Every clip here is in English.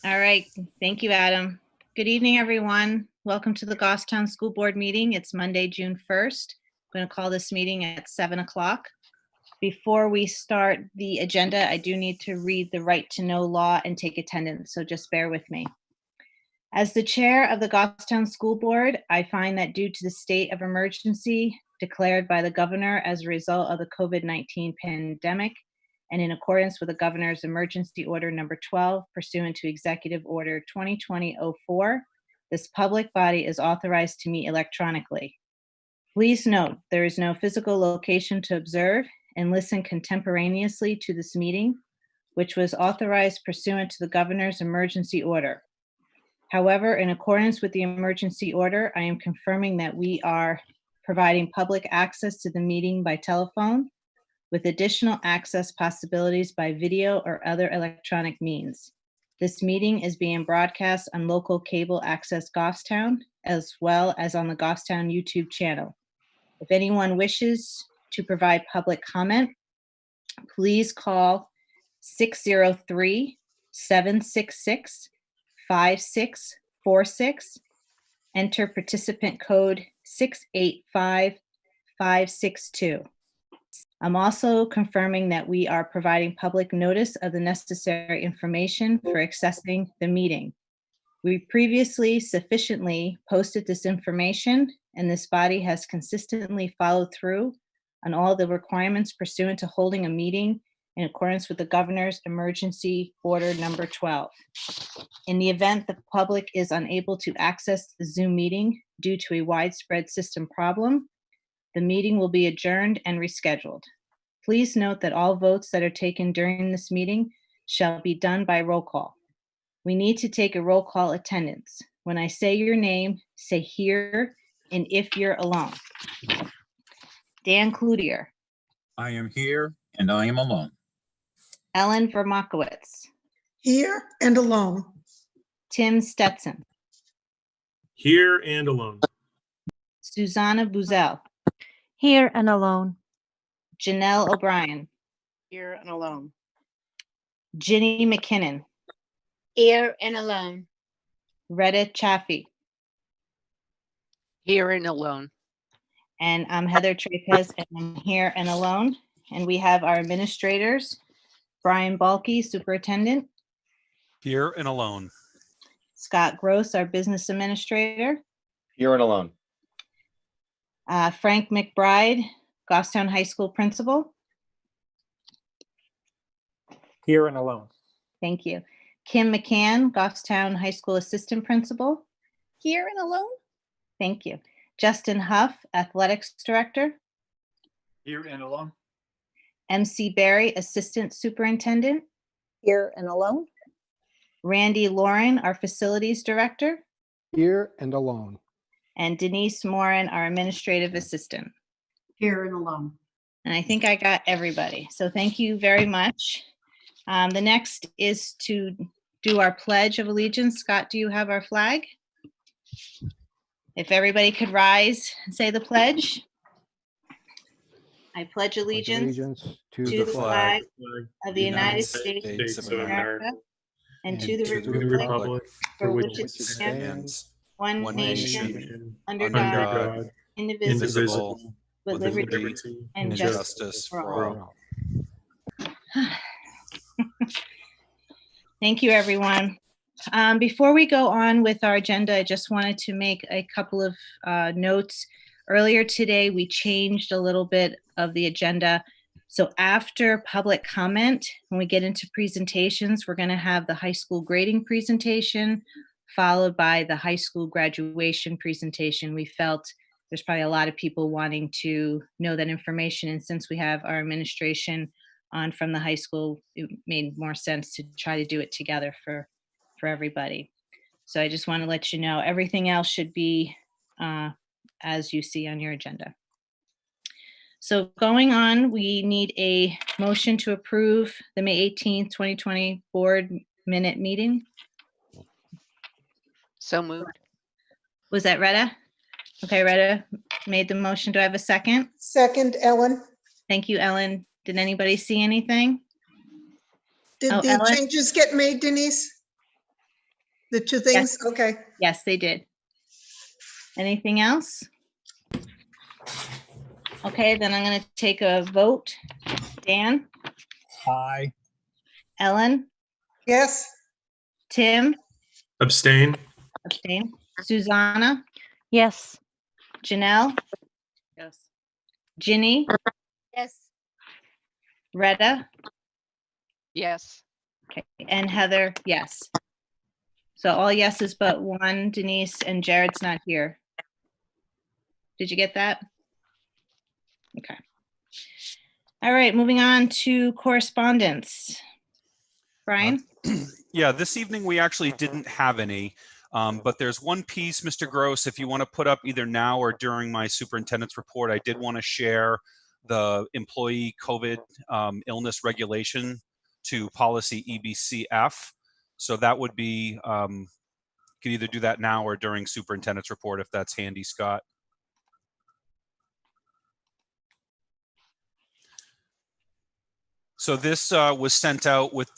All right. Thank you, Adam. Good evening, everyone. Welcome to the Goffstown School Board meeting. It's Monday, June 1st. I'm going to call this meeting at 7 o'clock. Before we start the agenda, I do need to read the right to know law and take attendance, so just bear with me. As the chair of the Goffstown School Board, I find that due to the state of emergency declared by the governor as a result of the COVID-19 pandemic, and in accordance with the governor's emergency order number 12 pursuant to executive order 2020-04, this public body is authorized to meet electronically. Please note, there is no physical location to observe and listen contemporaneously to this meeting, which was authorized pursuant to the governor's emergency order. However, in accordance with the emergency order, I am confirming that we are providing public access to the meeting by telephone, with additional access possibilities by video or other electronic means. This meeting is being broadcast on local cable access Goffstown, as well as on the Goffstown YouTube channel. If anyone wishes to provide public comment, please call 603-766-5646, enter participant code 685562. I'm also confirming that we are providing public notice of the necessary information for accessing the meeting. We previously sufficiently posted this information, and this body has consistently followed through on all the requirements pursuant to holding a meeting in accordance with the governor's emergency order number 12. In the event the public is unable to access the Zoom meeting due to a widespread system problem, the meeting will be adjourned and rescheduled. Please note that all votes that are taken during this meeting shall be done by roll call. We need to take a roll call attendance. When I say your name, say here and if you're alone. Dan Cloutier. I am here and I am alone. Ellen Vermakowitz. Here and alone. Tim Stetson. Here and alone. Susanna Buzel. Here and alone. Janelle O'Brien. Here and alone. Ginny McKinnon. Here and alone. Retta Chaffee. Here and alone. And I'm Heather Trapez, and I'm here and alone. And we have our administrators, Brian Balke, superintendent. Here and alone. Scott Gross, our business administrator. Here and alone. Frank McBride, Goffstown High School principal. Here and alone. Thank you. Kim McCann, Goffstown High School assistant principal. Here and alone. Thank you. Justin Huff, athletics director. Here and alone. MC Barry, assistant superintendent. Here and alone. Randy Lauren, our facilities director. Here and alone. And Denise Morin, our administrative assistant. Here and alone. And I think I got everybody. So thank you very much. The next is to do our Pledge of Allegiance. Scott, do you have our flag? If everybody could rise and say the pledge. I pledge allegiance to to the flag of the United States of of America and to the republic for which it stands, one nation, under God, indivisible, with liberty and justice for all. Thank you, everyone. Before we go on with our agenda, I just wanted to make a couple of notes. Earlier today, we changed a little bit of the agenda. So after public comment, when we get into presentations, we're going to have the high school grading presentation, followed by the high school graduation presentation. We felt there's probably a lot of people wanting to know that information. And since we have our administration on from the high school, it made more sense to try to do it together for everybody. So I just want to let you know, everything else should be as you see on your agenda. So going on, we need a motion to approve the May 18th, 2020 board minute meeting. So moved. Was that Retta? Okay, Retta made the motion. Do I have a second? Second, Ellen. Thank you, Ellen. Did anybody see anything? Did Oh, the Ellen? changes get made, Denise? The two things? Okay. Yes, they did. Anything else? Okay, then I'm going to take a vote. Dan, Aye. Ellen, Yes. Tim, Abstain. abstain, Susanna, Yes. Janelle, Yes. Ginny, Yes. Retta, Yes. okay, and Heather, yes. So all yeses but one, Denise, and Jared's not here. Did you get that? Okay. All right, moving on to correspondence. Brian? Yeah, this evening we actually didn't have any, but there's one piece, Mr. Gross, if you want to put up either now or during my superintendent's report, I did want to share the employee COVID illness regulation to policy EBCF. So that would be, you could either do that now or during superintendent's report if that's handy, Scott. So this was sent out with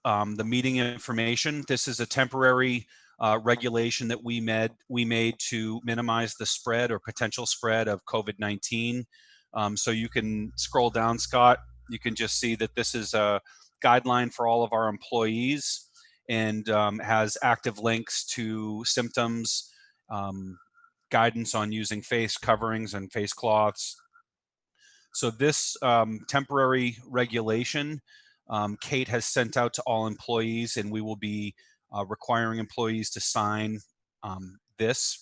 the meeting information. This is a temporary regulation that we made to minimize the spread or potential spread of COVID-19. So you can scroll down, Scott. You can just see that this is a guideline for all of our employees and has active links to symptoms, guidance on using face coverings and face cloths. So this temporary regulation, Kate has sent out to all employees, and we will be requiring employees to sign this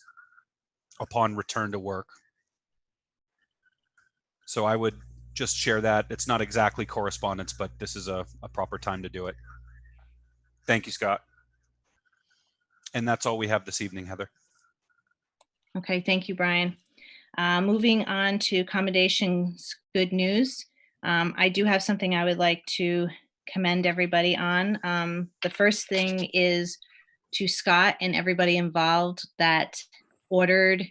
upon return to work. So I would just share that. It's not exactly correspondence, but this is a proper time to do it. Thank you, Scott. And that's all we have this evening, Heather. Okay, thank you, Brian. Moving on to accommodations, good news. I do have something I would like to commend everybody on. The first thing is to Scott and everybody involved that ordered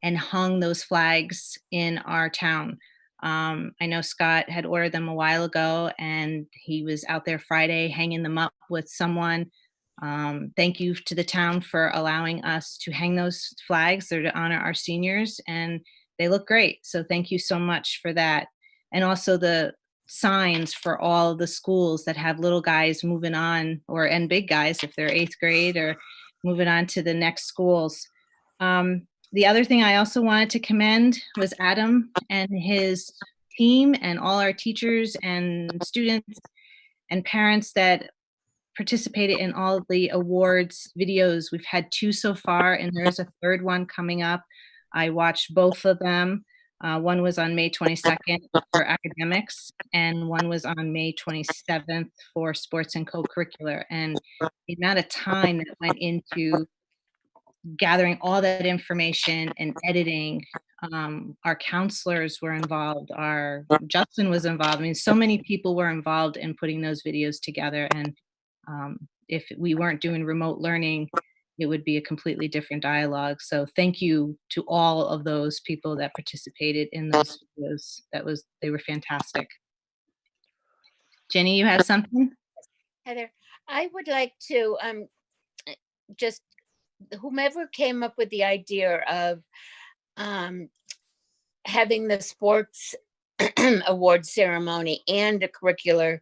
and hung those flags in our town. I know Scott had ordered them a while ago and he was out there Friday hanging them up with someone. Thank you to the town for allowing us to hang those flags. They're to honor our seniors and they look great. So thank you so much for that. And also the signs for all the schools that have little guys moving on and big guys if they're 8th grade or moving on to the next schools. The other thing I also wanted to commend was Adam and his team and all our teachers and students and parents that participated in all of the awards videos. We've had 2 so far, and there's a 3rd one coming up. I watched both of them. One was on May 22nd for academics, and one was on May 27th for sports and co-curricular. And the amount of time that went into gathering all that information and editing, our counselors were involved, Justin was involved. I mean, so many people were involved in putting those videos together. And if we weren't doing remote learning, it would be a completely different dialogue. So thank you to all of those people that participated in those videos. They were fantastic. Jenny, you have something? Heather, I would like to just whomever came up with the idea of having the sports award ceremony and a curricular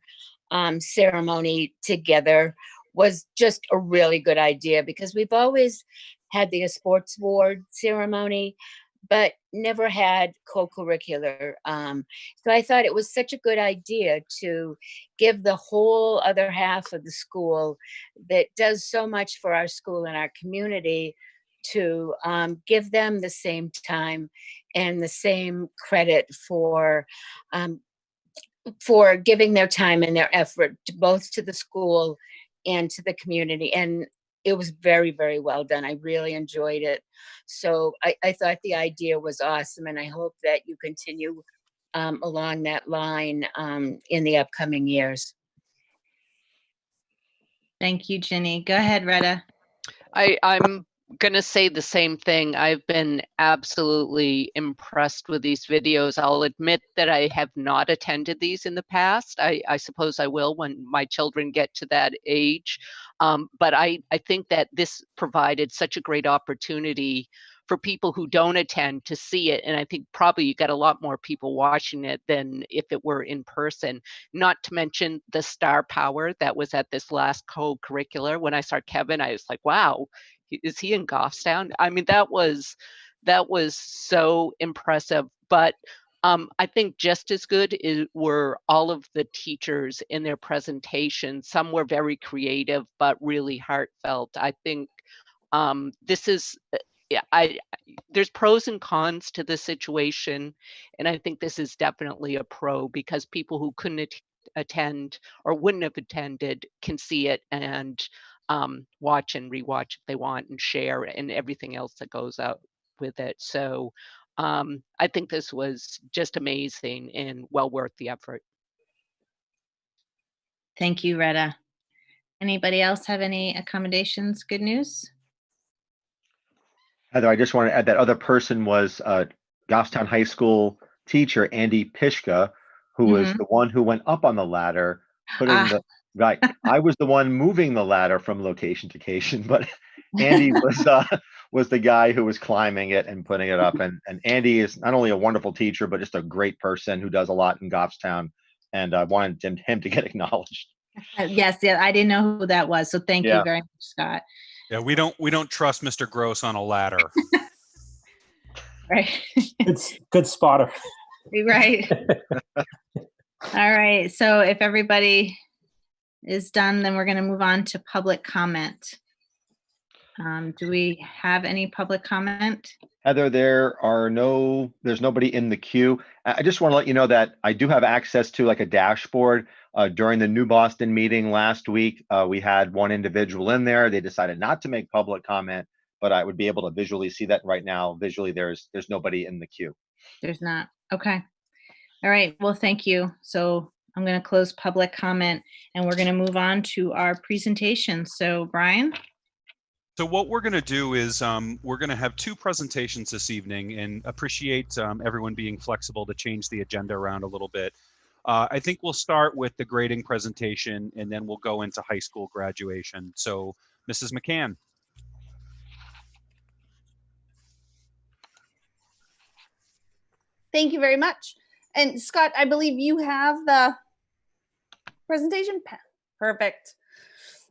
ceremony together was just a really good idea, because we've always had the sports award ceremony but never had co-curricular. So I thought it was such a good idea to give the whole other half of the school that does so much for our school and our community to give them the same time and the same credit for giving their time and their effort to both to the school and to the community. And it was very, very well done. I really enjoyed it. So I thought the idea was awesome, and I hope that you continue along that line in the upcoming years. Thank you, Jenny. Go ahead, Retta. I'm going to say the same thing. I've been absolutely impressed with these videos. I'll admit that I have not attended these in the past. I suppose I will when my children get to that age. But I think that this provided such a great opportunity for people who don't attend to see it. And I think probably you got a lot more people watching it than if it were in person, not to mention the star power that was at this last co-curricular. When I saw Kevin, I was like, wow, is he in Goffstown? I mean, that was so impressive. But I think just as good were all of the teachers in their presentations. Some were very creative, but really heartfelt. I think this is, yeah, there's pros and cons to this situation, and I think this is definitely a pro because people who couldn't attend or wouldn't have attended can see it and watch and rewatch if they want and share and everything else that goes out with it. So I think this was just amazing and well worth the effort. Thank you, Retta. Anybody else have any accommodations? Good news? Heather, I just want to add that other person was Goffstown High School teacher Andy Pishka, who was the one who went up on the ladder, putting the right. I was the one moving the ladder from location to location, but Andy was the guy who was climbing it and putting it up. And Andy is not only a wonderful teacher, but just a great person who does a lot in Goffstown. And I wanted him to get acknowledged. Yes, yeah, I didn't know who that was. So thank you very much, Scott. Yeah, we don't trust Mr. Gross on a ladder. Right. It's good spotter. Right. All right. So if everybody is done, then we're going to move on to public comment. Do we have any public comment? Heather, there's nobody in the queue. I just want to let you know that I do have access to like a dashboard. During the New Boston meeting last week, we had one individual in there. They decided not to make public comment, but I would be able to visually see that right now. Visually, there's nobody in the queue. There's not. Okay. All right. Well, thank you. So I'm going to close public comment and we're going to move on to our presentation. So Brian? So what we're going to do is we're going to have two presentations this evening and appreciate everyone being flexible to change the agenda around a little bit. I think we'll start with the grading presentation and then we'll go into high school graduation. So Mrs. McCann. Thank you very much. And Scott, I believe you have the presentation. Perfect.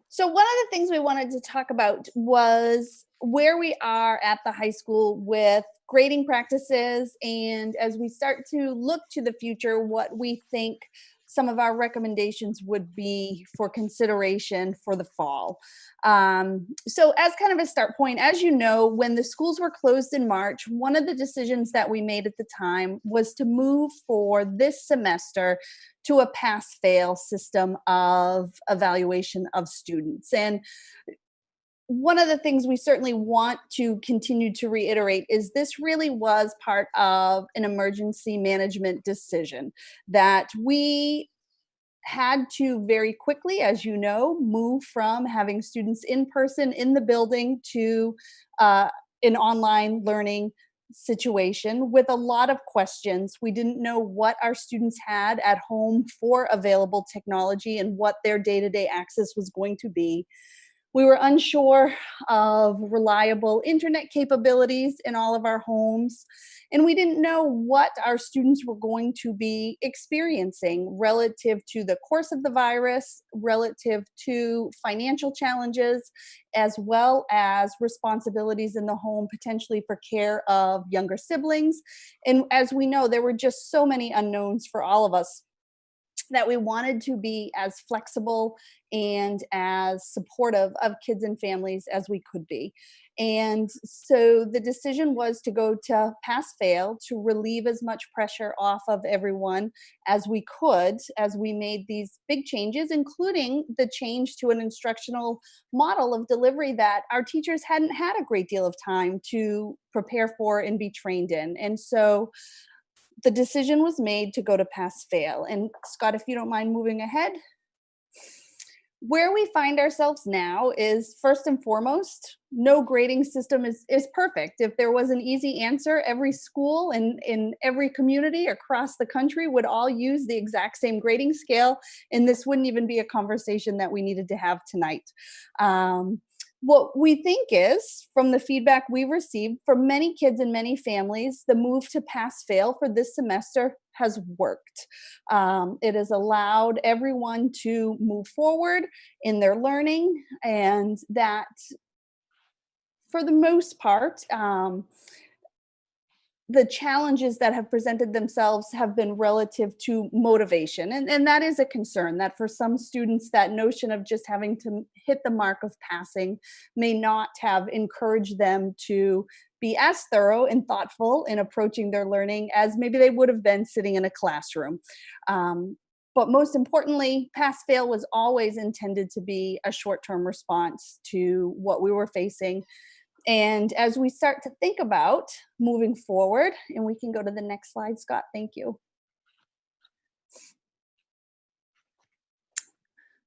So one of the things we wanted to talk about was where we are at the high school with grading practices, and as we start to look to the future, what we think some of our recommendations would be for consideration for the fall. So as kind of a start point, as you know, when the schools were closed in March, one of the decisions that we made at the time was to move for this semester to a pass-fail system of evaluation of students. And one of the things we certainly want to continue to reiterate is this really was part of an emergency management decision that we had to very quickly, as you know, move from having students in person in the building to an online learning situation with a lot of questions. We didn't know what our students had at home for available technology and what their day-to-day access was going to be. We were unsure of reliable internet capabilities in all of our homes, and we didn't know what our students were going to be experiencing relative to the course of the virus, relative to financial challenges, as well as responsibilities in the home, potentially for care of younger siblings. And as we know, there were just so many unknowns for all of us that we wanted to be as flexible and as supportive of kids and families as we could be. And so the decision was to go to pass-fail to relieve as much pressure off of everyone as we could as we made these big changes, including the change to an instructional model of delivery that our teachers hadn't had a great deal of time to prepare for and be trained in. And so the decision was made to go to pass-fail. And Scott, if you don't mind moving ahead. Where we find ourselves now is, first and foremost, no grading system is perfect. If there was an easy answer, every school and in every community across the country would all use the exact same grading scale, and this wouldn't even be a conversation that we needed to have tonight. What we think is, from the feedback we received, for many kids and many families, the move to pass-fail for this semester has worked. It has allowed everyone to move forward in their learning, and that, for the most part, the challenges that have presented themselves have been relative to motivation. And that is a concern, that for some students, that notion of just having to hit the mark of passing may not have encouraged them to be as thorough and thoughtful in approaching their learning as maybe they would have been sitting in a classroom. But most importantly, pass-fail was always intended to be a short-term response to what we were facing. And as we start to think about moving forward, and we can go to the next slide, Scott, thank you.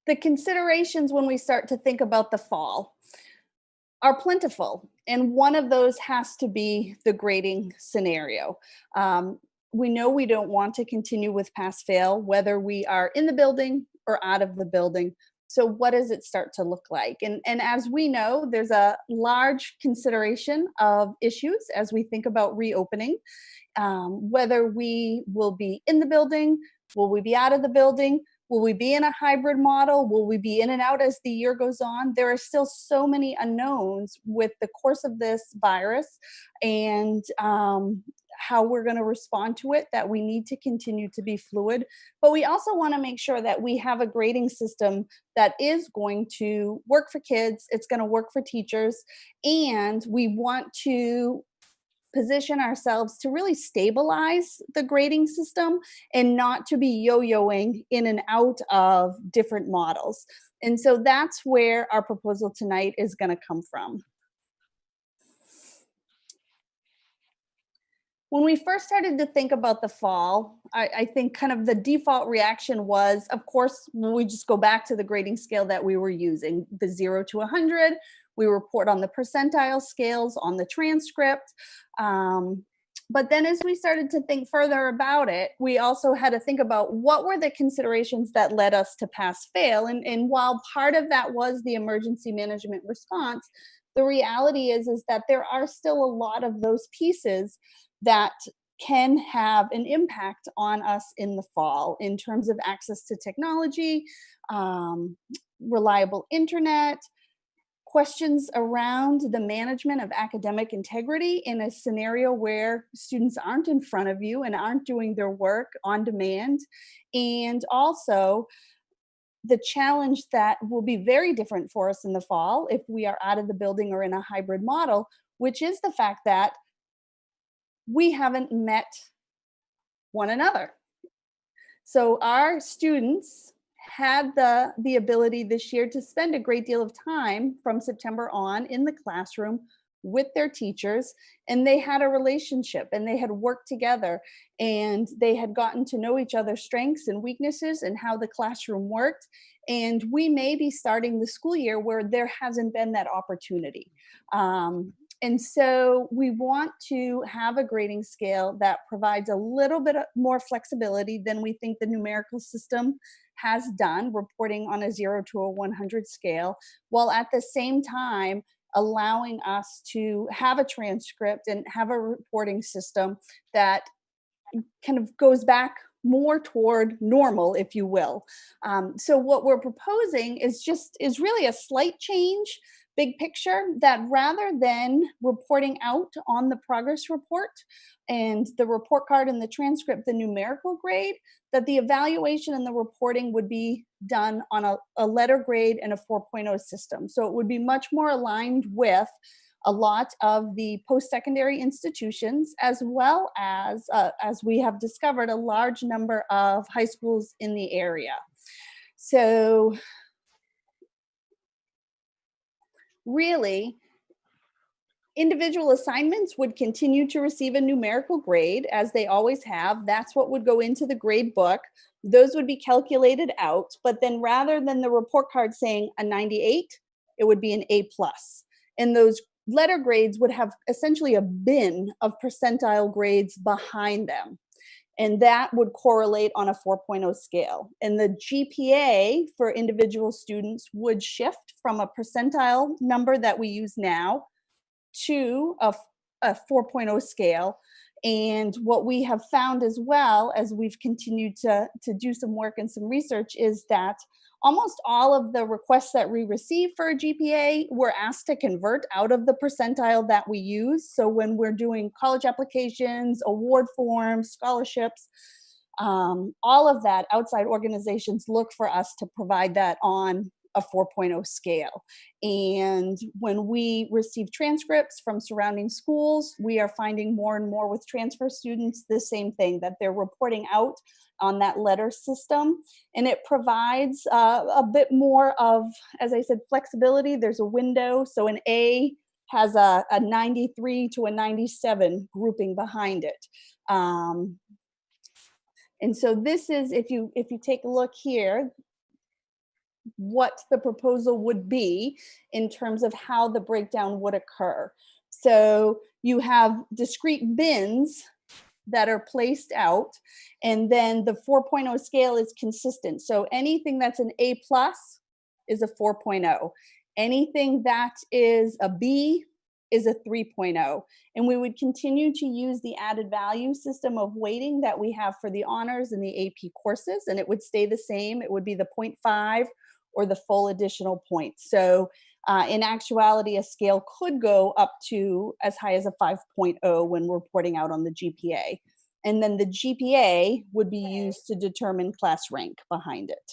The considerations when we start to think about the fall are plentiful, and one of those has to be the grading scenario. We know we don't want to continue with pass-fail, whether we are in the building or out of the building. So what does it start to look like? And as we know, there's a large consideration of issues as we think about reopening, whether we will be in the building, will we be out of the building, will we be in a hybrid model, will we be in and out as the year goes on? There are still so many unknowns with the course of this virus and how we're going to respond to it, that we need to continue to be fluid. But we also want to make sure that we have a grading system that is going to work for kids, it's going to work for teachers, and we want to position ourselves to really stabilize the grading system and not to be yo-yoing in and out of different models. And so that's where our proposal tonight is going to come from. When we first started to think about the fall, I think kind of the default reaction was, of course, we just go back to the grading scale that we were using, the 0 to 100. We report on the percentile scales on the transcript. But then as we started to think further about it, we also had to think about what were the considerations that led us to pass-fail. And while part of that was the emergency management response, the reality is that there are still a lot of those pieces that can have an impact on us in the fall in terms of access to technology, reliable internet, questions around the management of academic integrity in a scenario where students aren't in front of you and aren't doing their work on demand, and also the challenge that will be very different for us in the fall if we are out of the building or in a hybrid model, which is the fact that we haven't met one another. So our students had the ability this year to spend a great deal of time from September on in the classroom with their teachers, and they had a relationship and they had worked together and they had gotten to know each other's strengths and weaknesses and how the classroom worked. And we may be starting the school year where there hasn't been that opportunity. And so we want to have a grading scale that provides a little bit more flexibility than we think the numerical system has done, reporting on a 0 to a 100 scale, while at the same time allowing us to have a transcript and have a reporting system that kind of goes back more toward normal, if you will. So what we're proposing is really a slight change, big picture, that rather than reporting out on the progress report and the report card and the transcript, the numerical grade, that the evaluation and the reporting would be done on a letter grade and a 4.0 system. So it would be much more aligned with a lot of the post-secondary institutions, as well as we have discovered, a large number of high schools in the area. So really, individual assignments would continue to receive a numerical grade as they always have. That's what would go into the grade book. those would be calculated out, but then rather than the report card saying a 98, it would be an A+. And those letter grades would have essentially a bin of percentile grades behind them. And that would correlate on a 4.0 scale. And the GPA for individual students would shift from a percentile number that we use now to a 4.0 scale. And what we have found as well, as we've continued to do some work and some research, is that almost all of the requests that we receive for a GPA, we're asked to convert out of the percentile that we use. So when we're doing college applications, award forms, scholarships, all of that, outside organizations look for us to provide that on a 4.0 scale. And when we receive transcripts from surrounding schools, we are finding more and more with transfer students the same thing, that they're reporting out on that letter system. And it provides a bit more of, as I said, flexibility. There's a window. So an A has a 93 to a 97 grouping behind it. And so this is, if you take a look here, what the proposal would be in terms of how the breakdown would occur. So you have discrete bins that are placed out, and then the 4.0 scale is consistent. So anything that's an A+ is a 4.0. Anything that is a B is a 3.0. And we would continue to use the added value system of weighting that we have for the honors and the AP courses, and it would stay the same. It would be the 0.5 or the full additional point. So in actuality, a scale could go up to as high as a 5.0 when we're reporting out on the GPA. And then the GPA would be used to determine class rank behind it.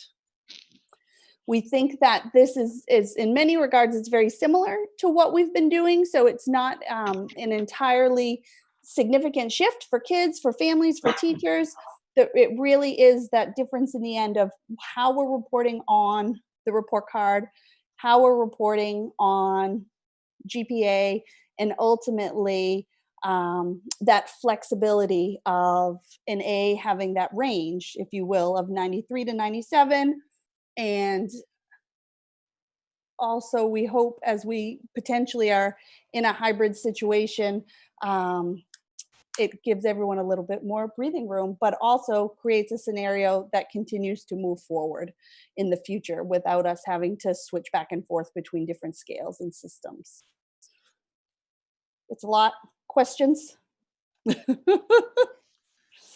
We think that this is in many regards, it's very similar to what we've been doing. So it's not an entirely significant shift for kids, for families, for teachers. It really is that difference in the end of how we're reporting on the report card, how we're reporting on GPA, and ultimately that flexibility of an A having that range, if you will, of 93 to 97. And also we hope, as we potentially are in a hybrid situation, it gives everyone a little bit more breathing room, but also creates a scenario that continues to move forward in the future without us having to switch back and forth between different scales and systems. It's a lot. Questions?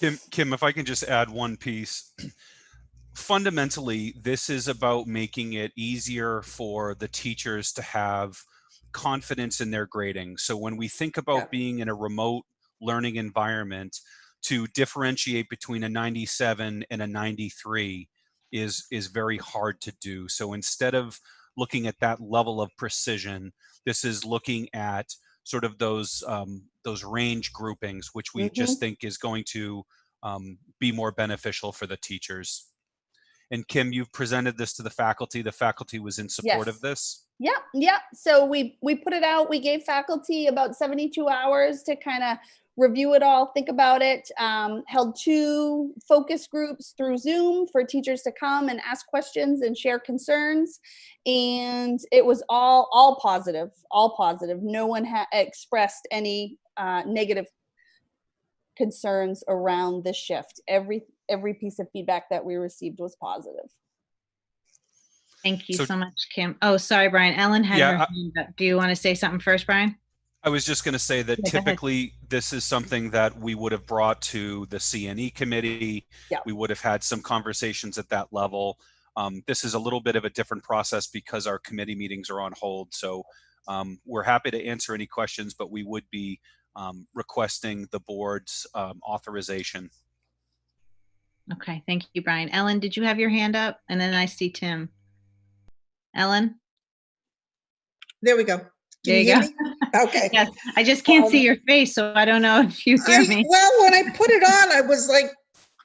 Kim, if I can just add one piece. Fundamentally, this is about making it easier for the teachers to have confidence in their grading. So when we think about being in a remote learning environment, to differentiate between a 97 and a 93 is very hard to do. So instead of looking at that level of precision, this is looking at sort of those range groupings, which we just think is going to be more beneficial for the teachers. And Kim, you've presented this to the faculty. The faculty was in support of this. Yeah. So we put it out. We gave faculty about 72 hours to kind of review it all, think about it. Held 2 focus groups through Zoom for teachers to come and ask questions and share concerns. And it was all positive, all positive. No one expressed any negative concerns around the shift. Every piece of feedback that we received was positive. Thank you so much, Kim. Oh, sorry, Brian. Ellen had her hand up. Do you want to say something first, Brian? I was just going to say that typically this is something that we would have brought to the CNE committee. We would have had some conversations at that level. This is a little bit of a different process because our committee meetings are on hold. So we're happy to answer any questions, but we would be requesting the board's authorization. Okay, thank you, Brian. Ellen, did you have your hand up? And then I see Tim. Ellen? There we go. There you go. Okay. Yes, I just can't see your face, so I don't know if you hear me. Well, when I put it on, I was like,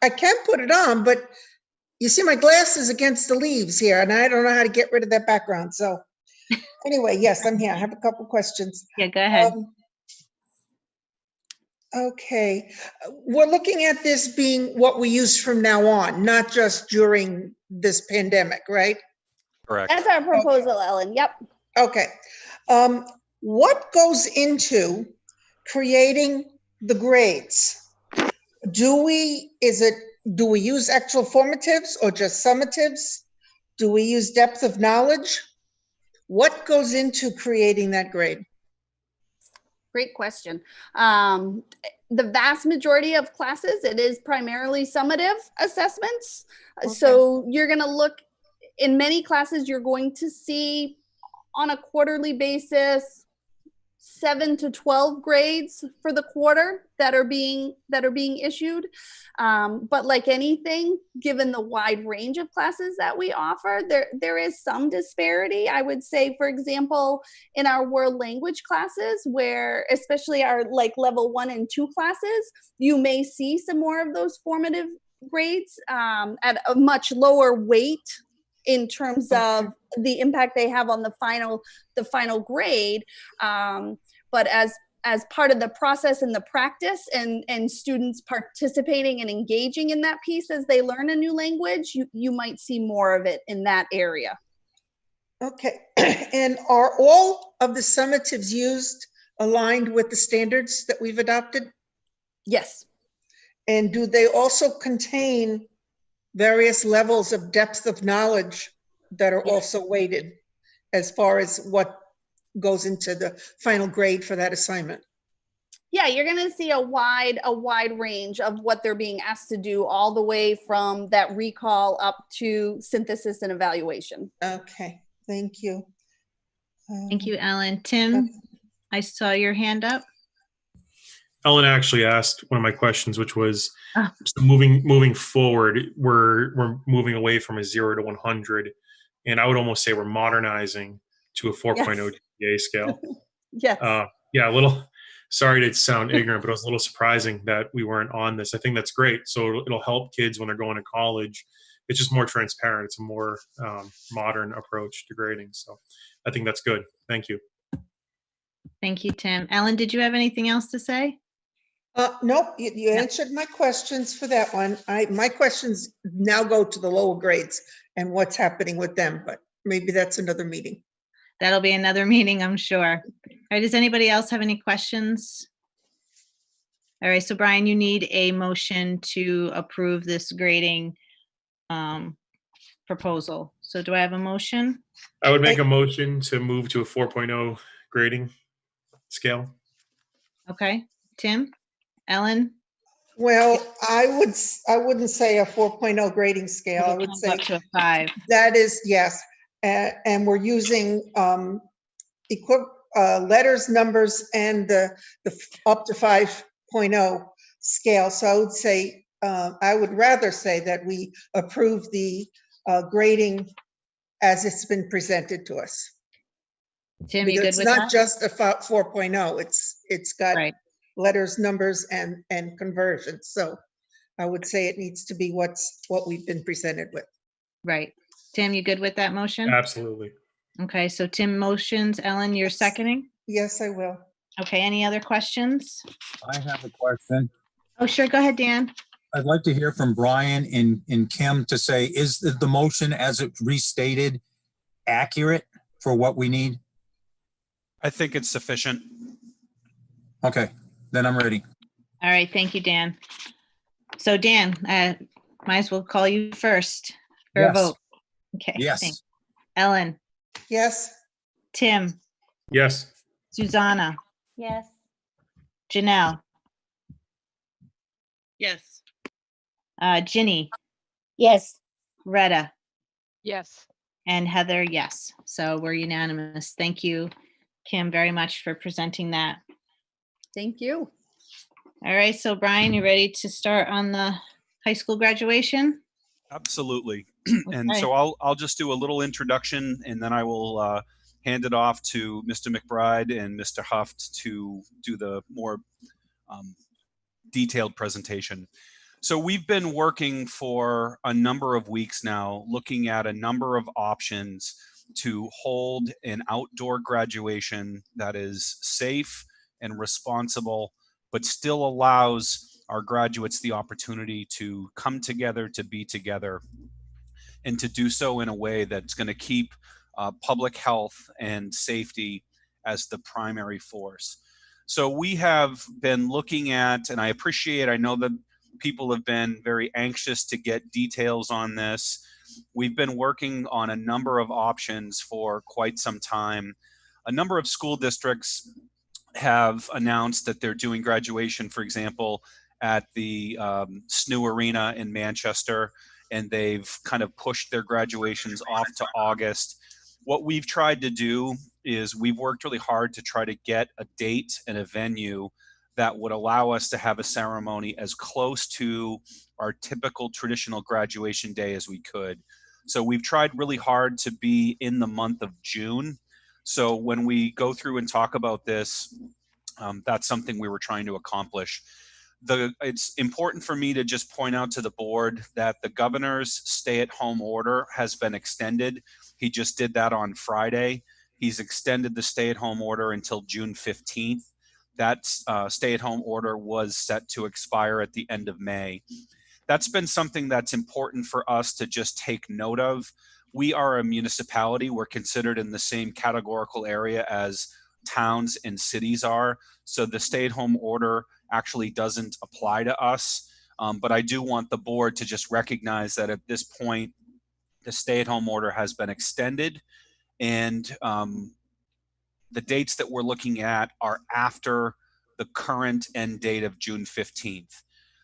I can put it on, but you see my glasses against the leaves here, and I don't know how to get rid of that background. So anyway, yes, I'm here. I have a couple questions. Yeah, go ahead. Okay, we're looking at this being what we use from now on, not just during this pandemic, right? Correct. That's our proposal, Ellen. Yep. Okay. What goes into creating the grades? Do we use actual formatives or just summatives? Do we use depth of knowledge? What goes into creating that grade? Great question. The vast majority of classes, it is primarily summative assessments. Okay. So you're going to look in many classes, you're going to see on a quarterly basis 7 to 12 grades for the quarter that are being issued. But like anything, given the wide range of classes that we offer, there is some disparity. I would say, for example, in our world language classes, where especially our like level 1 and 2 classes, you may see some more of those formative grades at a much lower weight in terms of the impact they have on the final grade. But as part of the process and the practice and students participating and engaging in that piece as they learn a new language, you might see more of it in that area. Okay, and are all of the summatives used aligned with the standards that we've adopted? Yes. And do they also contain various levels of depth of knowledge that are also weighted as far as what goes into the final grade for that assignment? Yeah, you're going to see a wide range of what they're being asked to do, all the way from that recall up to synthesis and evaluation. Okay, thank you. Thank you, Ellen. Tim, I saw your hand up. Ellen actually asked one of my questions, which was, Ah. so moving forward, we're moving away from a 0 to 100, and I would almost say we're modernizing to a 4.0 GPA scale. Yes. Yeah, a little. Sorry to sound ignorant, but it was a little surprising that we weren't on this. I think that's great. So it'll help kids when they're going to college. It's just more transparent. It's a more modern approach to grading. So I think that's good. Thank you. Thank you, Tim. Ellen, did you have anything else to say? Nope, you answered my questions for that one. My questions now go to the lower grades and what's happening with them, but maybe that's another meeting. That'll be another meeting, I'm sure. All right, does anybody else have any questions? All right, so Brian, you need a motion to approve this grading proposal. So do I have a motion? I would make a motion to move to a 4.0 grading scale. Okay, Tim, Ellen? Well, I wouldn't say a 4.0 grading scale. I would say up to a 5. that is, yes. And we're using letters, numbers, and the up to 5.0 scale. So I would say, I would rather say that we approve the grading as it's been presented to us. Tim, you Because good it's with not that? just a 4.0, it's got Right. letters, numbers, and conversions. So I would say it needs to be what we've been presented with. Right. Tim, you good with that motion? Absolutely. Okay, so Tim motions. Ellen, you're seconding? Yes, I will. Okay, any other questions? I have a question. Oh, sure, go ahead, Dan. I'd like to hear from Brian and Kim to say, is the motion as it restated accurate for what we need? I think it's sufficient. Okay, then I'm ready. All right, thank you, Dan. So Dan, might as well call you first for a Yes. vote. Okay. Yes. thanks. Ellen, Yes. Tim, Yes. Susanna, Yes. Janelle, Yes. Ginny, Yes. Retta, Yes. and Heather, yes. So we're unanimous. Thank you, Kim, very much for presenting that. Thank you. All right, so Brian, you ready to start on the high school graduation? Absolutely. And Okay. so I'll just do a little introduction, and then I will hand it off to Mr. McBride and Mr. Huft to do the more detailed presentation. So we've been working for a number of weeks now, looking at a number of options to hold an outdoor graduation that is safe and responsible but still allows our graduates the opportunity to come together, to be together, and to do so in a way that's going to keep public health and safety as the primary force. So we have been looking at, and I know that people have been very anxious to get details on this. We've been working on a number of options for quite some time. A number of school districts have announced that they're doing graduation, for example, at the SNU Arena in Manchester, and they've kind of pushed their graduations off to August. What we've tried to do is we've worked really hard to try to get a date and a venue that would allow us to have a ceremony as close to our typical traditional graduation day as we could. So we've tried really hard to be in the month of June. So when we go through and talk about this, that's something we were trying to accomplish. It's important for me to just point out to the board that the governor's stay-at-home order has been extended. He just did that on Friday. He's extended the stay-at-home order until June 15th. That stay-at-home order was set to expire at the end of May. That's been something that's important for us to just take note of. We are a municipality. We're considered in the same categorical area as towns and cities are. So the stay-at-home order actually doesn't apply to us. But I do want the board to just recognize that at this point, the stay-at-home order has been extended, and the dates that we're looking at are after the current end date of June 15th.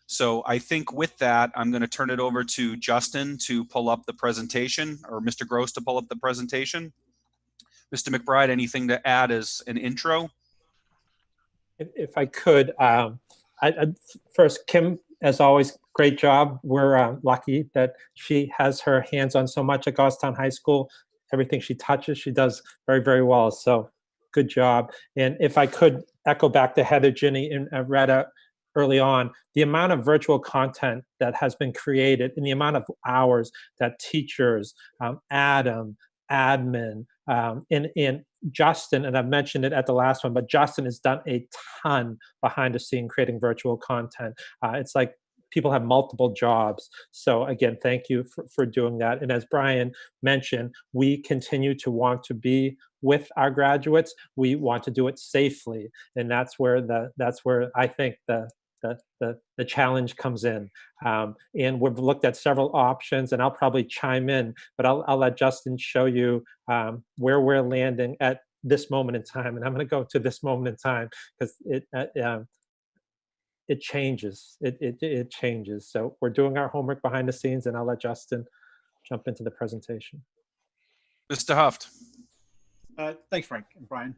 So I think with that, I'm going to turn it over to Justin to pull up the presentation, or Mr. Gross to pull up the presentation. Mr. McBride, anything to add as an intro? If I could, first, Kim, as always, great job. We're lucky that she has her hands on so much at Goffstown High School. Everything she touches, she does very, very well. So good job. And if I could echo back to Heather, Ginny, and Retta early on, the amount of virtual content that has been created and the amount of hours that teachers, Adam, admin, and Justin, and I've mentioned it at the last one, but Justin has done a ton behind the scene creating virtual content. It's like people have multiple jobs. So again, thank you for doing that. And as Brian mentioned, we continue to want to be with our graduates. We want to do it safely. And that's where I think the challenge comes in. And we've looked at several options, and I'll probably chime in, but I'll let Justin show you where we're landing at this moment in time. And I'm going to go to this moment in time because it changes. It changes. So we're doing our homework behind the scenes, and I'll let Justin jump into the presentation. Mr. Huft. Thanks, Frank and Brian.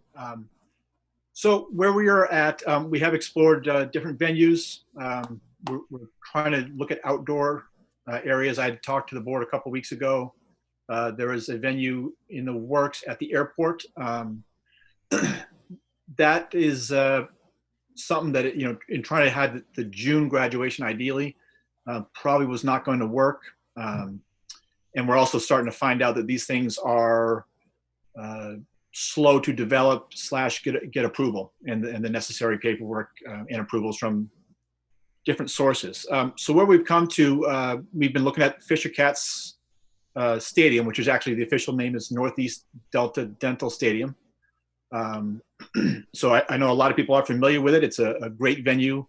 So where we are at, we have explored different venues. We're trying to look at outdoor areas. I had talked to the board a couple weeks ago. There is a venue in the works at the airport. That is something that, in trying to have the June graduation ideally, probably was not going to work. And we're also starting to find out that these things are slow to develop / get approval and the necessary paperwork and approvals from different sources. So where we've come to, we've been looking at Fisher Cats Stadium, which is actually the official name is Northeast Delta Dental Stadium. So I know a lot of people are familiar with it. It's a great venue.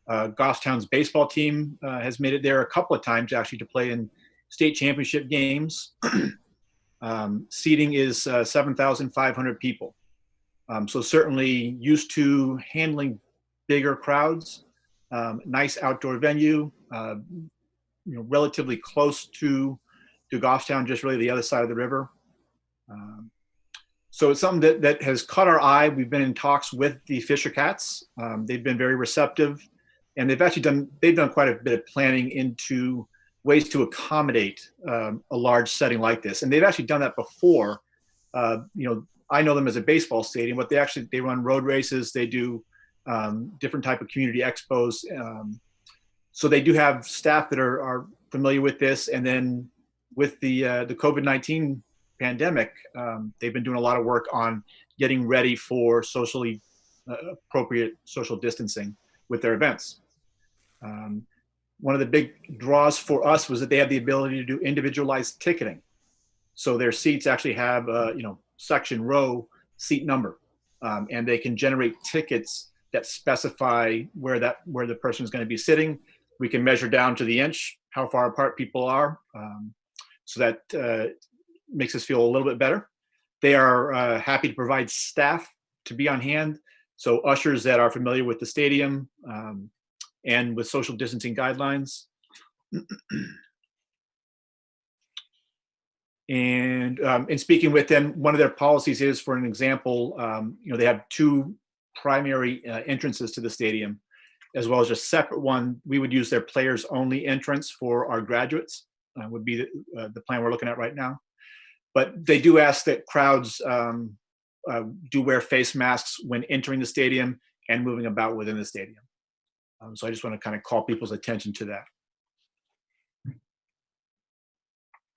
Goffstown's baseball team has made it there a couple of times actually to play in state championship games. Seating is 7,500 people. So certainly used to handling bigger crowds. Nice outdoor venue, relatively close to Goffstown, just really the other side of the river. So it's something that has caught our eye. We've been in talks with the Fisher Cats. They've been very receptive, and they've done quite a bit of planning into ways to accommodate a large setting like this. And they've actually done that before. I know them as a baseball stadium, but they run road races. They do different type of community expos. So they do have staff that are familiar with this. And then with the COVID-19 pandemic, they've been doing a lot of work on getting ready for socially appropriate social distancing. with their events. One of the big draws for us was that they have the ability to do individualized ticketing. So their seats actually have, section, row, seat number, and they can generate tickets that specify where the person is going to be sitting. We can measure down to the inch how far apart people are, so that makes us feel a little bit better. They are happy to provide staff to be on hand, so ushers that are familiar with the stadium and with social distancing guidelines. And in speaking with them, one of their policies is, for an example, they have two primary entrances to the stadium, as well as a separate one. We would use their players only entrance for our graduates, would be the plan we're looking at right now. But they do ask that crowds do wear face masks when entering the stadium and moving about within the stadium. So I just want to kind of call people's attention to that.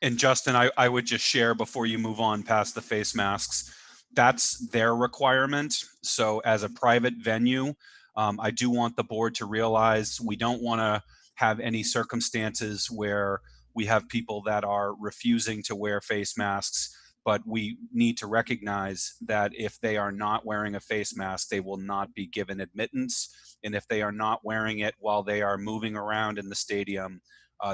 And Justin, I would just share before you move on past the face masks, that's their requirement. So as a private venue, I do want the board to realize we don't want to have any circumstances where we have people that are refusing to wear face masks, but we need to recognize that if they are not wearing a face mask, they will not be given admittance. And if they are not wearing it while they are moving around in the stadium,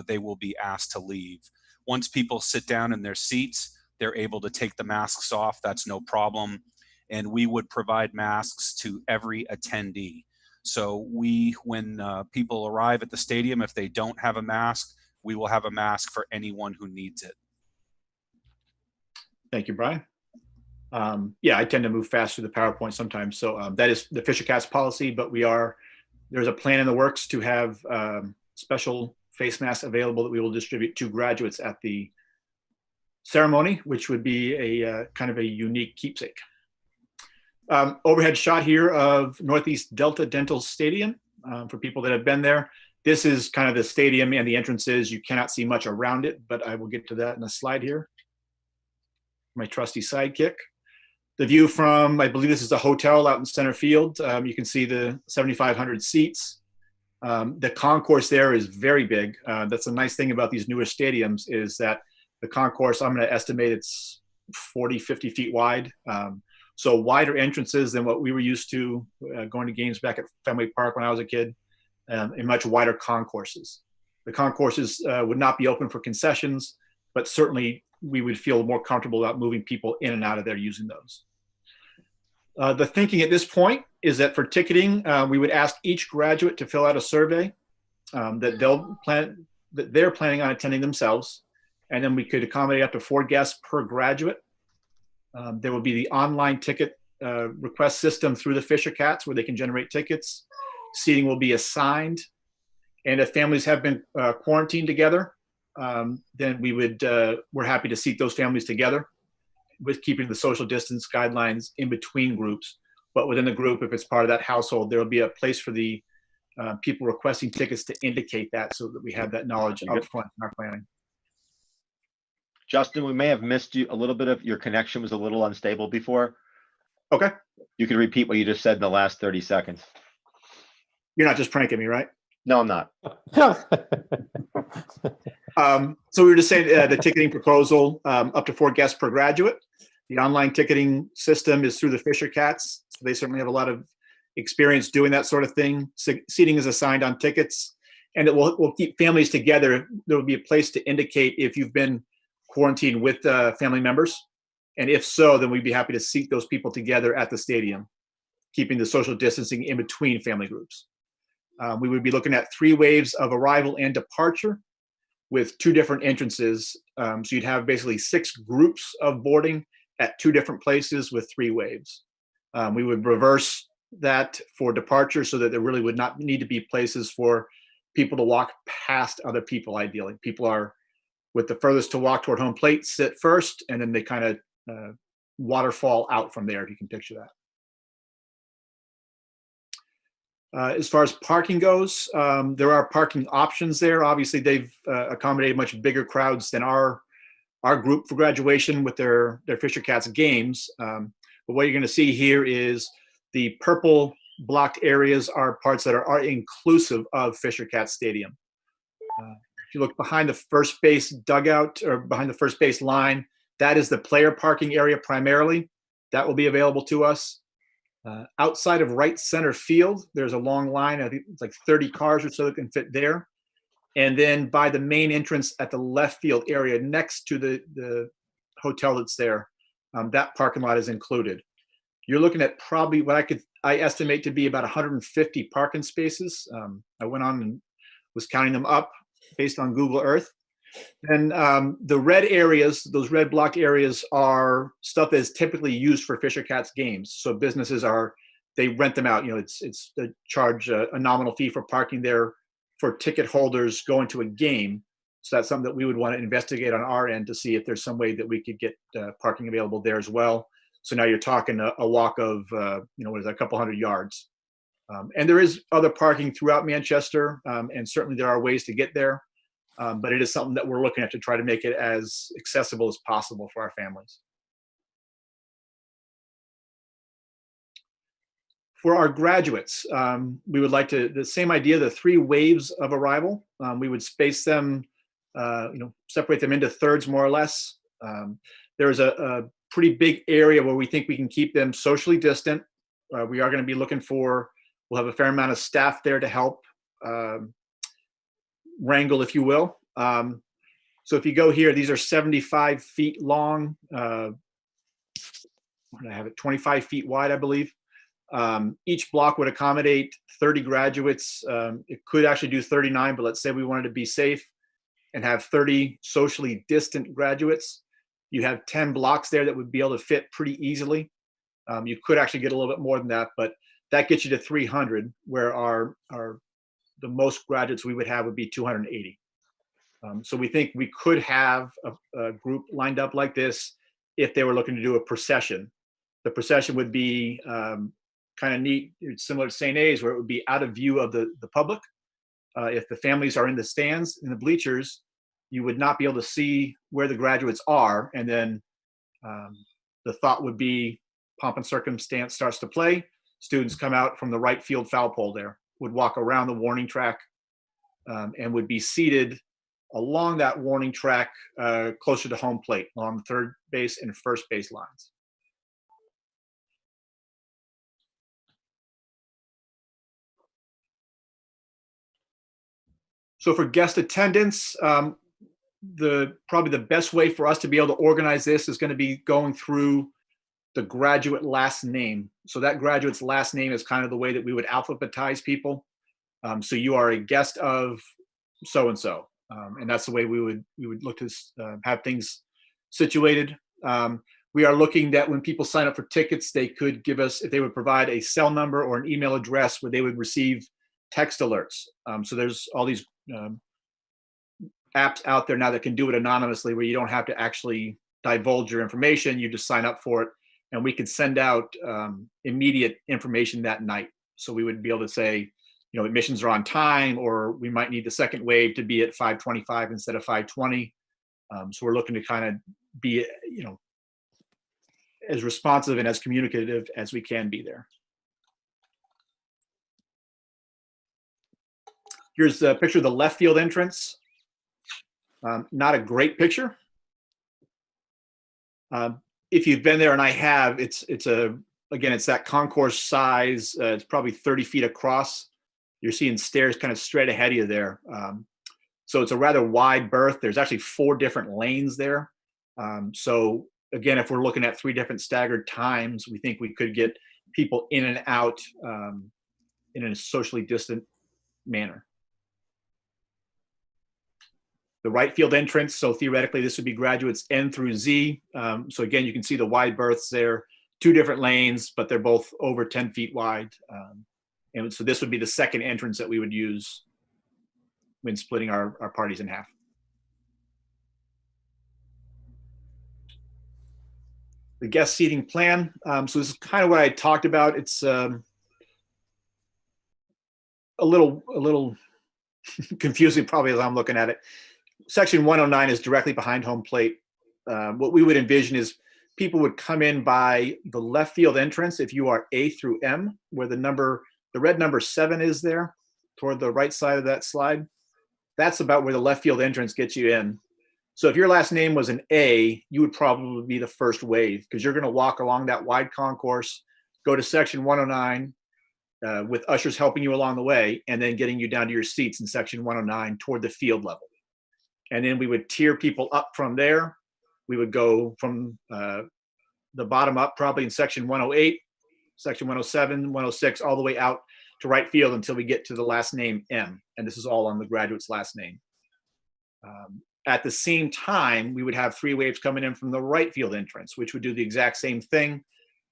they will be asked to leave. Once people sit down in their seats, they're able to take the masks off. That's no problem. And we would provide masks to every attendee. So when people arrive at the stadium, if they don't have a mask, we will have a mask for anyone who needs it. Thank you, Brian. I tend to move fast through the PowerPoint sometimes. So that is the Fisher Cats policy, but there's a plan in the works to have special face masks available that we will distribute to graduates at the ceremony, which would be a kind of a unique keepsake. Overhead shot here of Northeast Delta Dental Stadium for people that have been there. This is kind of the stadium and the entrances. You cannot see much around it, but I will get to that in a slide here. My trusty sidekick. The view from, I believe this is a hotel out in center field. You can see the 7,500 seats. The concourse there is very big. That's a nice thing about these newer stadiums is that the concourse, I'm going to estimate it's 40, 50 feet wide. So wider entrances than what we were used to going to games back at Fenway Park when I was a kid, and much wider concourses. The concourses would not be open for concessions, but certainly we would feel more comfortable about moving people in and out of there using those. The thinking at this point is that for ticketing, we would ask each graduate to fill out a survey that they're planning on attending themselves, and then we could accommodate up to 4 guests per graduate. There will be the online ticket request system through the Fisher Cats where they can generate tickets. Seating will be assigned, and if families have been quarantined together, then we're happy to seat those families together with keeping the social distance guidelines in between groups. But within the group, if it's part of that household, there will be a place for the people requesting tickets to indicate that so that we have that knowledge up front in our planning. Justin, we may have missed you a little bit. Of your connection was a little unstable before. Okay. You can repeat what you just said in the last 30 seconds. You're not just pranking me, right? No, I'm not. So we were just saying the ticketing proposal, up to 4 guests per graduate. The online ticketing system is through the Fisher Cats. So they certainly have a lot of experience doing that sort of thing. Seating is assigned on tickets, and it will keep families together. There will be a place to indicate if you've been quarantined with family members. And if so, then we'd be happy to seat those people together at the stadium, keeping the social distancing in between family groups. We would be looking at 3 waves of arrival and departure with 2 different entrances. So you'd have basically 6 groups of boarding at 2 different places with 3 waves. We would reverse that for departure so that there really would not need to be places for people to walk past other people, ideally. People are with the furthest to walk toward home plate, sit first, and then they kind of waterfall out from there, if you can picture that. As far as parking goes, there are parking options there. Obviously, they've accommodated much bigger crowds than our group for graduation with their Fisher Cats games. But what you're going to see here is the purple blocked areas are parts that are inclusive of Fisher Cat Stadium. If you look behind the first base dugout or behind the first base line, that is the player parking area primarily. That will be available to us. Outside of right center field, there's a long line. I think it's like 30 cars or so that can fit there. And then by the main entrance at the left field area next to the hotel that's there, that parking lot is included. You're looking at probably what I estimate to be about 150 parking spaces. I went on and was counting them up based on Google Earth. And the red areas, those red blocked areas, are stuff that is typically used for Fisher Cats games. So businesses they rent them out. You know, they charge a nominal fee for parking there for ticket holders going to a game. So that's something that we would want to investigate on our end to see if there's some way that we could get parking available there as well. So now you're talking a walk of, what is that, a couple hundred yards. And there is other parking throughout Manchester, and certainly there are ways to get there. But it is something that we're looking at to try to make it as accessible as possible for our families. For our graduates, we would like the same idea, the 3 waves of arrival. We would space them, separate them into thirds more or less. There's a pretty big area where we think we can keep them socially distant. We are going to be looking we'll have a fair amount of staff there to help wrangle, if you will. So if you go here, these are 75 feet long. I have it 25 feet wide, I believe. Each block would accommodate 30 graduates. It could actually do 39, but let's say we wanted to be safe and have 30 socially distant graduates. You have 10 blocks there that would be able to fit pretty easily. You could actually get a little bit more than that, but that gets you to 300, where the most graduates we would have would be 280. So we think we could have a group lined up like this if they were looking to do a procession. The procession would be kind of neat. It's similar to St. A's, where it would be out of view of the public. If the families are in the stands, in the bleachers, you would not be able to see where the graduates are. And then the thought would be pomp and circumstance starts to play. Students come out from the right field foul pole there, would walk around the warning track, and would be seated along that warning track closer to home plate, along the third base and first base lines. So for guest attendance, probably the best way for us to be able to organize this is going to be going through the graduate last name. So that graduate's last name is kind of the way that we would alphabetize people. So you are a guest of so-and-so. And that's the way we would look to have things situated. We are looking that when people sign up for tickets, they could give us, if they would provide a cell number or an email address where they would receive text alerts. So there's all these apps out there now that can do it anonymously, where you don't have to actually divulge your information. You just sign up for it, and we could send out immediate information that night. So we would be able to say, admissions are on time, or we might need the second wave to be at 5:25 instead of 5:20. So we're looking to kind of be, as responsive and as communicative as we can be there. Here's the picture of the left field entrance. Not a great picture. If you've been there, and I have, it's that concourse size. It's probably 30 feet across. You're seeing stairs kind of straight ahead of you there. So it's a rather wide berth. There's actually 4 different lanes there. So again, if we're looking at 3 different staggered times, we think we could get people in and out in a socially distant manner. The right field entrance, so theoretically this would be graduates N through Z. So again, you can see the wide berths there, 2 different lanes, but they're both over 10 feet wide. And so this would be the second entrance that we would use when splitting our parties in half. The guest seating plan. So this is kind of what I talked about. It's a little confusing probably as I'm looking at it. Section 109 is directly behind home plate. What we would envision is people would come in by the left field entrance if you are A through M, where the number the red number 7 is there toward the right side of that slide. That's about where the left field entrance gets you in. So if your last name was an A, you would probably be the first wave because you're going to walk along that wide concourse, go to section 109 with ushers helping you along the way, and then getting you down to your seats in section 109 toward the field level. And then we would tier people up from there. We would go from the bottom up, probably in section 108, section 107, 106, all the way out to right field until we get to the last name M. And this is all on the graduate's last name. At the same time, we would have 3 waves coming in from the right field entrance, which would do the exact same thing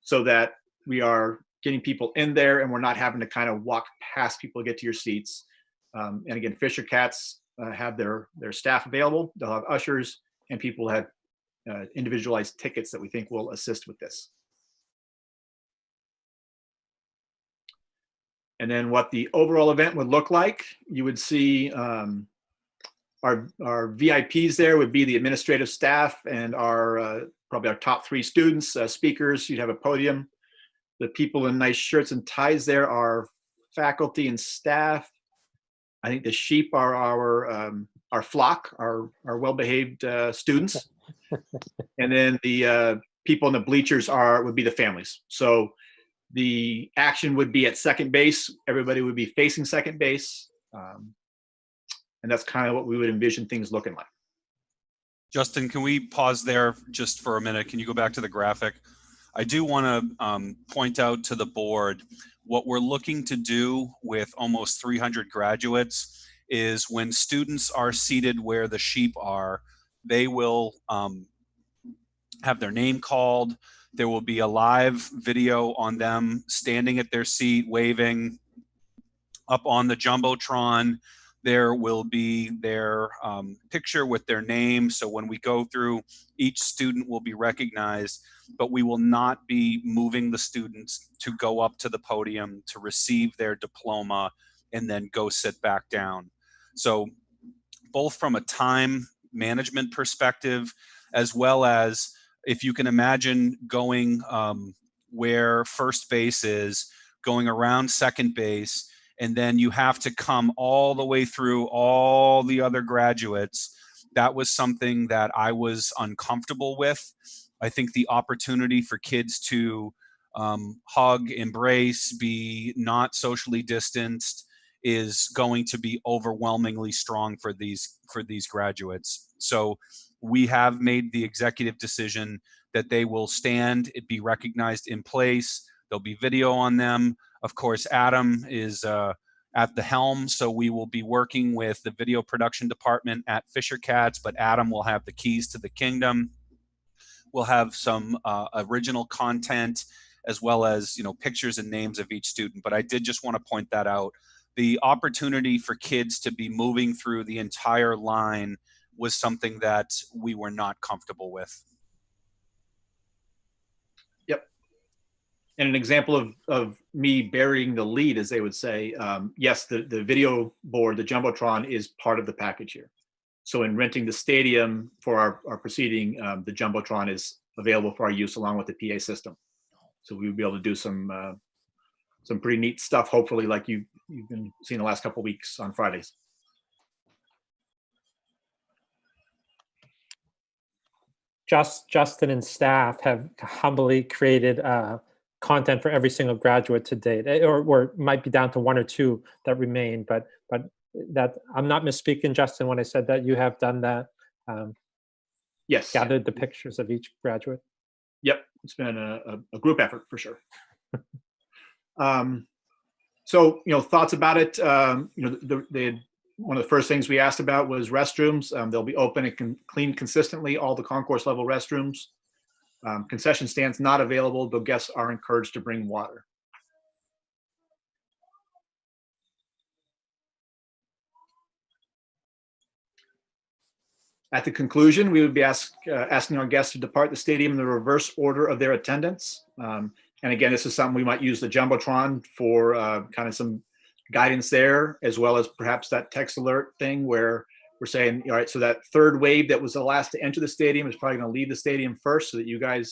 so that we are getting people in there and we're not having to kind of walk past people to get to your seats. And again, Fisher Cats have their staff available. They'll have ushers, and people have individualized tickets that we think will assist with this. And then what the overall event would look like, you would see our VIPs there would be the administrative staff and our probably our top 3 students, speakers. You'd have a podium. The people in nice shirts and ties there are faculty and staff. I think the sheep are our flock, our well-behaved students. And then the people in the bleachers would be the families. So the action would be at second base. Everybody would be facing second base. And that's kind of what we would envision things looking like. Justin, can we pause there just for a minute? Can you go back to the graphic? I do want to point out to the board, what we're looking to do with almost 300 graduates is when students are seated where the sheep are, they will have their name called. There will be a live video on them standing at their seat, waving. Up on the Jumbotron, there will be their picture with their name. So when we go through, each student will be recognized, but we will not be moving the students to go up to the podium to receive their diploma and then go sit back down. So both from a time management perspective, as well as if you can imagine going where first base is, going around second base, and then you have to come all the way through all the other graduates. That was something that I was uncomfortable with. I think the opportunity for kids to hug, embrace, be not socially distanced is going to be overwhelmingly strong for these graduates. So we have made the executive decision that they will stand, be recognized in place. There'll be video on them. Of course, Adam is at the helm, so we will be working with the video production department at Fisher Cats, but Adam will have the keys to the kingdom. We'll have some original content as well as pictures and names of each student. But I did just want to point that out. The opportunity for kids to be moving through the entire line was something that we were not comfortable with. Yep. And an example of me burying the lead, as they would say, yes, the video board, the Jumbotron, is part of the package here. So in renting the stadium for our proceeding, the Jumbotron is available for our use along with the PA system. So we would be able to do some pretty neat stuff, hopefully, like you've been seeing the last couple of weeks on Fridays. Justin and staff have humbly created content for every single graduate to date, or it might be down to 1 or 2 that remain, but that I'm not misspeaking, Justin, when I said that you have done that. Yes. Gathered the pictures of each graduate. Yep, it's been a group effort for sure. So thoughts about it. One of the first things we asked about was restrooms. They'll be open and cleaned consistently, all the concourse level restrooms. Concession stands not available, but guests are encouraged to bring water. At the conclusion, we would be asking our guests to depart the stadium in the reverse order of their attendance. And again, this is something we might use the Jumbotron for kind of some guidance there, as well as perhaps that text alert thing where we're saying, all right, so that third wave that was the last to enter the stadium is probably going to leave the stadium first so that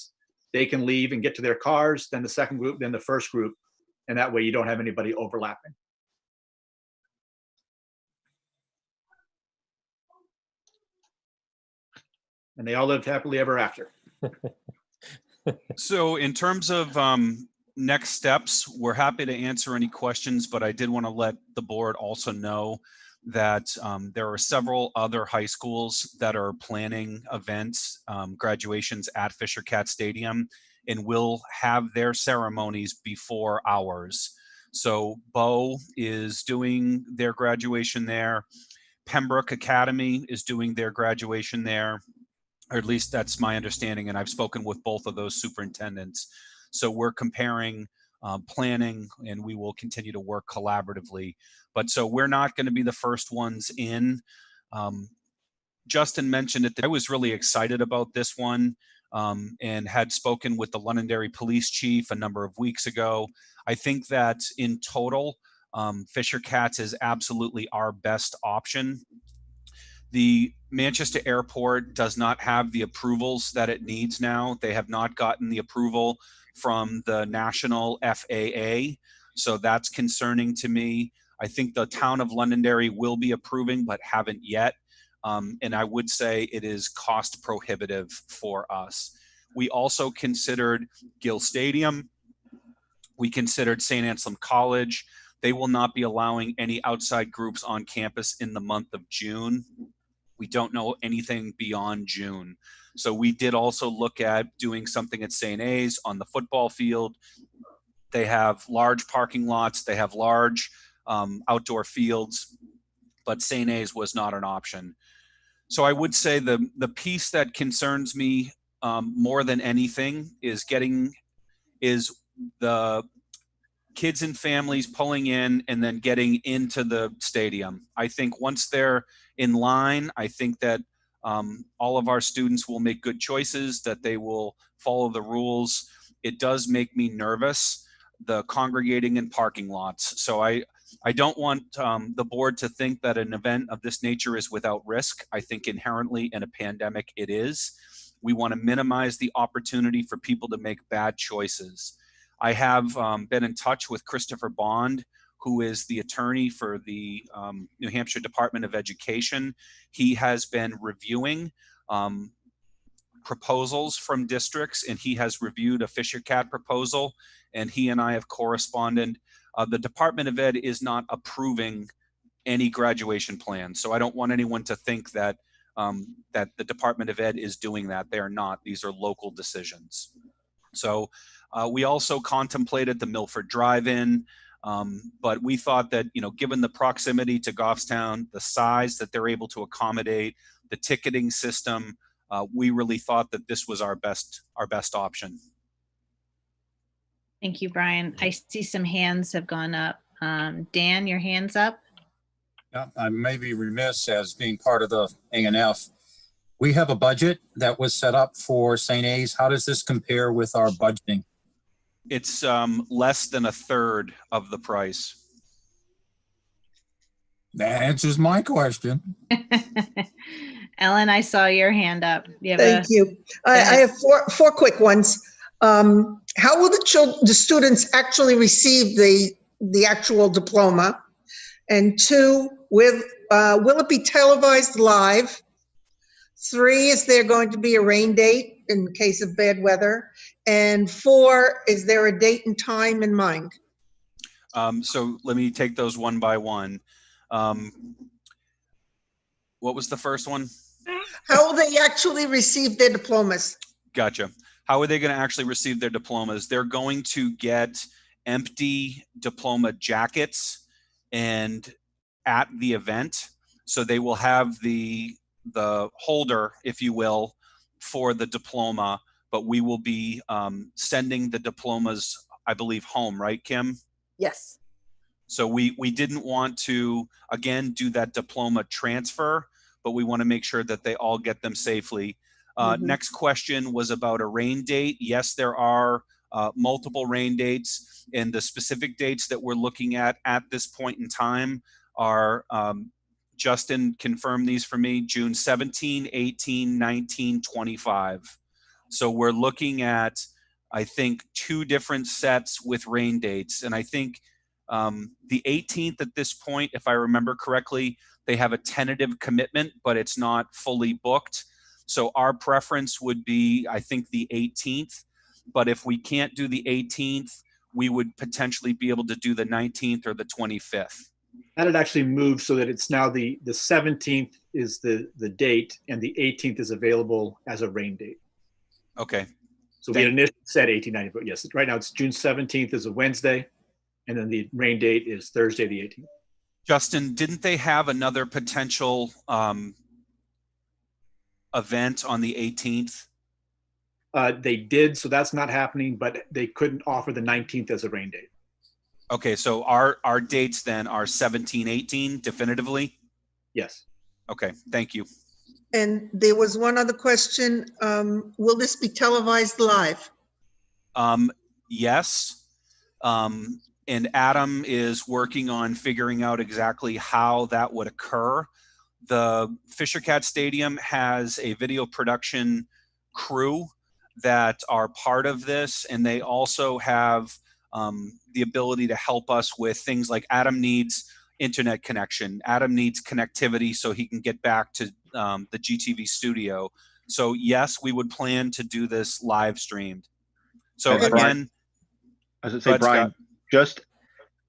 they can leave and get to their cars, then the second group, then the first group. And that way you don't have anybody overlapping. And they all lived happily ever after. So in terms of next steps, we're happy to answer any questions, but I did want to let the board also know that there are several other high schools that are planning events, graduations at Fisher Cat Stadium, and will have their ceremonies before ours. So Bow is doing their graduation there. Pembroke Academy is doing their graduation there, or at least that's my understanding, and I've spoken with both of those superintendents. So we're comparing planning, and we will continue to work collaboratively. But so we're not going to be the first ones in. Justin mentioned it. I was really excited about this one and had spoken with the Londonderry Police Chief a number of weeks ago. I think that in total, Fisher Cats is absolutely our best option. The Manchester Airport does not have the approvals that it needs now. They have not gotten the approval from the national FAA, so that's concerning to me. I think the town of Londonderry will be approving, but haven't yet. And I would say it is cost prohibitive for us. We also considered Gill Stadium. We considered St. Anselm College. They will not be allowing any outside groups on campus in the month of June. We don't know anything beyond June. So we did also look at doing something at St. A's on the football field. They have large parking lots. They have large outdoor fields, but St. A's was not an option. So I would say the piece that concerns me more than anything is the kids and families pulling in and then getting into the stadium. I think once they're in line, I think that all of our students will make good choices, that they will follow the rules. It does make me nervous, the congregating in parking lots. So I don't want the board to think that an event of this nature is without risk. I think inherently in a pandemic it is. We want to minimize the opportunity for people to make bad choices. I have been in touch with Christopher Bond, who is the attorney for the New Hampshire Department of Education. He has been reviewing proposals from districts, and he has reviewed a Fisher Cat proposal, and he and I have corresponded. The Department of Ed is not approving any graduation plans, so I don't want anyone to think that that the Department of Ed is doing that. They are not. These are local decisions. So we also contemplated the Milford Drive-In, but we thought that, you know, given the proximity to Goffstown, the size that they're able to accommodate, the ticketing system, we really thought that this was our best option. Thank you, Brian. I see some hands have gone up. Dan, your hand's up. Yeah, I may be remiss as being part of the A&F. We have a budget that was set up for St. A's. How does this compare with our budgeting? It's less than a third of the price. That answers my question. Ellen, I saw your hand up. Thank you. I have four quick ones. How will the students actually receive the actual diploma? And 2, will it be televised live? 3, is there going to be a rain date in case of bad weather? And 4, is there a date and time in mind? So let me take those one by one. What was the first one? How will they actually receive their diplomas? Gotcha. How are they going to actually receive their diplomas? They're going to get empty diploma jackets and at the event. So they will have the holder, if you will, for the diploma, but we will be sending the diplomas, I believe, home, right, Kim? Yes. So we didn't want to, again, do that diploma transfer, but we want to make sure that they all get them safely. Next question was about a rain date. Yes, there are multiple rain dates, and the specific dates that we're looking at this point in time are, Justin confirmed these for me, June 17, 18, 19, 25. So we're looking at I think 2 different sets with rain dates. And I think the 18th at this point, if I remember correctly, they have a tentative commitment, but it's not fully booked. So our preference would be, I think, the 18th. But if we can't do the 18th, we would potentially be able to do the 19th or the 25th. That had actually moved so that it's now the 17th is the date and the 18th is available as a rain date. Okay. So we had initially said 1890, but yes, right now it's June 17th is a Wednesday, and then the rain date is Thursday the 18th. Justin, didn't they have another potential event on the 18th? They did, so that's not happening, but they couldn't offer the 19th as a rain date. Okay, so our dates then are 17, 18 definitively? Yes. Okay, thank you. And there was one other question. Will this be televised live? Yes. And Adam is working on figuring out exactly how that would occur. The Fisher Cat Stadium has a video production crew that are part of this, and they also have the ability to help us with things like Adam needs internet connection. Adam needs connectivity so he can get back to the GTV studio. So yes, we would plan to do this live streamed. So And again, Brian, as I say, Brian, just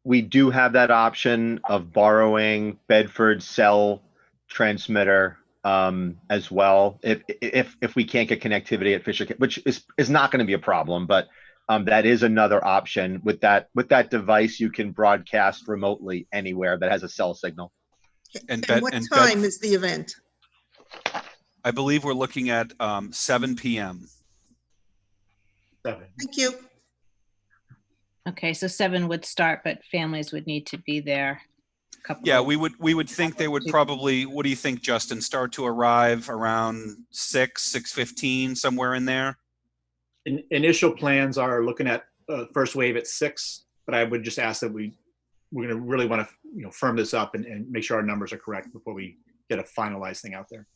we do have that option of borrowing Bedford's cell transmitter as well if we can't get connectivity at Fisher, which is not going to be a problem, but that is another option. With that device, you can broadcast remotely anywhere that has a cell signal. And what time is the event? I believe we're looking at 7 p.m. 7. Thank you. Okay, so 7 would start, but families would need to be there. Yeah, we would think they would probably, what do you think, Justin, start to arrive around 6:15, somewhere in there? Initial plans are looking at first wave at 6, but I would just ask that we're going to really want to firm this up and make sure our numbers are correct before we get a finalized thing out there.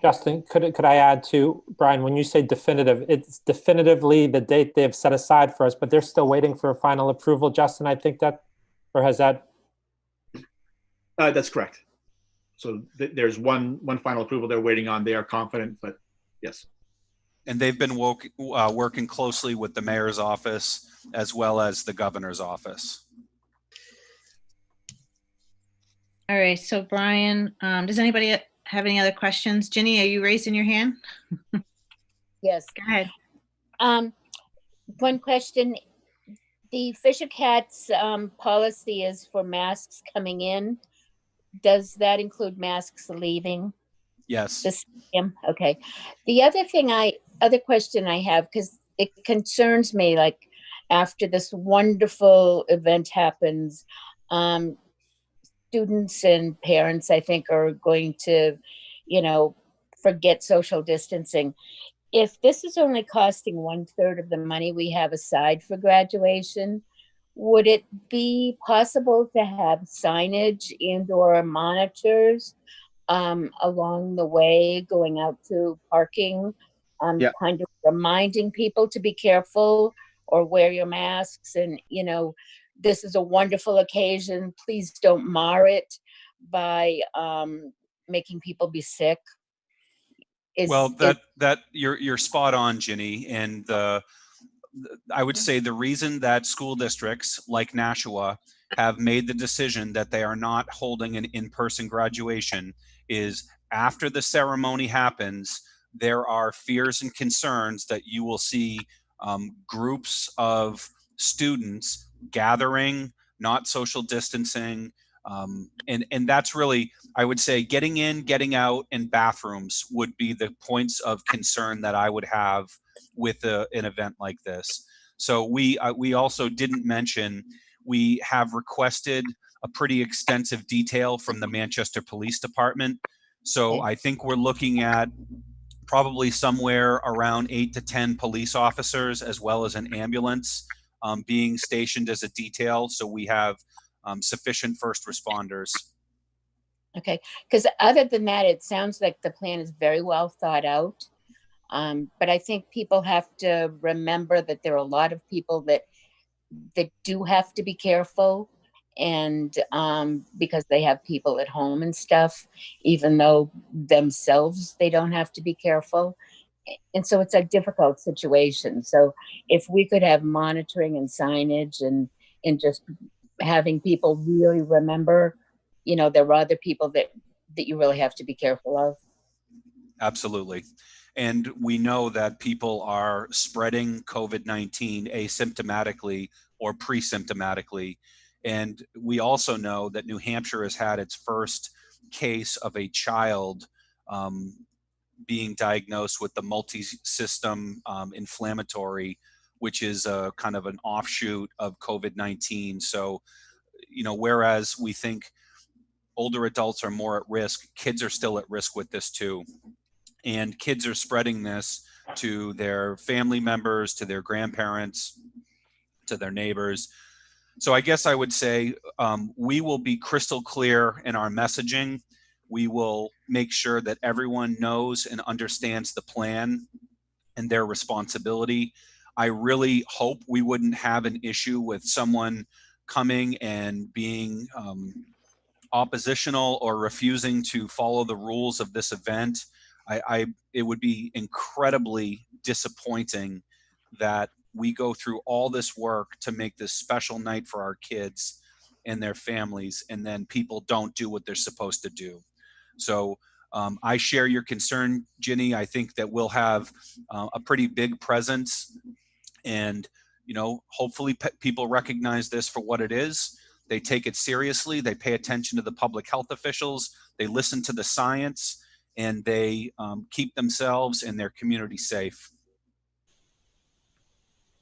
Justin, could I add to Brian, when you say definitive, it's definitively the date they've set aside for us, but they're still waiting for a final approval, Justin, I think that, or has that? That's correct. So there's one final approval they're waiting on. They are confident, but yes. And they've been working closely with the mayor's office as well as the governor's office. All right, so Brian, does anybody have any other questions? Ginny, are you raising your hand? Yes. Go ahead. One question. The Fisher Cats policy is for masks coming in. Does that include masks leaving? Yes. The stadium? Okay. The other question I have, because it concerns me, like after this wonderful event happens, students and parents, I think, are going to, forget social distancing. If this is only costing 1/3 of the money we have aside for graduation, would it be possible to have signage and/or monitors along the way going out to parking, kind of reminding people to be careful or wear your masks and, this is a wonderful occasion. Please don't mar it by making people be sick. Well, you're spot on, Ginny. And I would say the reason that school districts like Nashua have made the decision that they are not holding an in-person graduation is after the ceremony happens, there are fears and concerns that you will see groups of students gathering, not social distancing. And that's really, I would say, getting in, getting out, and bathrooms would be the points of concern that I would have with an event like this. So we also didn't mention, we have requested a pretty extensive detail from the Manchester Police Department. So I think we're looking at probably somewhere around 8 to 10 police officers as well as an ambulance being stationed as a detail. So we have sufficient first responders. Okay, because other than that, it sounds like the plan is very well thought out. But I think people have to remember that there are a lot of people that do have to be careful, and because they have people at home and stuff, even though themselves they don't have to be careful. And so it's a difficult situation. So if we could have monitoring and signage and just having people really remember, there are other people that you really have to be careful of. Absolutely. And we know that people are spreading COVID-19 asymptomatically or pre-symptomatically. And we also know that New Hampshire has had its first case of a child being diagnosed with the multi-system inflammatory, which is a kind of an offshoot of COVID-19. So, whereas we think older adults are more at risk, kids are still at risk with this too. And kids are spreading this to their family members, to their grandparents, to their neighbors. So I guess I would say we will be crystal clear in our messaging. We will make sure that everyone knows and understands the plan and their responsibility. I really hope we wouldn't have an issue with someone coming and being oppositional or refusing to follow the rules of this event. It would be incredibly disappointing that we go through all this work to make this special night for our kids and their families, and then people don't do what they're supposed to do. So I share your concern, Ginny. I think that we'll have a pretty big presence, and hopefully people recognize this for what it is. They take it seriously. They pay attention to the public health officials. They listen to the science, and they keep themselves and their community safe.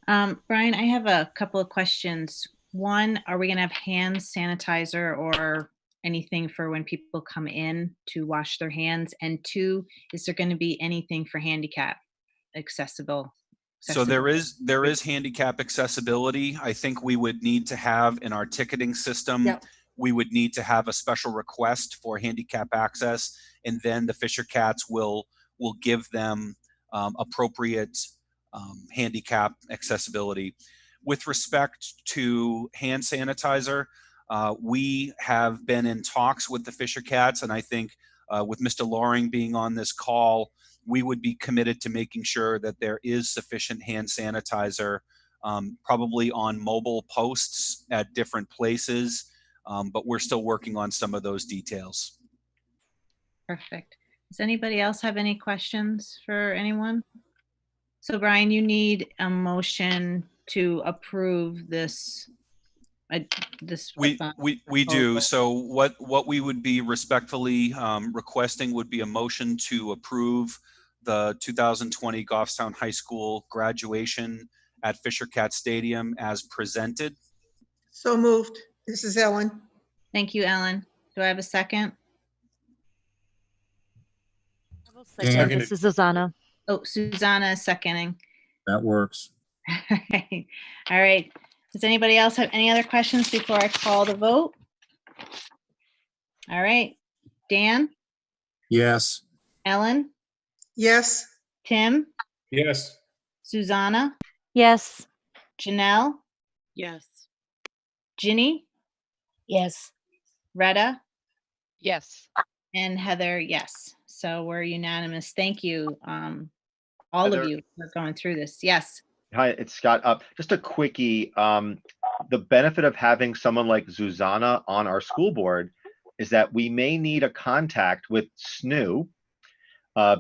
Brian, I have a couple of questions. One, are we going to have hand sanitizer or anything for when people come in to wash their hands? And two, is there going to be anything for handicap accessible? So there is handicap accessibility. I think we would need to have in our ticketing system, we would need to have a special request for handicap access, and then the Fisher Cats will give them appropriate handicap accessibility. With respect to hand sanitizer, we have been in talks with the Fisher Cats, and I think with Mr. Loring being on this call, we would be committed to making sure that there is sufficient hand sanitizer, probably on mobile posts at different places, but we're still working on some of those details. Perfect. Does anybody else have any questions for anyone? So Brian, you need a motion to approve this. We do. So what we would be respectfully requesting would be a motion to approve the 2020 Goffstown High School graduation at Fisher Cat Stadium as presented. So moved. This is Ellen. Thank you, Ellen. Do I have a second? Second. This is Susanna. Oh, Susanna is seconding. That works. All right. Does anybody else have any other questions before I call the vote? All right. Dan? Yes. Ellen? Yes. Tim? Yes. Susanna? Yes. Janelle? Yes. Ginny? Yes. Retta? Yes. And Heather, yes. So we're unanimous. Thank you, all Heather, of you for going through this. Yes. Hi, it's Scott. Just a quickie. The benefit of having someone like Susanna on our school board is that we may need a contact with SNU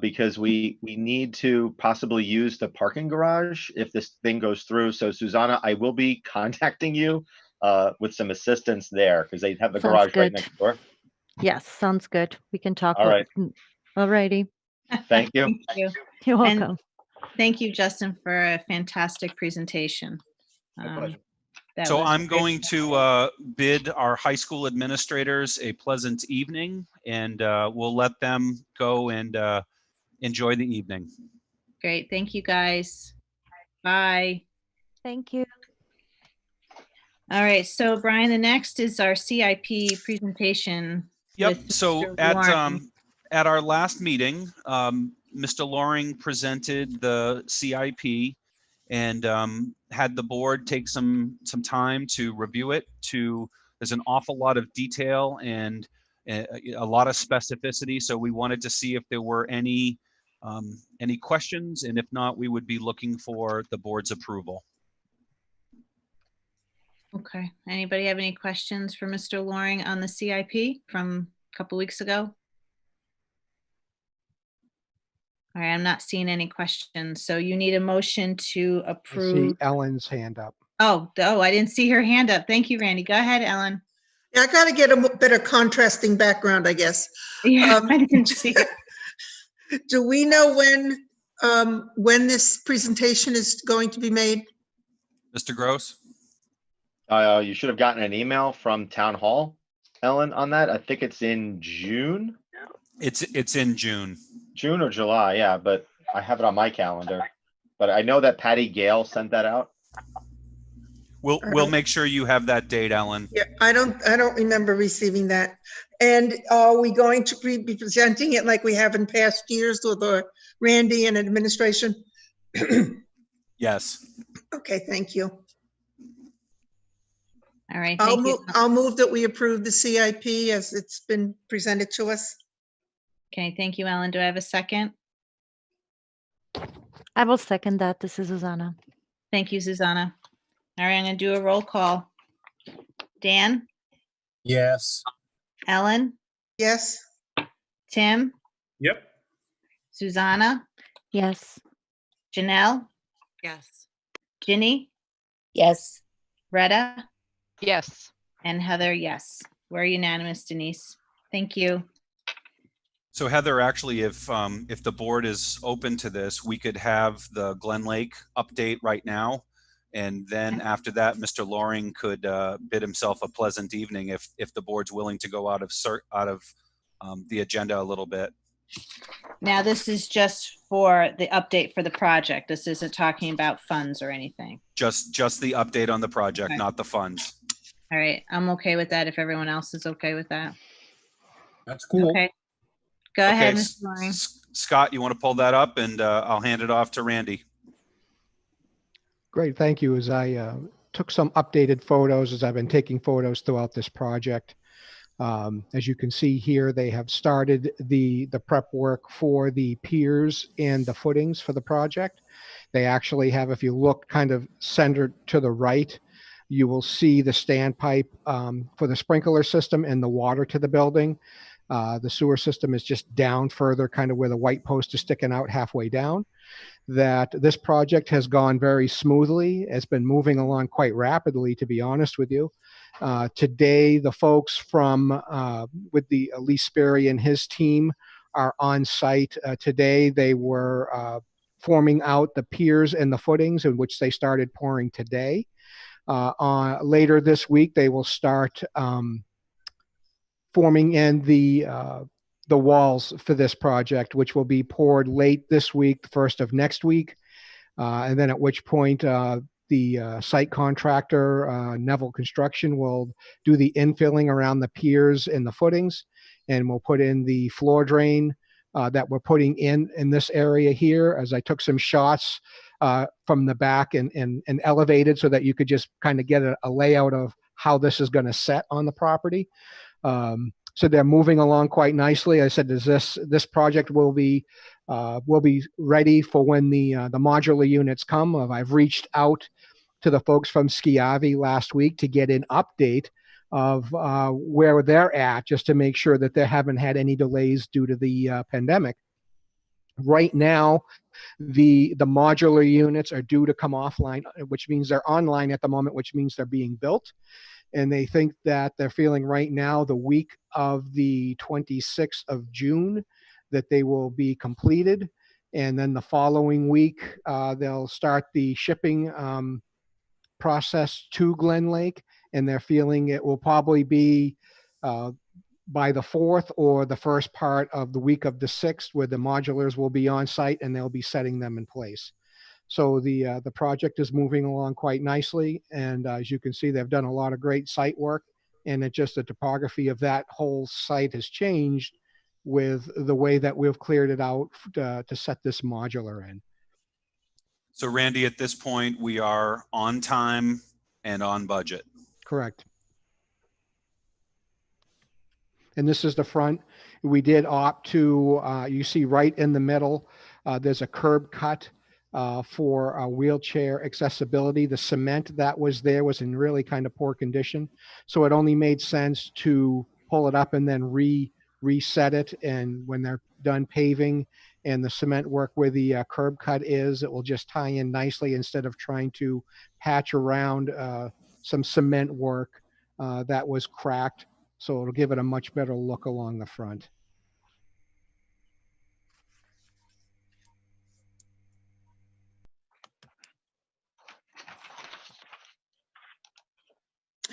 because we need to possibly use the parking garage if this thing goes through. So Susanna, I will be contacting you with some assistance there because they have the garage right next door. Yes, sounds good. We can talk. All right. All righty. Thank you. Thank you. You're welcome. And thank you, Justin, for a fantastic presentation. My pleasure. So I'm going to bid our high school administrators a pleasant evening, and we'll let them go and enjoy the evening. Great. Thank you, guys. Bye. Thank you. All right. So, Brian, the next is our CIP presentation. Yep. So at our last meeting, Mr. Loring presented the CIP and had the board take some time to review it. There's an awful lot of detail and a lot of specificity. So we wanted to see if there were any questions, and if not, we would be looking for the board's approval. Okay. Anybody have any questions for Mr. Loring on the CIP from a couple weeks ago? All right, I'm not seeing any questions. So you need a motion to I approve. see Ellen's hand up. Oh, I didn't see her hand up. Thank you, Randy. Go ahead, Ellen. Yeah, I gotta get a better contrasting background, I guess. Yeah, I didn't see it. Do we know when this presentation is going to be made? Mr. Gross? You should have gotten an email from Town Hall, Ellen, on that. I think it's in June. It's in June. June or July, yeah, but I have it on my calendar. But I know that Patty Gale sent that out. We'll make sure you have that date, Ellen. Yeah, I don't remember receiving that. And are we going to be presenting it like we have in past years with Randy and administration? Yes. Okay, thank you. All right, thank you. I'll move that we approve the CIP as it's been presented to us. Okay, thank you, Ellen. Do I have a second? I will second that. This is Susanna. Thank you, Susanna. All right, I'm going to do a roll call. Dan? Yes. Ellen? Yes. Tim? Yep. Susanna? Yes. Janelle? Yes. Ginny? Yes. Retta? Yes. And Heather, yes. We're unanimous, Denise. Thank you. So Heather, actually, if the board is open to this, we could have the Glen Lake update right now. And then after that, Mr. Loring could bid himself a pleasant evening if the board's willing to go out of the agenda a little bit. Now, this is just for the update for the project. This isn't talking about funds or anything. Just the update on the project, Okay. not the funds. All right, I'm okay with that if everyone else is okay with that. That's cool. Okay. Go ahead, Okay, Mr. Loring. Scott, you want to pull that up, and I'll hand it off to Randy. Great, thank you. As I took some updated photos, as I've been taking photos throughout this project. As you can see here, they have started the prep work for the piers and the footings for the project. They actually have, if you look kind of centered to the right, you will see the standpipe for the sprinkler system and the water to the building. The sewer system is just down further, kind of where the white post is sticking out halfway down. That this project has gone very smoothly. It's been moving along quite rapidly, to be honest with you. Today, the folks from with the Lee Sperry and his team are on site. Today, they were forming out the piers and the footings, in which they started pouring today. Later this week, they will start forming in the walls for this project, which will be poured late this week, the first of next week. And then at which point the site contractor, Neville Construction, will do the infilling around the piers and the footings, and we'll put in the floor drain that we're putting in this area here, as I took some shots from the back and elevated so that you could just kind of get a layout of how this is going to set on the property. So they're moving along quite nicely. I said, this project will be ready for when the modular units come. I've reached out to the folks from Schiavi last week to get an update of where they're at, just to make sure that they haven't had any delays due to the pandemic. Right now, the modular units are due to come offline, which means they're online at the moment, which means they're being built. And they think that they're feeling right now, the week of the 26th of June, that they will be completed. And then the following week, they'll start the shipping process to Glen Lake. And they're feeling it will probably be by the 4th or the first part of the week of the 6th, where the modulars will be on site and they'll be setting them in place. So the project is moving along quite nicely, and as you can see, they've done a lot of great site work, and it's just the topography of that whole site has changed with the way that we've cleared it out to set this modular in. So Randy, at this point, we are on time and on budget. Correct. And this is the front. We did opt to, you see right in the middle, there's a curb cut for wheelchair accessibility. The cement that was there was in really kind of poor condition. So it only made sense to pull it up and then reset it. And when they're done paving and the cement work where the curb cut is, it will just tie in nicely instead of trying to patch around some cement work that was cracked. So it'll give it a much better look along the front.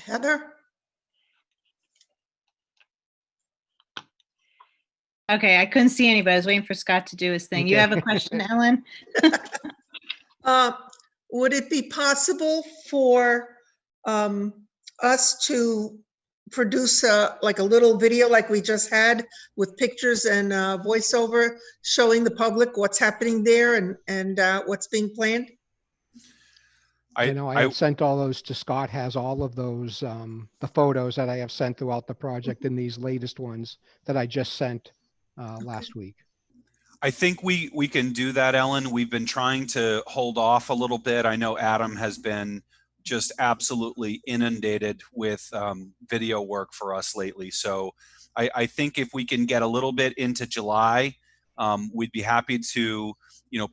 Heather? Okay, I couldn't see anybody. I was waiting for Scott to do his thing. You Okay. have a question, Ellen? Would it be possible for us to produce like a little video like we just had with pictures and voiceover showing the public what's happening there and what's being planned? I know I have sent all those to Scott, has all of those, the photos that I have sent throughout the project and these latest ones that I just sent last week. I think we can do that, Ellen. We've been trying to hold off a little bit. I know Adam has been just absolutely inundated with video work for us lately. So I think if we can get a little bit into July, we'd be happy to,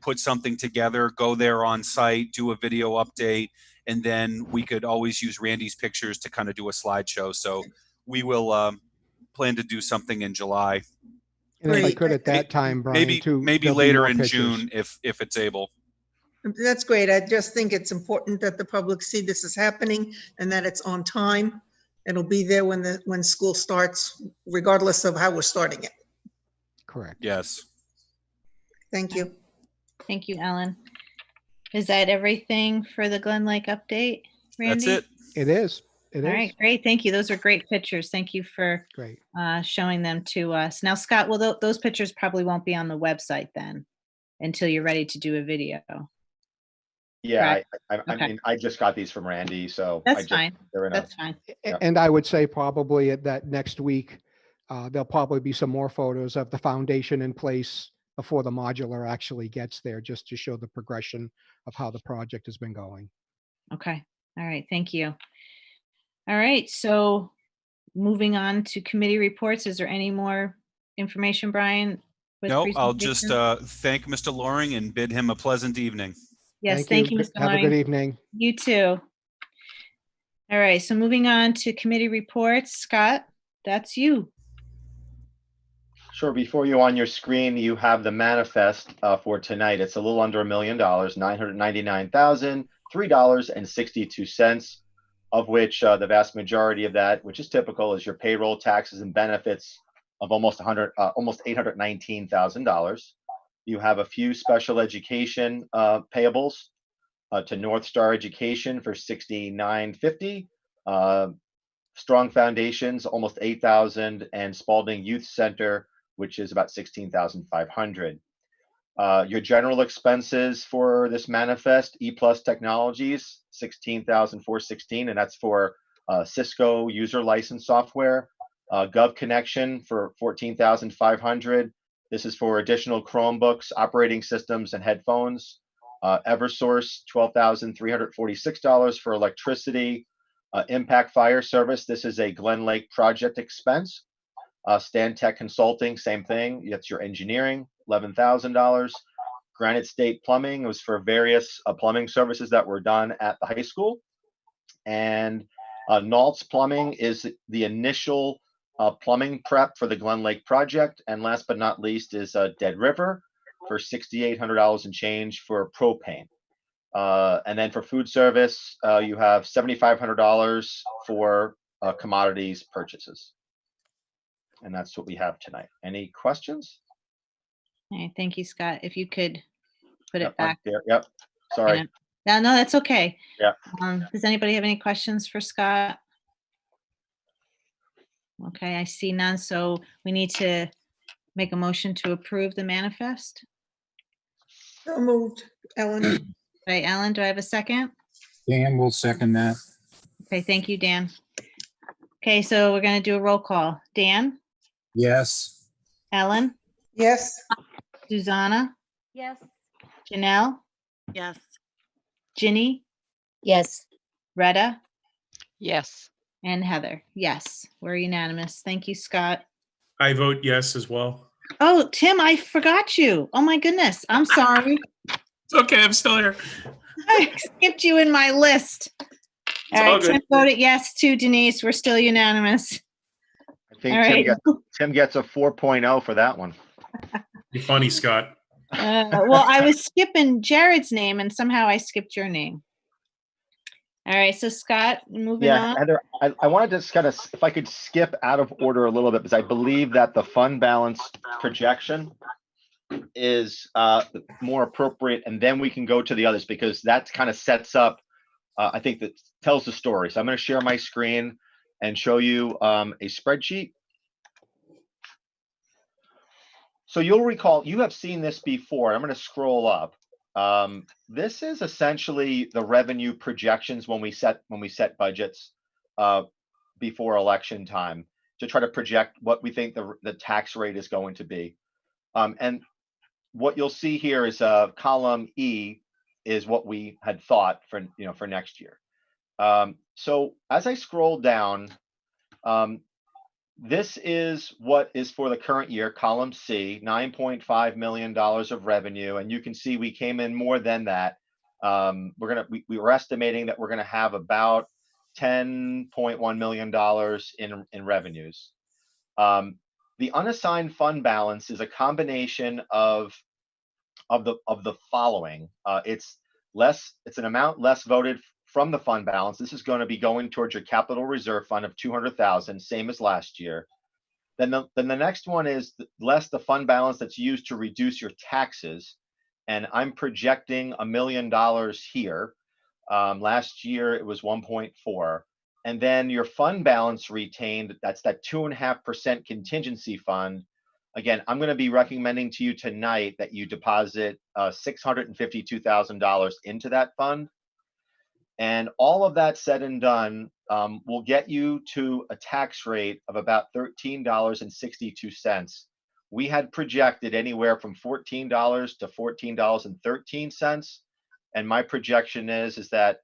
put something together, go there on site, do a video update, and then we could always use Randy's pictures to kind of do a slideshow. So we will plan to do something in July. And if I could at that time, Brian, maybe too, maybe there'll be later more in pictures. June if it's able. That's great. I just think it's important that the public see this is happening and that it's on time. It'll be there when school starts, regardless of how we're starting it. Correct. Yes. Thank you. Thank you, Ellen. Is that everything for the Glen Lake update, Randy? That's it. It is. It All is. right, great. Thank you. Those are great pictures. Thank you for Great. showing them to us. Now, Scott, well, those pictures probably won't be on the website then until you're ready to do a video. Yeah, Correct? I Okay. mean, I just got these from Randy, so That's fine. they're in That's fine. Yep. And I would say probably at that next week, there'll probably be some more photos of the foundation in place before the modular actually gets there, just to show the progression of how the project has been going. Okay. All right. Thank you. All right. So moving on to committee reports. Is there any more information, Brian? with No, I'll just presentation? thank Mr. Loring and bid him a pleasant evening. Yes, thank you, Mr. Have a Loring. good evening. You too. All right, so moving on to committee reports. Scott, that's you. Sure. Before you on your screen, you have the manifest for tonight. It's a little under $1 million, $999,003.62, of which the vast majority of that, which is typical, is your payroll, taxes, and benefits of almost $819,000. You have a few special education payables to North Star Education for $69.50. Strong Foundations, almost $8,000, and Spalding Youth Center, which is about $16,500. Your general expenses for this manifest: E Plus Technologies, $16,416, and that's for Cisco user license software. Gov Connection for $14,500. This is for additional Chromebooks, operating systems, and headphones. Eversource, $12,346 for electricity. Impact Fire Service, this is a Glen Lake project expense. Stan Tech Consulting, same thing. That's your engineering, $11,000. Granite State Plumbing was for various plumbing services that were done at the high school. And Nalt's Plumbing is the initial plumbing prep for the Glen Lake project. And last but not least is Dead River for $6,800 and change for propane. And then for food service, you have $7,500 for commodities purchases. And that's what we have tonight. Any questions? All right, thank you, Scott. If you could put it back. There. Yep. Sorry. No, that's okay. Yeah. Does anybody have any questions for Scott? Okay, I see none. So we need to Make a motion to approve the manifest. So moved, Ellen. By Ellen, do I have a second? Dan will second that. Okay, thank you, Dan. Okay, so we're going to do a roll call. Dan, Yes. Ellen, Yes, Susanna, Yes. Janelle, Yes. Ginny, Yes. Retta, Yes. and Heather. Yes, we're unanimous. Thank you, Scott. I vote yes as well. Oh, Tim, I forgot you. Oh my goodness. I'm sorry. It's okay. I'm still here. I skipped you in my list. All all right, good. Tim voted yes too, Denise. We're still unanimous. I think All right. Tim gets a 4.0 for that one. You're funny, Scott. Well, I was skipping Jared's name and somehow I skipped your name. All right, so Scott, moving Yeah, on. Heather, I wanted to just kind of, if I could skip out of order a little bit, because I believe that the fund balance projection is more appropriate, and then we can go to the others, because that kind of sets up, I think that tells the story. So I'm going to share my screen and show you a spreadsheet. So you'll recall, you have seen this before. I'm going to scroll up. This is essentially the revenue projections when we set budgets before election time, to try to project what we think the tax rate is going to be. And what you'll see here is column E is what we had thought for next year. So as I scroll down, this is what is for the current year, column C, $9.5 million of revenue. And you can see we came in more than that. We were estimating that we're going to have about $10.1 million in revenues. The unassigned fund balance is a combination of the following. It's an amount less voted from the fund balance. This is going to be going towards your capital reserve fund of 200,000, same as last year. Then the next one is less the fund balance that's used to reduce your taxes. And I'm projecting $1 million here. Last year it was 1.4. And then your fund balance retained, that's that 2.5% contingency fund. Again, I'm going to be recommending to you tonight that you deposit $652,000 into that fund. And all of that said and done will get you to a tax rate of about $13.62. We had projected anywhere from $14 to $14.13. And my projection is that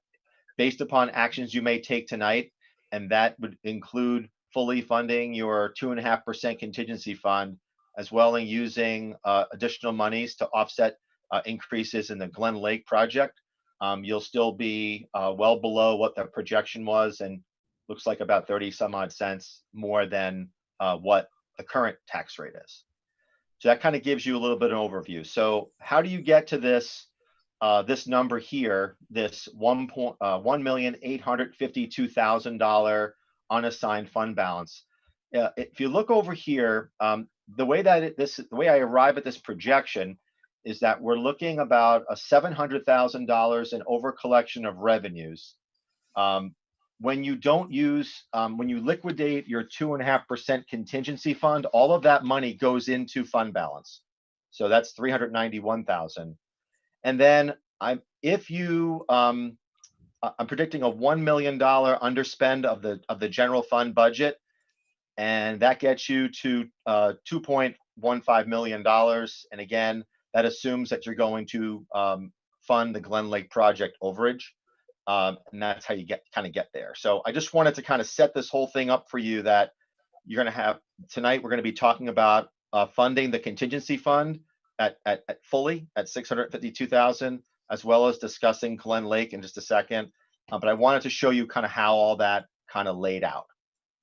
based upon actions you may take tonight, and that would include fully funding your 2.5% contingency fund, as well as using additional monies to offset increases in the Glen Lake project, you'll still be well below what the projection was, and looks like about 30 some odd cents more than what the current tax rate is. So that kind of gives you a little bit of an overview. So how do you get to this this number here, this $1,852,000 unassigned fund balance? If you look over here, the way I arrive at this projection is that we're looking about a $700,000 in over collection of revenues. When you don't use, when you liquidate your 2.5% contingency fund, all of that money goes into fund balance. So that's $391,000. And then I'm predicting a $1 million underspend of the general fund budget, and that gets you to $2.15 million. And again, that assumes that you're going to fund the Glen Lake project overage. And that's how you kind of get there. So I just wanted to kind of set this whole thing up for you, that you're going to have tonight, we're going to be talking about funding the contingency fund at fully at $652,000, as well as discussing Glen Lake in just a second. But I wanted to show you kind of how all that kind of laid out,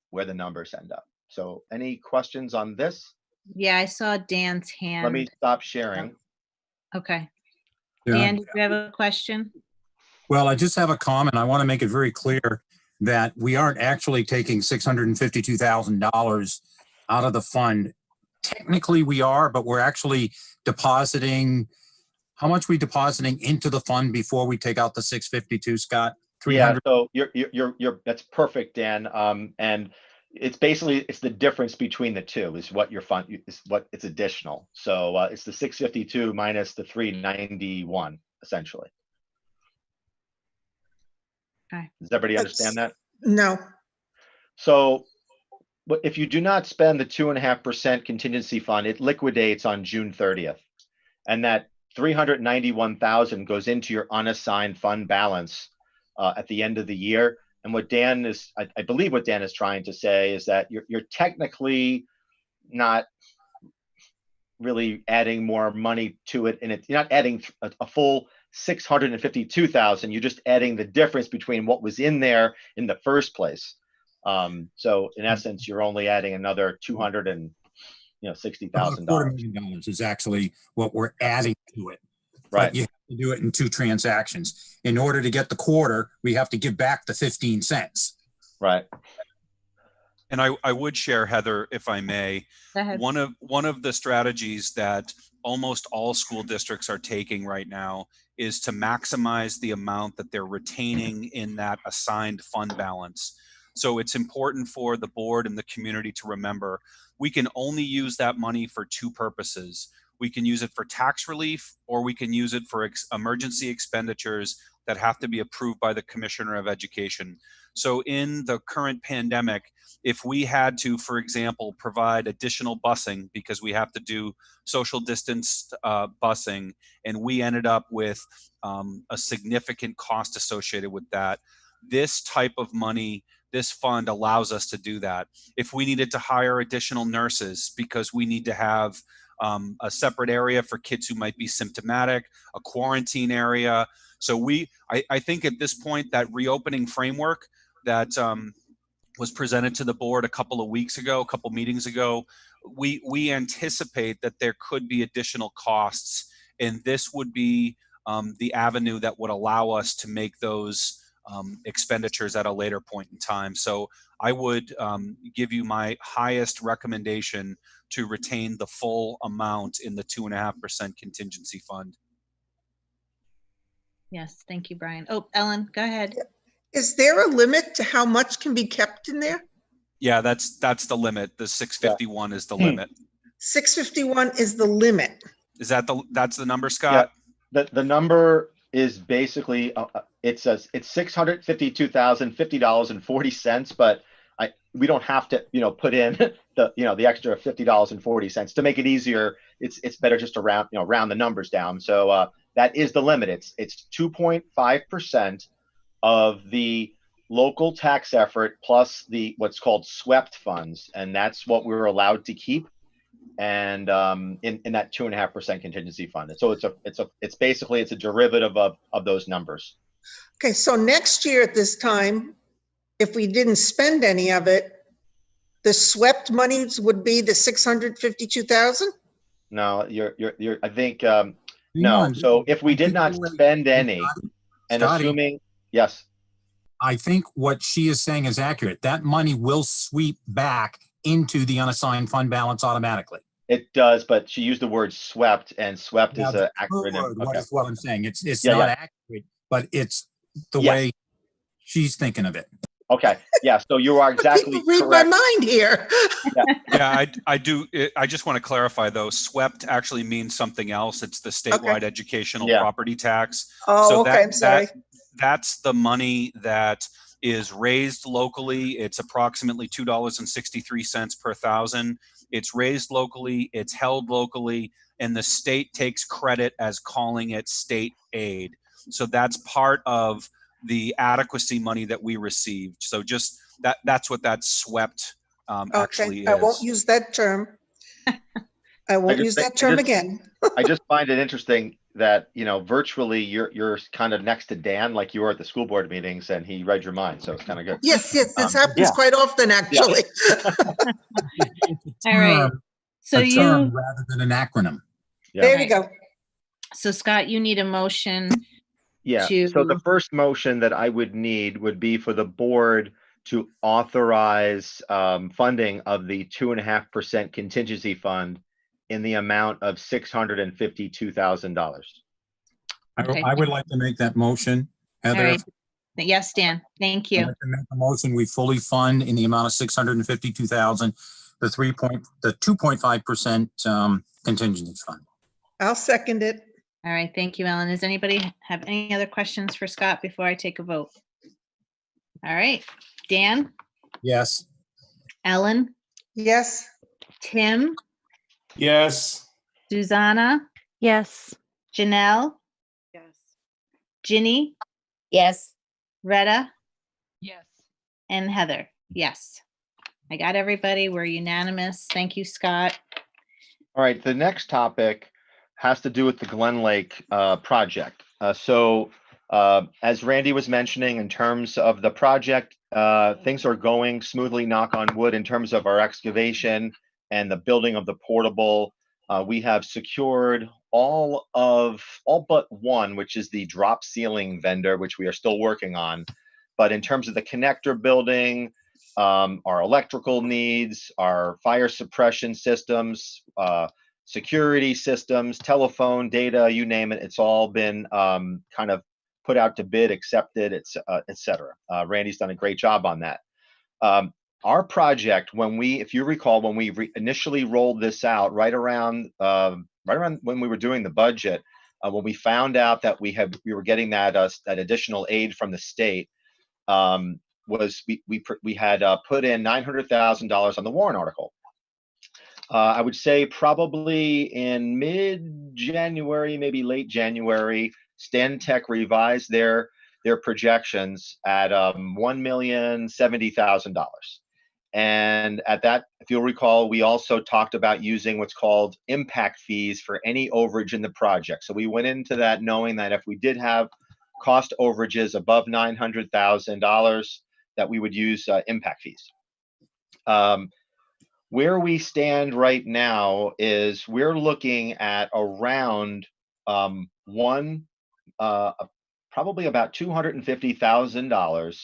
where the numbers end up. So any questions on this? Yeah, I saw Dan's hand. Let me stop sharing. Okay. Yeah. Dan, do you have a question? Well, I just have a comment. I want to make it very clear that we aren't actually taking $652,000 out of the fund. Technically we are, but we're actually depositing, how much are we depositing into the fund before we take out the 652, Scott? 300? Yeah, so you're that's perfect, Dan. And it's basically, it's the difference between the two is what your fund is, what it's additional. So it's the 652 minus the 391 essentially. Okay. Does everybody understand that? No. So if you do not spend the 2.5% contingency fund, it liquidates on June 30th. And that 391,000 goes into your unassigned fund balance at the end of the year. And what Dan is, I believe what Dan is trying to say is that you're technically not really adding more money to it, and you're not adding a full 652,000. You're just adding the difference between what was in there in the first place. So in essence, you're only adding another $260,000. $250,000 is actually what we're adding to it. Right. But you have to do it in 2 transactions. In order to get the quarter, we have to give back the 15 cents. Right. And I would share, Heather, if I may, one of the strategies that almost all school districts are taking right now is to maximize the amount that they're retaining in that assigned fund balance. So it's important for the board and the community to remember, we can only use that money for 2 purposes. We can use it for tax relief, or we can use it for emergency expenditures that have to be approved by the Commissioner of Education. So in the current pandemic, if we had to, for example, provide additional busing because we have to do social distance busing, and we ended up with a significant cost associated with that, this type of money, this fund allows us to do that. If we needed to hire additional nurses because we need to have a separate area for kids who might be symptomatic, a quarantine area. So I think at this point, that reopening framework that was presented to the board a couple of meetings ago, we anticipate that there could be additional costs, and this would be the avenue that would allow us to make those expenditures at a later point in time. So I would give you my highest recommendation to retain the full amount in the 2.5% contingency fund. Yes, thank you, Brian. Oh, Ellen, go ahead. Is there a limit to how much can be kept in there? Yeah, that's the limit. The 651 is the limit. 651 is the limit. Is that's the number, Scott? Yeah, the number is basically it says it's $652,050.40, but we don't have to put in the extra $50.40 to make it easier. It's better just to round the numbers down. So that is the limit. It's 2.5% of the local tax effort plus what's called swept funds, and that's what we're allowed to keep. And in that 2.5% contingency fund. So it's basically a derivative of those numbers. Okay, so next year at this time, if we didn't spend any of it, the swept monies would be the 652,000? No, you're I think no. So if we did not spend any, and assuming yes, I think what she is saying is accurate. That money will sweep back into the unassigned fund balance automatically. It does, but she used the word swept, and swept is an acronym. What is what I'm saying? It's Yeah, not yeah. accurate, but it's the Yes. way she's thinking of it. Okay. Yeah. So you are exactly People read correct. my mind here. Yeah, I do. I just want to clarify though, swept actually means something else. It's the statewide educational property tax. Oh, So okay, I'm sorry. That's the money that is raised locally. It's approximately $2.63 per thousand. It's raised locally, it's held locally, and the state takes credit as calling it state aid. So that's part of the adequacy money that we received. So just that's what that swept actually is. I won't use that term. I won't use that term again. I just find it interesting that virtually you're kind of next to Dan, like you were at the school board meetings, and he read your mind, so it's kind of good. Yes, this happens quite often, actually. All right. So a term rather than an acronym. There we go. So Scott, you need a motion. Yeah. So the first motion that I would need would be for the board to authorize funding of the 2.5% contingency fund in the amount of $652,000. I would like to make that motion, Heather. Right. Yes, Dan, thank I'd you. like to make a motion, we fully fund in the amount of 652,000, the 2.5% contingency fund. I'll second it. All right, thank you, Ellen. Does anybody have any other questions for Scott before I take a vote? All right, Dan, Yes. Ellen, Yes, Tim, Yes. Susanna, Yes. Janelle, Yes. Ginny, Yes. Retta, Yes. and Heather. Yes. I got everybody. We're unanimous. Thank you, Scott. All right, the next topic has to do with the Glen Lake project. As Randy was mentioning, in terms of the project, things are going smoothly, knock on wood, in terms of our excavation and the building of the portable. We have secured all but one, which is the drop ceiling vendor, which we are still working on. But in terms of the connector building, our electrical needs, our fire suppression systems, security systems, telephone, data, you name it, it's all been kind of put out to bid, accepted, et cetera. Randy's done a great job on that. Our project, if you recall, when we initially rolled this out, right around when we were doing the budget, when we found out that we were getting that additional aid from the state, we had put in $900,000 on the warrant article. I would say probably in mid-January, maybe late January, Stantec revised their projections at $1,070,000. And at that, if you'll recall, we also talked about using what's called impact fees for any overage in the project. So we went into that knowing that if we did have cost overages above $900,000, that we would use impact fees. Where we stand right now is we're looking at around probably about $250,000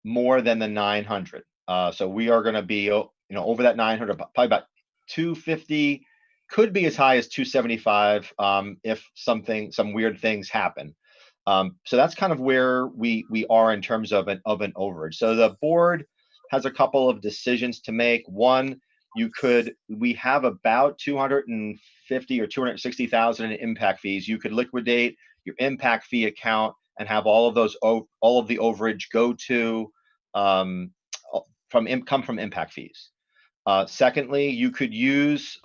more than the 900. So we are going to be, over that 900, probably about 250, could be as high as 275 if some weird things happen. So that's kind of where we are in terms of an overage. So the board has a couple of decisions to make. One, we have about 250 or 260,000 in impact fees. You could liquidate your impact fee account and have all of the overage go to come from impact fees. Secondly, you could use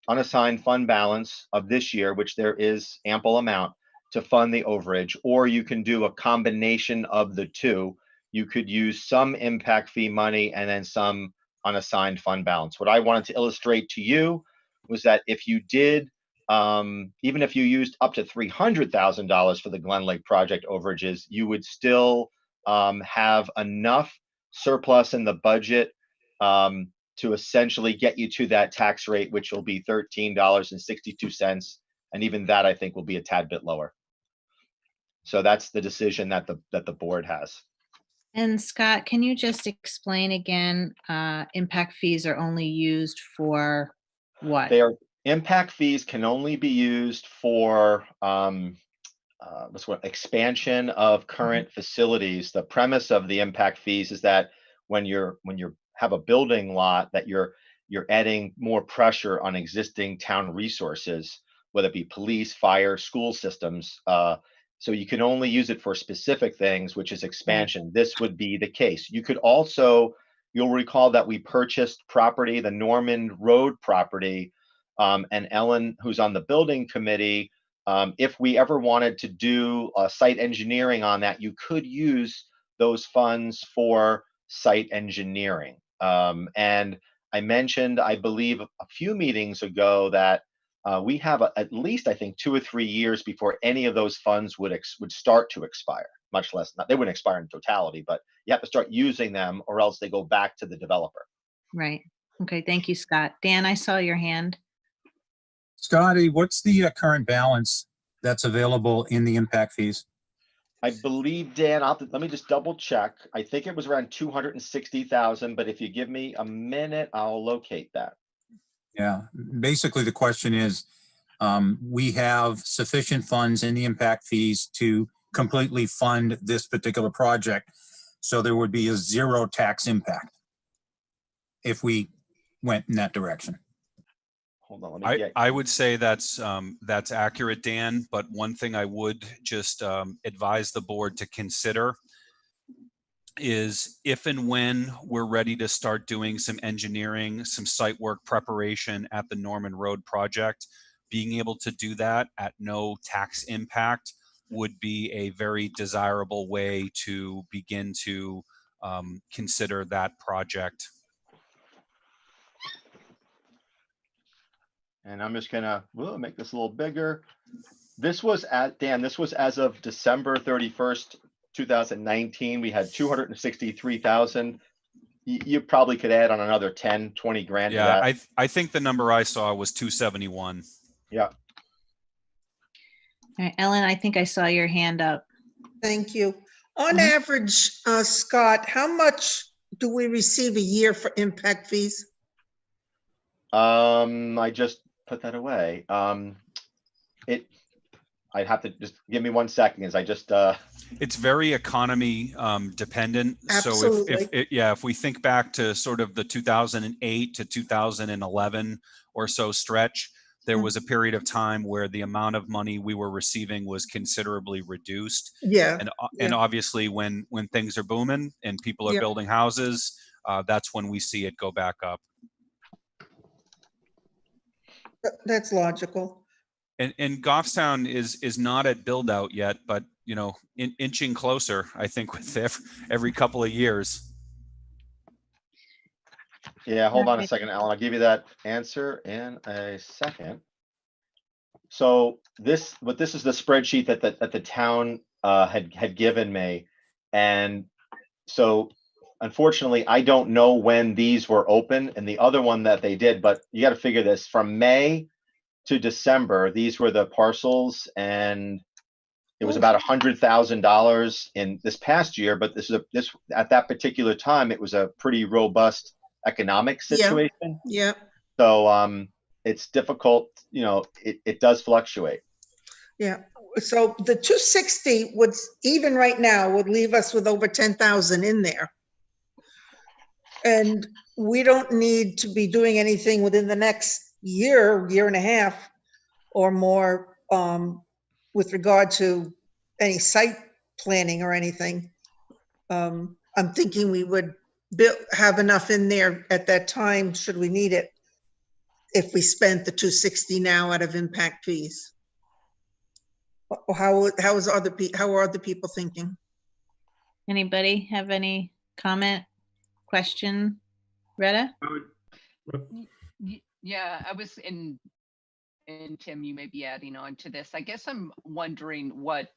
unassigned fund balance of this year, which there is ample amount to fund the overage, or you can do a combination of the two. You could use some impact fee money and then some unassigned fund balance. What I wanted to illustrate to you was that if you did, even if you used up to $300,000 for the Glen Lake project overages, you would still have enough surplus in the budget to essentially get you to that tax rate, which will be $13.62. And even that, I think, will be a tad bit lower. So that's the decision that the board has. And Scott, can you just explain again, impact fees are only used for what? Impact fees can only be used for expansion of current facilities. The premise of the impact fees is that when you have a building lot, that you're adding more pressure on existing town resources, whether it be police, fire, school systems. So you can only use it for specific things, which is expansion. This would be the case. You could also, you'll recall that we purchased property, the Norman Road property, and Ellen, who's on the building committee, if we ever wanted to do site engineering on that, you could use those funds for site engineering. And I mentioned, I believe, a few meetings ago that we have at least, I think, 2 or 3 years before any of those funds would start to expire, much less, they wouldn't expire in totality, but you have to start using them or else they go back to the developer. Right. Okay. Thank you, Scott. Dan, I saw your hand. Scotty, what's the current balance that's available in the impact fees? I believe, Dan, let me just double check. I think it was around 260,000, but if you give me a minute, I'll locate that. Yeah, basically the question is, we have sufficient funds in the impact fees to completely fund this particular project. So there would be a zero tax impact if we went in that direction. Hold on, let me get. I would say that's accurate, Dan. But one thing I would just advise the board to consider is if and when we're ready to start doing some engineering, some site work preparation at the Norman Road project, being able to do that at no tax impact would be a very desirable way to begin to consider that project. And I'm just gonna make this a little bigger. This was Dan, this was as of December 31st, 2019. We had 263,000. You probably could add on another 10, 20 grand to that. I think the number I saw was 271. Yeah. All right, Ellen, I think I saw your hand up. Thank you. On average, Scott, how much do we receive a year for impact fees? I just put that away. I'd have to just give me 1 second as I just it's very economy dependent. Absolutely. So if we think back to sort of the 2008 to 2011 or so stretch, there was a period of time where the amount of money we were receiving was considerably reduced. Yeah. And obviously when things are booming and people are building houses, that's when we see it go back up. That's logical. And Goffstown is not at build out yet, but inching closer, I think, with every couple of years. Yeah, hold on a second, Alan. I'll give you that answer in a second. So this is the spreadsheet that the town had given me, and so unfortunately I don't know when these were open and the other one that they did, but you got to figure this from May to December. These were the parcels, and it was about $100,000 in this past year. But this at that particular time, it was a pretty robust economic situation. Yeah. So it's difficult. It does fluctuate. Yeah. So the 260 would, even right now, would leave us with over 10,000 in there. And we don't need to be doing anything within the next year and a half or more with regard to any site planning or anything. I'm thinking we would have enough in there at that time should we need it if we spent the 260 now out of impact fees. How are other people thinking? Anybody have any comment, question? Retta? Yeah, I was and Tim, you may be adding on to this. I guess I'm wondering what,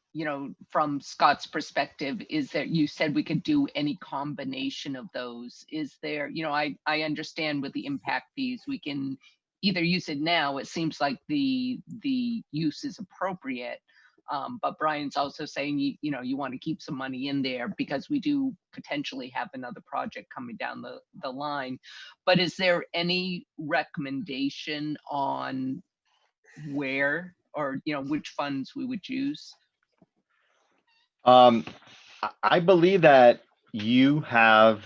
from Scott's perspective, is that you said we could do any combination of those. Is there, I understand with the impact fees, we can either use it now. It seems like the use is appropriate. But Brian's also saying, you want to keep some money in there because we do potentially have another project coming down the line. But is there any recommendation on where or which funds we would use? I believe that you have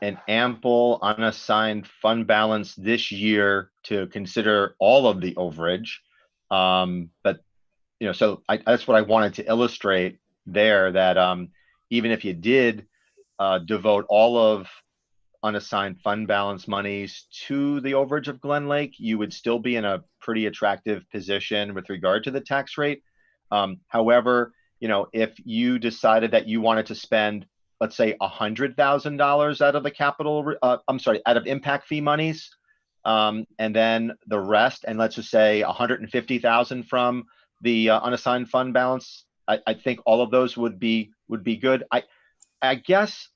an ample unassigned fund balance this year to consider all of the overage. But so that's what I wanted to illustrate there, that even if you did devote all of unassigned fund balance monies to the overage of Glen Lake, you would still be in a pretty attractive position with regard to the tax rate. However, if you decided that you wanted to spend, let's say, $100,000 out of the out of impact fee monies, and then the rest, and let's just say 150,000 from the unassigned fund balance, I think all of those would be good. I guess,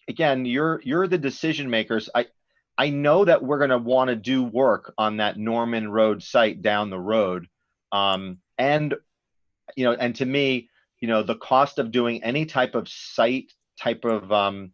again, you're the decision makers. I know that we're going to want to do work on that Norman Road site down the road, and to me, the cost of doing any type of site type of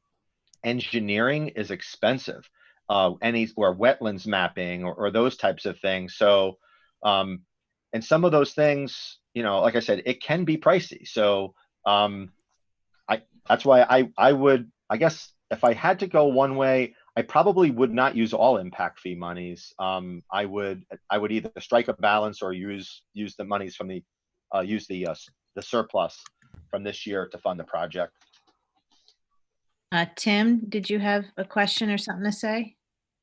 engineering is expensive, or wetlands mapping or those types of things. So, and some of those things, like I said, it can be pricey. So that's why I would, I guess if I had to go one way, I probably would not use all impact fee monies. I would either strike a balance or use the monies from the surplus from this year to fund the project. Tim, did you have a question or something to say?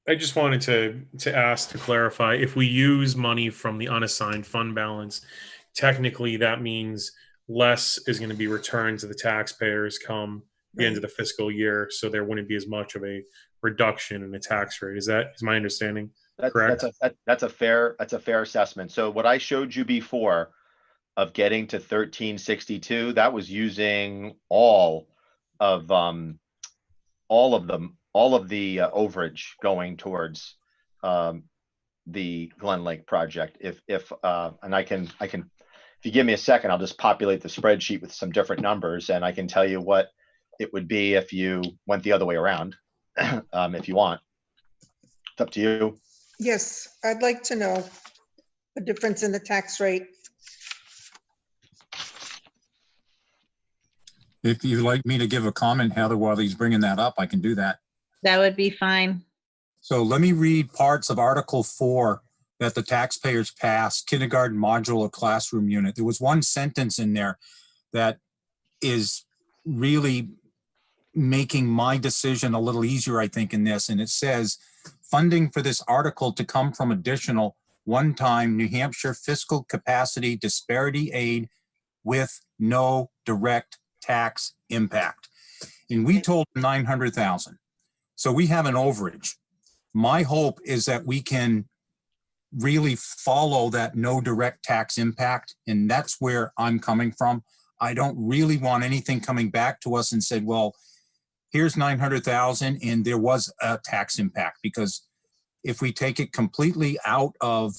I just wanted to ask to clarify, if we use money from the unassigned fund balance, technically that means less is going to be returned to the taxpayers come the end of the fiscal year, so there wouldn't be as much of a reduction in the tax rate. Is my understanding correct? That's a fair assessment. So what I showed you before of getting to 1362, that was using all of the overage going towards the Glen Lake project. And I can, if you give me a second, I'll just populate the spreadsheet with some different numbers, and I can tell you what it would be if you went the other way around. If you want, it's up to you. Yes, I'd like to know the difference in the tax rate. If you'd like me to give a comment, Heather, while he's bringing that up, I can do that. That would be fine. So let me read parts of Article 4 that the taxpayers passed, kindergarten modular classroom unit. There was one sentence in there that is really making my decision a little easier, I think, in this. And it says, funding for this article to come from additional one-time New Hampshire fiscal capacity disparity aid with no direct tax impact. And we told 900,000. So we have an overage. My hope is that we can really follow that no direct tax impact. And that's where I'm coming from. I don't really want anything coming back to us and said, well, here's 900,000 and there was a tax impact, because if we take it completely out of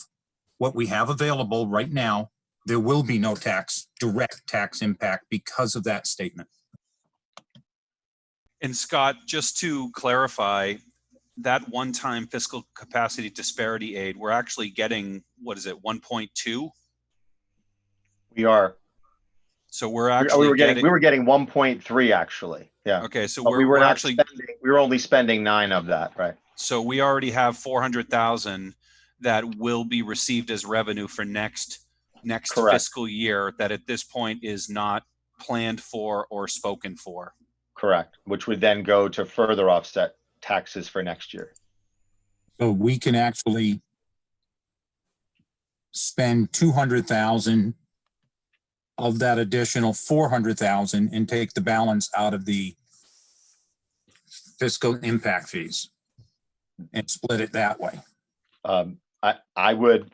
what we have available right now, there will be no direct tax impact because of that statement. And Scott, just to clarify, that one-time fiscal capacity disparity aid, we're actually getting, what is it, 1.2? We are. So we're actually we were getting 1.3 actually. Yeah. Okay, so we were only spending 9 of that, right? So we already have 400,000 that will be received as revenue for next Correct. fiscal year, that at this point is not planned for or spoken for. Correct, which would then go to further offset taxes for next year. So we can actually spend 200,000 of that additional 400,000 and take the balance out of the fiscal impact fees and split it that way. I would,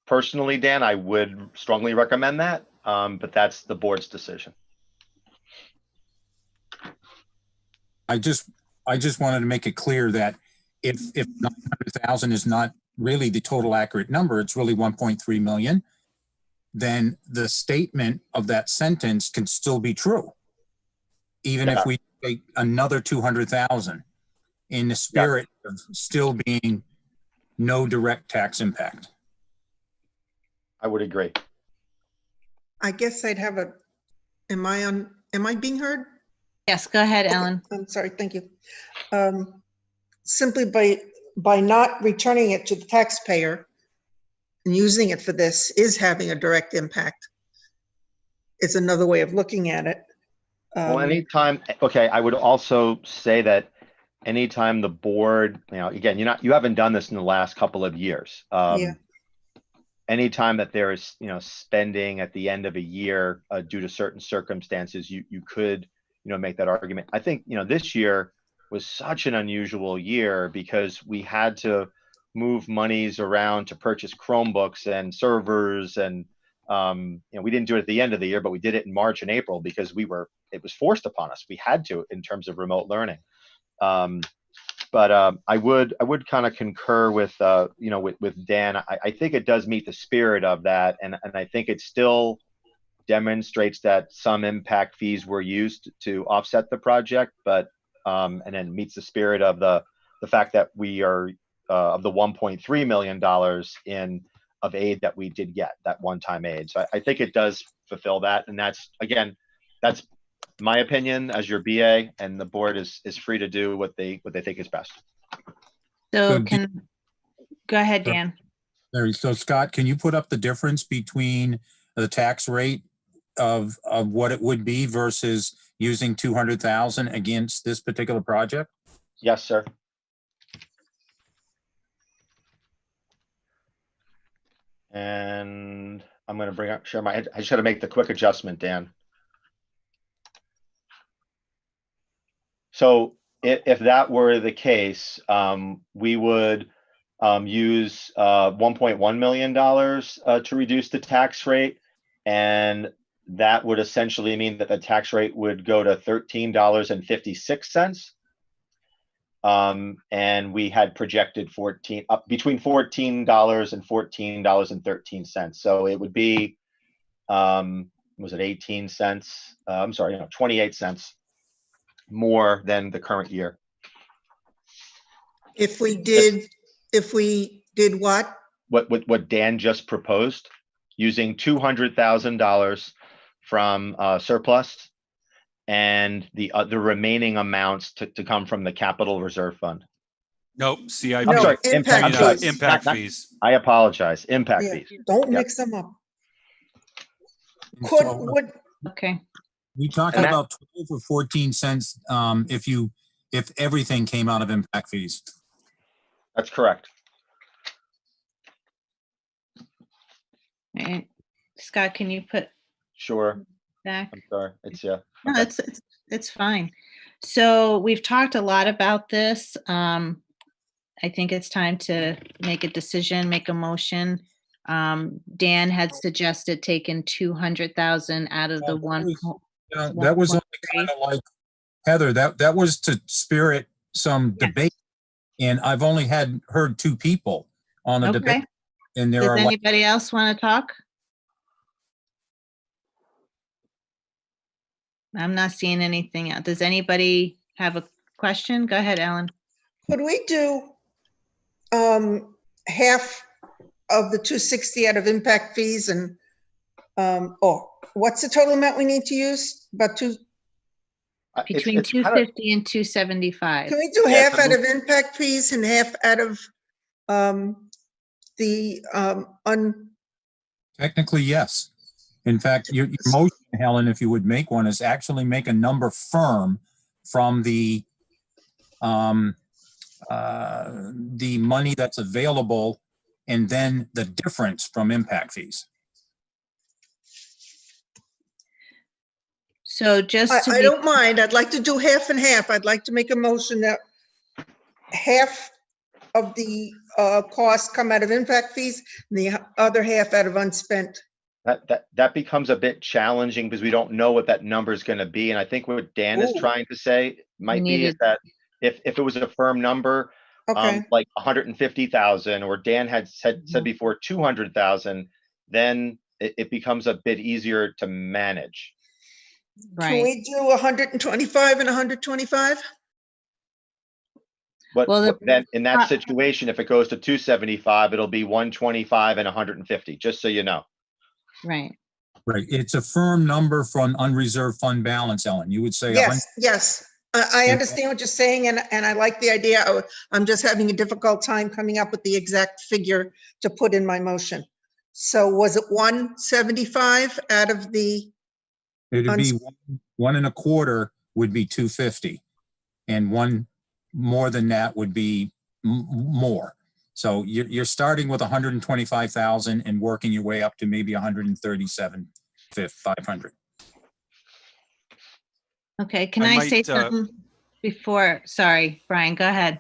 personally, Dan, I would strongly recommend that, but that's the board's decision. I just wanted to make it clear that if 900,000 is not really the total accurate number, it's really 1.3 million, then the statement of that sentence can still be true. Even if we take another 200,000 in the spirit of still being no direct tax impact. I would agree. I guess I'd have am I being heard? Yes, go ahead, Ellen. I'm sorry, thank you. Simply by not returning it to the taxpayer and using it for this is having a direct impact. It's another way of looking at it. Well, anytime, okay, I would also say that anytime the board, again, you haven't done this in the last couple of years. Anytime that there is, spending at the end of a year due to certain circumstances, you could, make that argument. I think, this year was such an unusual year because we had to move monies around to purchase Chromebooks and servers, and we didn't do it at the end of the year, but we did it in March and April because it was forced upon us. We had to, in terms of remote learning. But I would kind of concur with with Dan. I think it does meet the spirit of that, and I think it still demonstrates that some impact fees were used to offset the project, but and then meets the spirit of the fact that we are of the $1.3 million in aid that we did get, that one-time aid. So I think it does fulfill that. And that's, again, that's my opinion as your BA, and the board is free to do what they think is best. So So go ahead, Dan. So Scott, can you put up the difference between the tax rate of what it would be versus using 200,000 against this particular project? Yes, sir. And I'm going to share my, I just got to make the quick adjustment, Dan. So if that were the case, we would use $1.1 million to reduce the tax rate. And that would essentially mean that the tax rate would go to $13.56. And we had projected between $14 and $14.13. So it would be, was it 18 cents? I'm sorry, 28 cents more than the current year. If we did what? What Dan just proposed, using $200,000 from surplus, and the remaining amounts to come from the capital reserve fund. Nope, CIP. I'm sorry, impact fees. I apologize, impact fees. Don't mix them up. Okay. We talked about 12 or 14 cents if everything came out of impact fees. That's correct. Right. Scott, can you put Sure back? I'm sorry, it's yeah. No, it's fine. So we've talked a lot about this. I think it's time to make a decision, make a motion. Dan had suggested taking 200,000 out of the one. That was only kind of like, Heather, that was to spirit some debate, and I've only heard two people on the debate, and there Does are anybody else want to talk? I'm not seeing anything else. Does anybody have a question? Go ahead, Ellen. Could we do half of the 260 out of impact fees, and what's the total amount we need to use? About between 250 and 275. Can we do half out of impact fees and half out of Technically, yes. In fact, your motion, Helen, if you would make one, is actually make a number firm from the money that's available, and then the difference from impact fees. So just I don't mind. I'd like to do half and half. I'd like to make a motion that half of the costs come out of impact fees and the other half out of unspent. That becomes a bit challenging because we don't know what that number is going to be. And I think what Dan is trying to say might be is that if it was a firm number, like 150,000, or Dan had said before 200,000, then it becomes a bit easier to manage. Right. Can we do 125 and 125? But then in that situation, if it goes to 275, it'll be 125 and 150, just so you know. Right. Right. It's a firm number from unreserved fund balance, Ellen. You would say yes. I understand what you're saying, and I like the idea. I'm just having a difficult time coming up with the exact figure to put in my motion. So was it 175 out of the? It'd be 1.25 would be 250, and one more than that would be more. So you're starting with 125,000 and working your way up to maybe 137,500. Okay, can I say something before? Sorry, Brian, go ahead.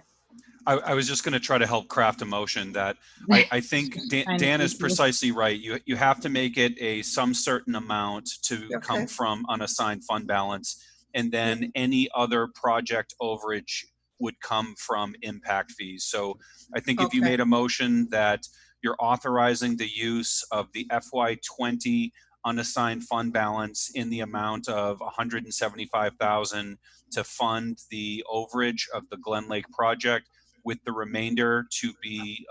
I was just going to try to help craft a motion that I think Dan is precisely right. You have to make it some certain amount to come from unassigned fund balance, and then any other project overage would come from impact fees. So I think if you made a motion that you're authorizing the use of the FY20 unassigned fund balance in the amount of 175,000 to fund the overage of the Glen Lake project, with the remainder to be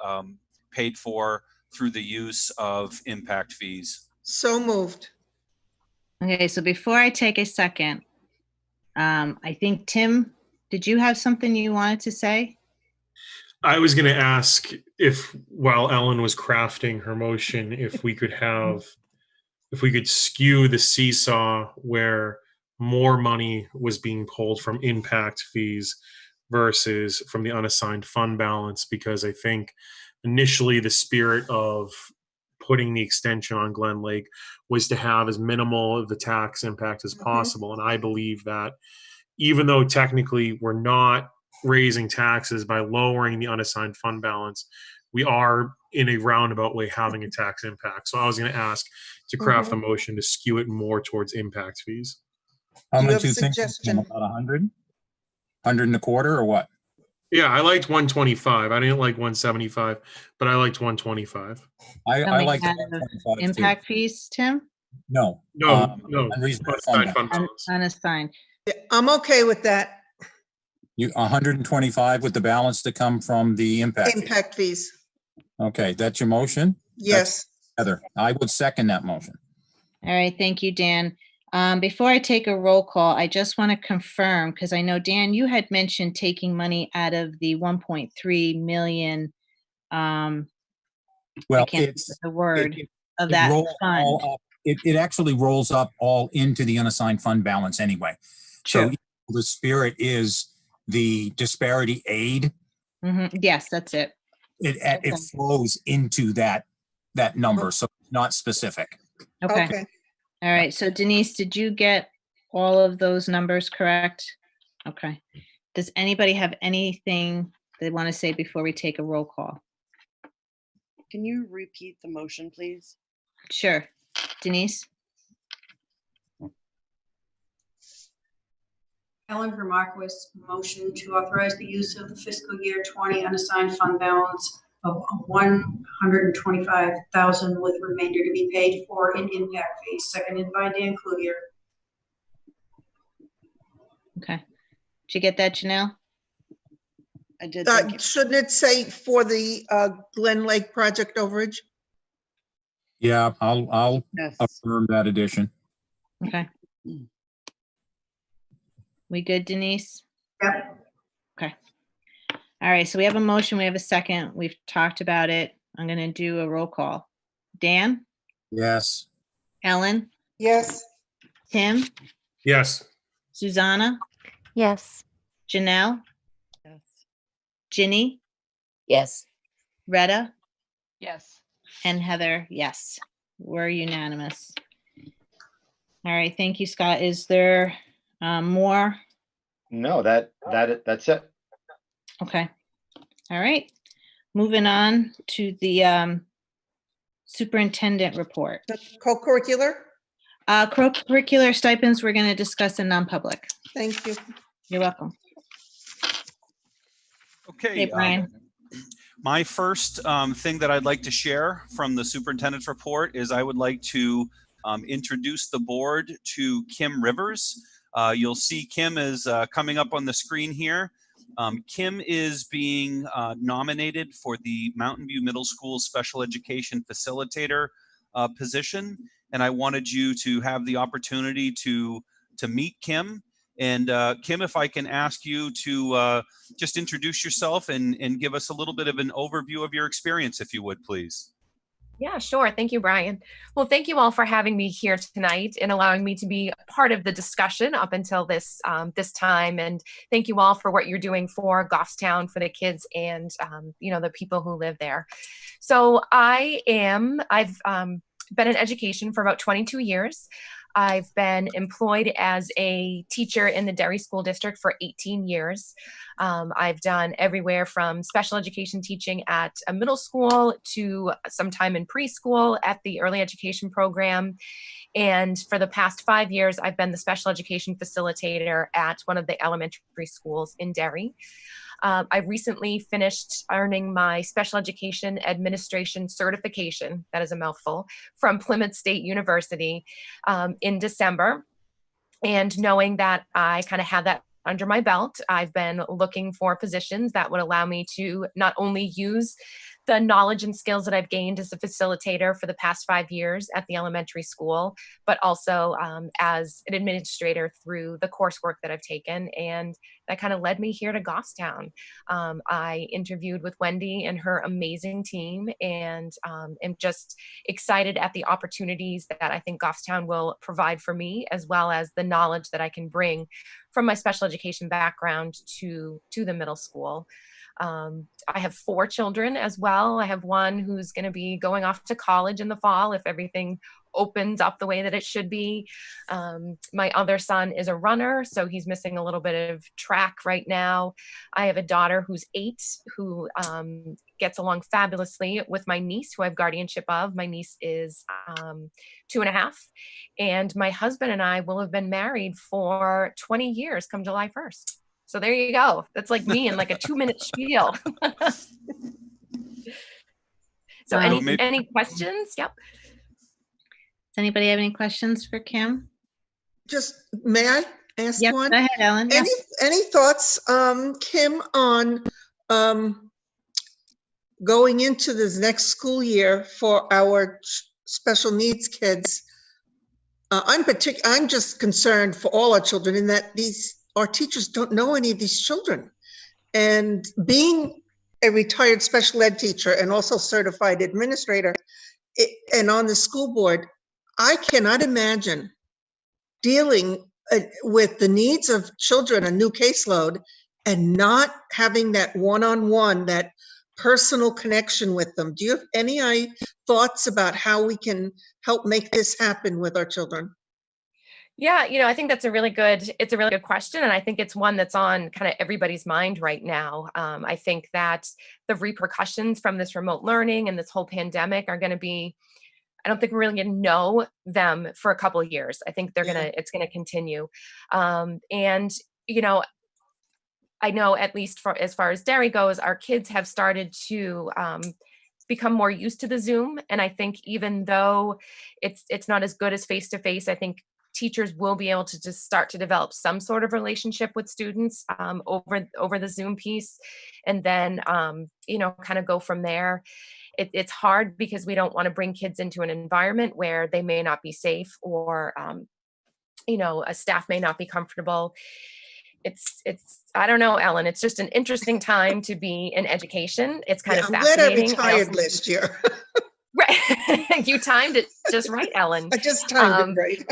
paid for through the use of impact fees. So moved. Okay, so before I take a second, I think, Tim, did you have something you wanted to say? I was going to ask if, while Ellen was crafting her motion, if we could skew the seesaw where more money was being pulled from impact fees versus from the unassigned fund balance, because I think initially the spirit of putting the extension on Glen Lake was to have as minimal of the tax impact as possible. And I believe that even though technically we're not raising taxes by lowering the unassigned fund balance, we are in a roundabout way having a tax impact. So I was going to ask to craft a motion to skew it more towards impact fees. How Do you much have a you think? suggestion? About 100? 100 and a quarter or what? Yeah, I liked 125. I didn't like 175, but I liked 125. I Coming like the out of 125 too. impact fees, Tim? No. No, Unreasonable fund unassigned fund balance. balance. Unassigned. Yeah, I'm okay with that. You 125 with the balance to come from the impact fee. Impact fees. Okay, that's your motion? Yes. Heather, I would second that motion. All right, thank you, Dan. Before I take a roll call, I just want to confirm, because I know, Dan, you had mentioned taking money out of the 1.3 million, I Well, can't think of the word, of it that rolls fund. all up. It actually rolls up all into the unassigned fund balance anyway. So True. the spirit is the disparity aid. Yes, that's it. It flows into that number, so it's not specific. Okay. All right. So Denise, did you get all of those numbers correct? Okay. Does anybody have anything they want to say before we take a roll call? Can you repeat the motion, please? Sure. Denise? Ellen Vermarquis, motion to authorize the use of the fiscal year 20 unassigned fund balance of 125,000 with remainder to be paid for in impact fees, seconded by Dan Cloutier. Okay. Did you get that, Janelle? I did. Shouldn't it say for the Glen Lake project overage? Yeah, I'll Yes. affirm that addition. Okay. We good, Denise? Yep. Okay. All right. So we have a motion. We have a second. We've talked about it. I'm going to do a roll call. Dan? Yes. Ellen? Yes. Tim? Yes. Susanna? Yes. Janelle? Yes. Ginny? Yes. Retta? Yes. And Heather, yes. We're unanimous. All right. Thank you, Scott. Is there more? No, that's it. Okay. All right. Moving on to the superintendent report. The co-curricular? Co-curricular stipends we're going to discuss in non-public. Thank you. You're welcome. Okay. Hey, Brian. My first thing that I'd like to share from the superintendent's report is I would like to introduce the board to Kim Rivers. You'll see Kim is coming up on the screen here. Kim is being nominated for the Mountain View Middle School Special Education Facilitator position, and I wanted you to have the opportunity to meet Kim. And Kim, if I can ask you to just introduce yourself and give us a little bit of an overview of your experience, if you would, please. Yeah, sure. Thank you, Brian. Well, thank you all for having me here tonight and allowing me to be part of the discussion up until this this time. And thank you all for what you're doing for Goffstown, for the kids and the people who live there. So I've been in education for about 22 years. I've been employed as a teacher in the Derry School District for 18 years. I've done everywhere from special education teaching at a middle school to some time in preschool at the early education program. And for the past 5 years, I've been the special education facilitator at one of the elementary schools in Derry. I recently finished earning my special education administration certification, that is a mouthful, from Plymouth State University in December. And knowing that I kind of had that under my belt, I've been looking for positions that would allow me to not only use the knowledge and skills that I've gained as a facilitator for the past 5 years at the elementary school, but also as an administrator through the coursework that I've taken. And that kind of led me here to Goffstown. I interviewed with Wendy and her amazing team, and am just excited at the opportunities that I think Goffstown will provide for me, as well as the knowledge that I can bring from my special education background to the middle school. I have 4 children as well. I have one who's going to be going off to college in the fall if everything opens up the way that it should be. My other son is a runner, so he's missing a little bit of track right now. I have a daughter who's 8 who gets along fabulously with my niece, who I have guardianship of. My niece is 2.5, and my husband and I will have been married for 20 years come July 1st. So there you go. That's like me in like a 2-minute spiel. So any questions? Yep. Does anybody have any questions for Kim? Just, may I ask Yep, one? go ahead, Ellen. Yes. Any thoughts, Kim, on going into this next school year for our special needs kids? I'm just concerned for all our children in that our teachers don't know any of these children. And being a retired special ed teacher and also certified administrator and on the school board, I cannot imagine dealing with the needs of children, a new caseload, and not having that one-on-one, that personal connection with them. Do you have any thoughts about how we can help make this happen with our children? Yeah, I think it's a really good question. And I think it's one that's on kind of everybody's mind right now. I think that the repercussions from this remote learning and this whole pandemic are going to be, I don't think we're really going to know them for a couple of years. I think it's going to continue. And, I know at least as far as Derry goes, our kids have started to become more used to the Zoom. And I think even though it's not as good as face-to-face, I think teachers will be able to just start to develop some sort of relationship with students over the Zoom piece, and then kind of go from there. It's hard because we don't want to bring kids into an environment where they may not be safe, or a staff may not be comfortable. It's I don't know, Ellen. It's just an interesting time to be in education. It's kind of fascinating. I'm glad I retired last year. Right, you timed it just right, Ellen. I just timed it right.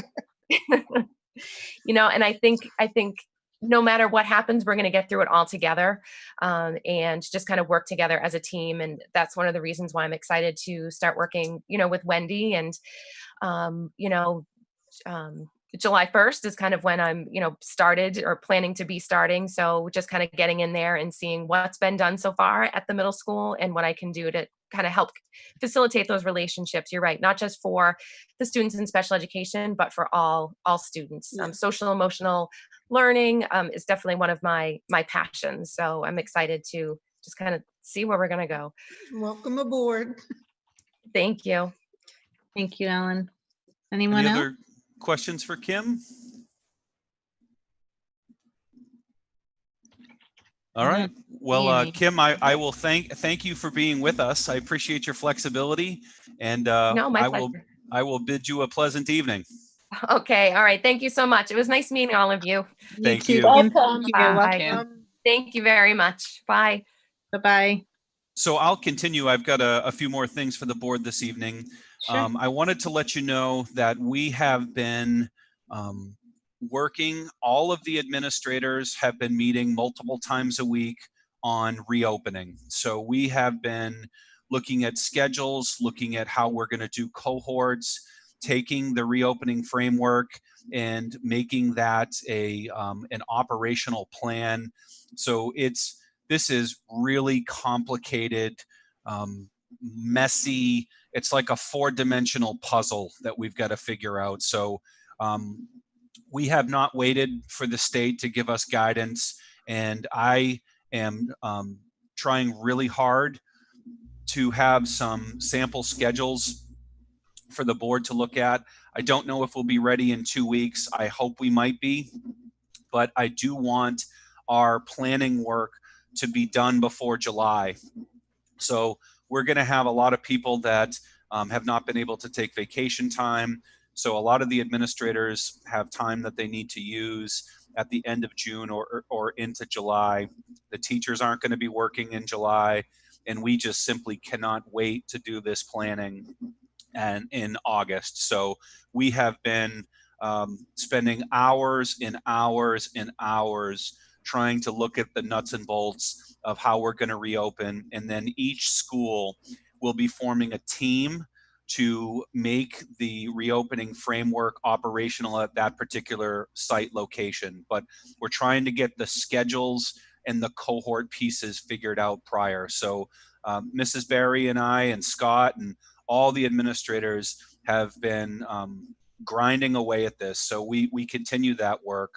And I think no matter what happens, we're going to get through it all together, and just kind of work together as a team. And that's one of the reasons why I'm excited to start working, with Wendy. And, July 1st is kind of when I'm, started or planning to be starting. So just kind of getting in there and seeing what's been done so far at the middle school and what I can do to kind of help facilitate those relationships. You're right, not just for the students in special education, but for all students. Social emotional learning is definitely one of my passions. So I'm excited to just kind of see where we're going to go. Welcome aboard. Thank you. Thank you, Ellen. Anyone Any else? other questions for Kim? All right. Well, Kim, I will thank you for being with us. I appreciate your flexibility, and No, my pleasure. I will bid you a pleasant evening. Okay. All right. Thank you so much. It was nice meeting all of you. Thank you. Welcome. You're Bye. welcome. Thank you very much. Bye. Bye-bye. So I'll continue. I've got a few more things for the board this evening. Sure. I wanted to let you know that we have been working, all of the administrators have been meeting multiple times a week on reopening. So we have been looking at schedules, looking at how we're going to do cohorts, taking the reopening framework and making that an operational plan. So this is really complicated, messy. It's like a 4-dimensional puzzle that we've got to figure out. So we have not waited for the state to give us guidance, and I am trying really hard to have some sample schedules for the board to look at. I don't know if we'll be ready in 2 weeks. I hope we might be, but I do want our planning work to be done before July. So we're going to have a lot of people that have not been able to take vacation time. So a lot of the administrators have time that they need to use at the end of June or into July. The teachers aren't going to be working in July, and we just simply cannot wait to do this planning and in August. So we have been spending hours and hours and hours trying to look at the nuts and bolts of how we're going to reopen. And then each school will be forming a team to make the reopening framework operational at that particular site location. But we're trying to get the schedules and the cohort pieces figured out prior. So Mrs. Barry and I and Scott and all the administrators have been grinding away at this. So we continue that work.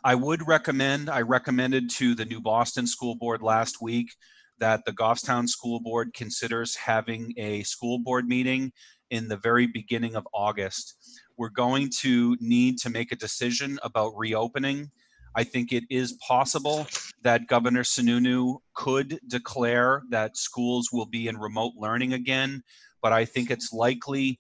I recommended to the New Boston School Board last week that the Goffstown School Board considers having a school board meeting in the very beginning of August. We're going to need to make a decision about reopening. I think it is possible that Governor Sununu could declare that schools will be in remote learning again, but I think it's likely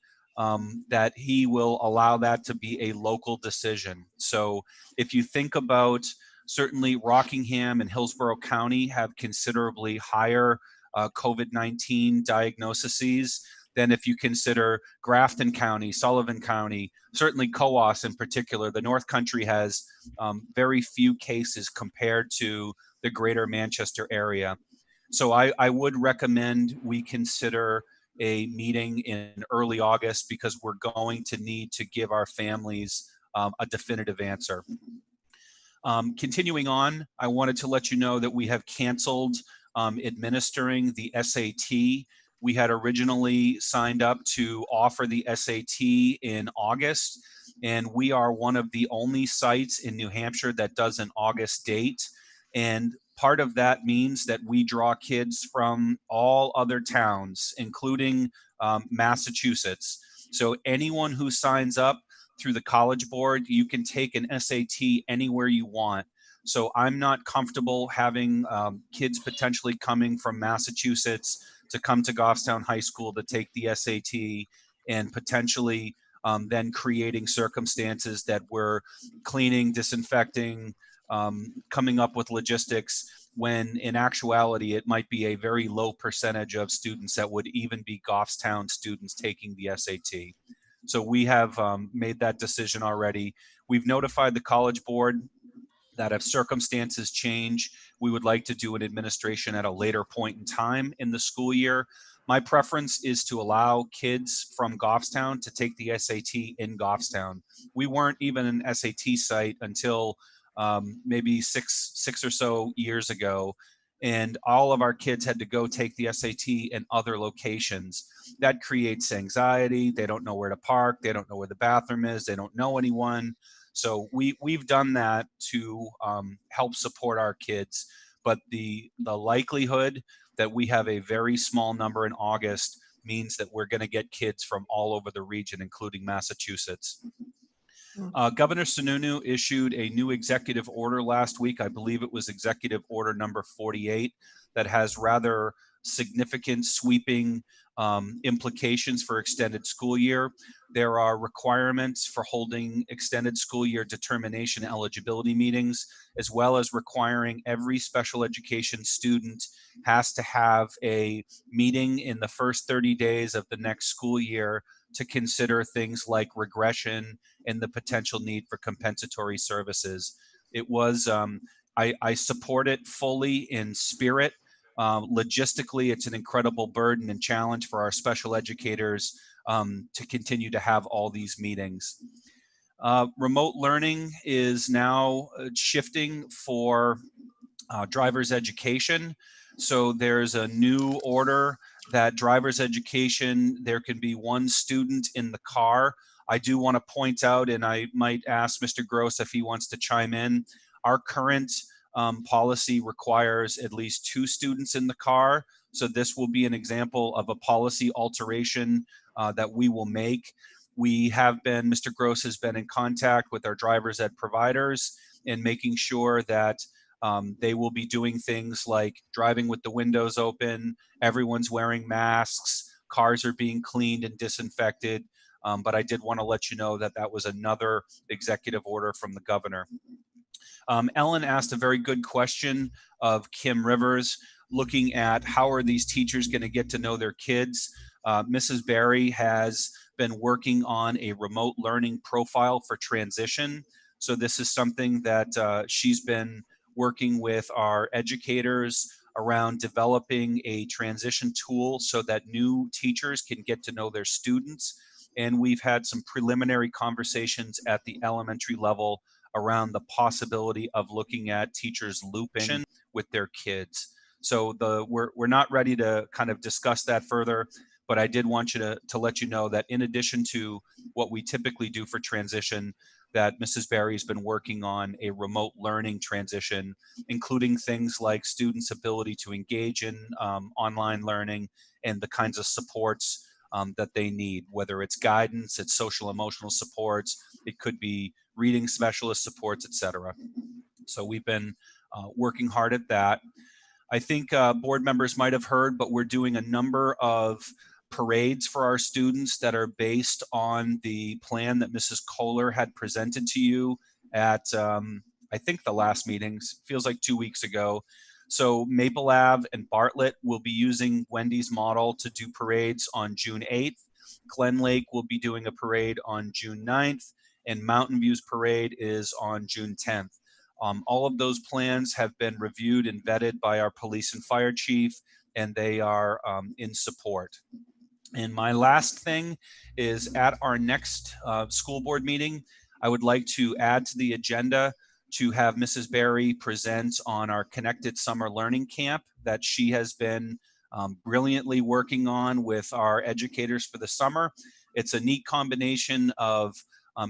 that he will allow that to be a local decision. So if you think about, certainly Rockingham and Hillsborough County have considerably higher COVID-19 diagnoses than if you consider Grafton County, Sullivan County, certainly Coos in particular. The North Country has very few cases compared to the greater Manchester area. So I would recommend we consider a meeting in early August because we're going to need to give our families a definitive answer. Continuing on, I wanted to let you know that we have canceled administering the SAT. We had originally signed up to offer the SAT in August, and we are one of the only sites in New Hampshire that does an August date. And part of that means that we draw kids from all other towns, including Massachusetts. So anyone who signs up through the College Board, you can take an SAT anywhere you want. So I'm not comfortable having kids potentially coming from Massachusetts to come to Goffstown High School to take the SAT and potentially then creating circumstances that we're cleaning, disinfecting, coming up with logistics, when in actuality it might be a very low percentage of students that would even be Goffstown students taking the SAT. So we have made that decision already. We've notified the College Board that if circumstances change, we would like to do an administration at a later point in time in the school year. My preference is to allow kids from Goffstown to take the SAT in Goffstown. We weren't even an SAT site until maybe six or so years ago, and all of our kids had to go take the SAT in other locations. That creates anxiety. They don't know where to park. They don't know where the bathroom is. They don't know anyone. So we've done that to help support our kids. But the likelihood that we have a very small number in August means that we're going to get kids from all over the region, including Massachusetts. Governor Sununu issued a new executive order last week. I believe it was executive order number 48 that has rather significant sweeping implications for extended school year. There are requirements for holding extended school year determination eligibility meetings, as well as requiring every special education student has to have a meeting in the first 30 days of the next school year to consider things like regression and the potential need for compensatory services. It was, I support it fully in spirit. Logistically, it's an incredible burden and challenge for our special educators to continue to have all these meetings. Remote learning is now shifting for driver's education. So there's a new order that driver's education, there can be one student in the car. I do want to point out, and I might ask Mr. Gross if he wants to chime in, our current policy requires at least 2 students in the car. So this will be an example of a policy alteration that we will make. We have been, Mr. Gross has been in contact with our driver's ed providers and making sure that They will be doing things like driving with the windows open, everyone's wearing masks, cars are being cleaned and disinfected. But I did want to let you know that that was another executive order from the governor. Ellen asked a very good question of Kim Rivers, looking at how are these teachers going to get to know their kids. Mrs. Berry has been working on a remote learning profile for transition. So this is something that she's been working with our educators around developing a transition tool so that new teachers can get to know their students. And we've had some preliminary conversations at the elementary level around the possibility of looking at teachers looping with their kids. So we're not ready to kind of discuss that further, but I did want you to let you know that in addition to what we typically do for transition, that Mrs. Berry's been working on a remote learning transition, including things like students' ability to engage in online learning and the kinds of supports that they need, whether it's guidance, it's social emotional supports, it could be reading specialist supports, etc. So we've been working hard at that. I think board members might have heard, but we're doing a number of parades for our students that are based on the plan that Mrs. Kohler had presented to you at, I think the last meetings, feels like 2 weeks ago. So Maple Ave and Bartlett will be using Wendy's model to do parades on June 8th. Glen Lake will be doing a parade on June 9th, and Mountain View's parade is on June 10th. All of those plans have been reviewed and vetted by our police and fire chief, and they are in support. And my last thing is at our next school board meeting, I would like to add to the agenda to have Mrs. Berry present on our Connected Summer Learning Camp that she has been brilliantly working on with our educators for the summer. It's a neat combination of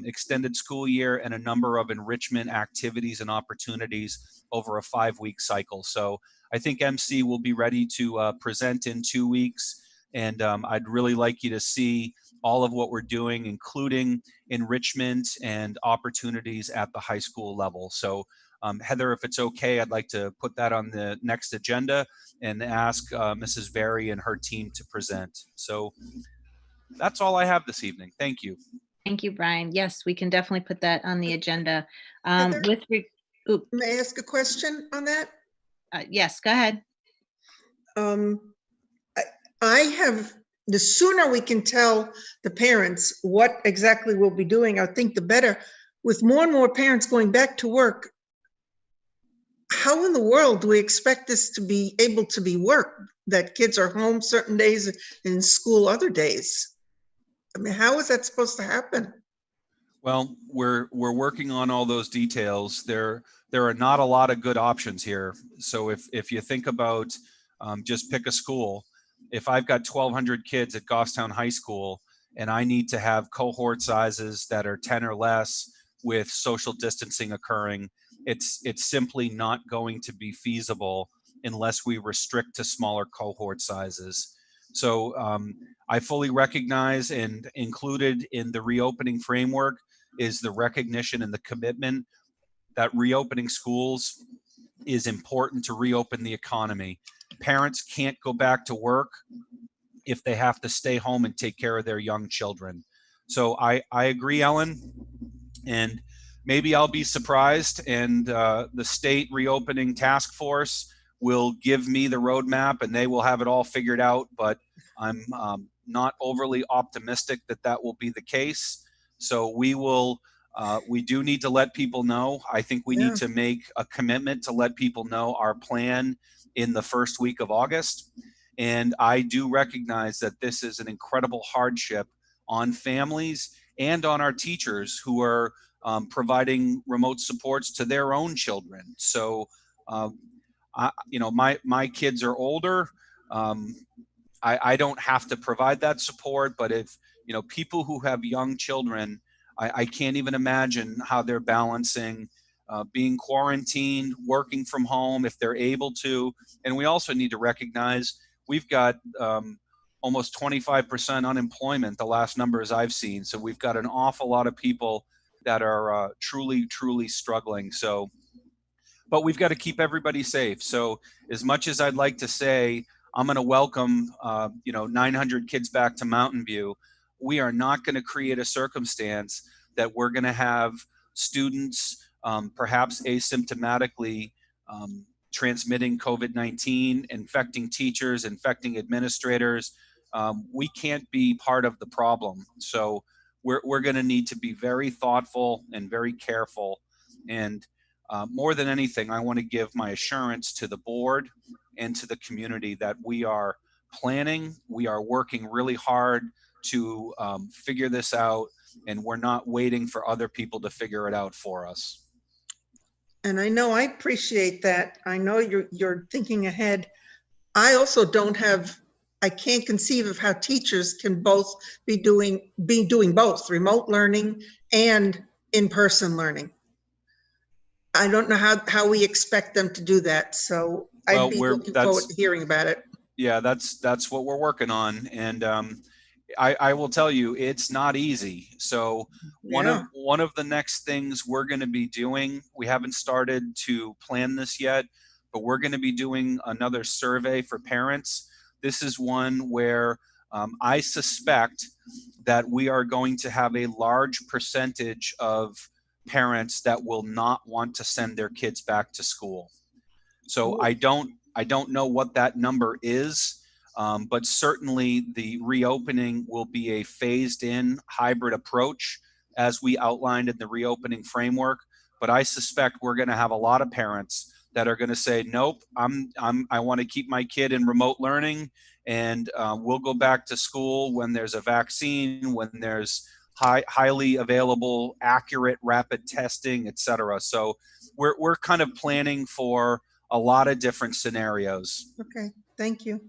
extended school year and a number of enrichment activities and opportunities over a 5-week cycle. So I think MC will be ready to present in 2 weeks. And I'd really like you to see all of what we're doing, including enrichment and opportunities at the high school level. So Heather, if it's okay, I'd like to put that on the next agenda and ask Mrs. Berry and her team to present. So that's all I have this evening. Thank you. Thank you, Brian. Yes, we can definitely put that on the agenda. Heather, May I ask a question on that? Yes, go ahead. I have, the sooner we can tell the parents what exactly we'll be doing, I think the better. With more and more parents going back to work, how in the world do we expect this to be able to be worked? That kids are home certain days and in school other days? I mean, how is that supposed to happen? Well, we're working on all those details. There are not a lot of good options here. So if you think about just pick a school, if I've got 1,200 kids at Goffstown High School and I need to have cohort sizes that are 10 or less with social distancing occurring, it's simply not going to be feasible unless we restrict to smaller cohort sizes. So I fully recognize, and included in the reopening framework is the recognition and the commitment that reopening schools is important to reopen the economy. Parents can't go back to work if they have to stay home and take care of their young children. So I agree, Ellen, and maybe I'll be surprised and the state reopening task force will give me the roadmap and they will have it all figured out, but I'm not overly optimistic that that will be the case. So we do need to let people know. I think we need to make a commitment to let people know our plan in the first week of August. And I do recognize that this is an incredible hardship on families and on our teachers who are providing remote supports to their own children. So, my kids are older. I don't have to provide that support, but if, people who have young children, I can't even imagine how they're balancing being quarantined, working from home if they're able to. And we also need to recognize we've got almost 25% unemployment, the last numbers I've seen. So we've got an awful lot of people that are truly, truly struggling. So but we've got to keep everybody safe. So as much as I'd like to say, I'm going to welcome, 900 kids back to Mountain View, we are not going to create a circumstance that we're going to have students perhaps asymptomatically transmitting COVID-19, infecting teachers, infecting administrators. We can't be part of the problem. So we're going to need to be very thoughtful and very careful. And more than anything, I want to give my assurance to the board and to the community that we are planning, we are working really hard to figure this out, and we're not waiting for other people to figure it out for us. And I know I appreciate that. I know you're thinking ahead. I also I can't conceive of how teachers can both be doing both remote learning and in-person learning. I don't know how we expect them to do that. So I'd be looking forward to hearing about it. Yeah, that's what we're working on. And I will tell you, it's not easy. So one of the next things we're going to be doing, we haven't started to plan this yet, but we're going to be doing another survey for parents. This is one where I suspect that we are going to have a large percentage of parents that will not want to send their kids back to school. So I don't know what that number is, but certainly the reopening will be a phased in hybrid approach as we outlined in the reopening framework. But I suspect we're going to have a lot of parents that are going to say, nope, I want to keep my kid in remote learning, and we'll go back to school when there's a vaccine, when there's highly available, accurate, rapid testing, et cetera. So we're kind of planning for a lot of different scenarios. Okay, thank you.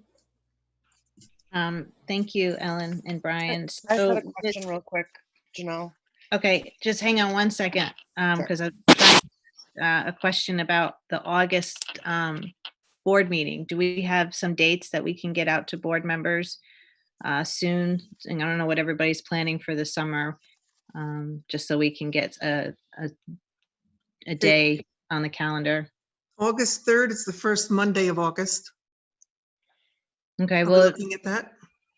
Thank you, Ellen and Brian. I just had a question real quick, Janelle. Okay, just hang on one second, because Sure. a question about the August board meeting. Do we have some dates that we can get out to board members soon? And I don't know what everybody's planning for the summer, just so we can get a day on the calendar. August 3rd is the first Monday of August. Okay, Are we well, looking at that?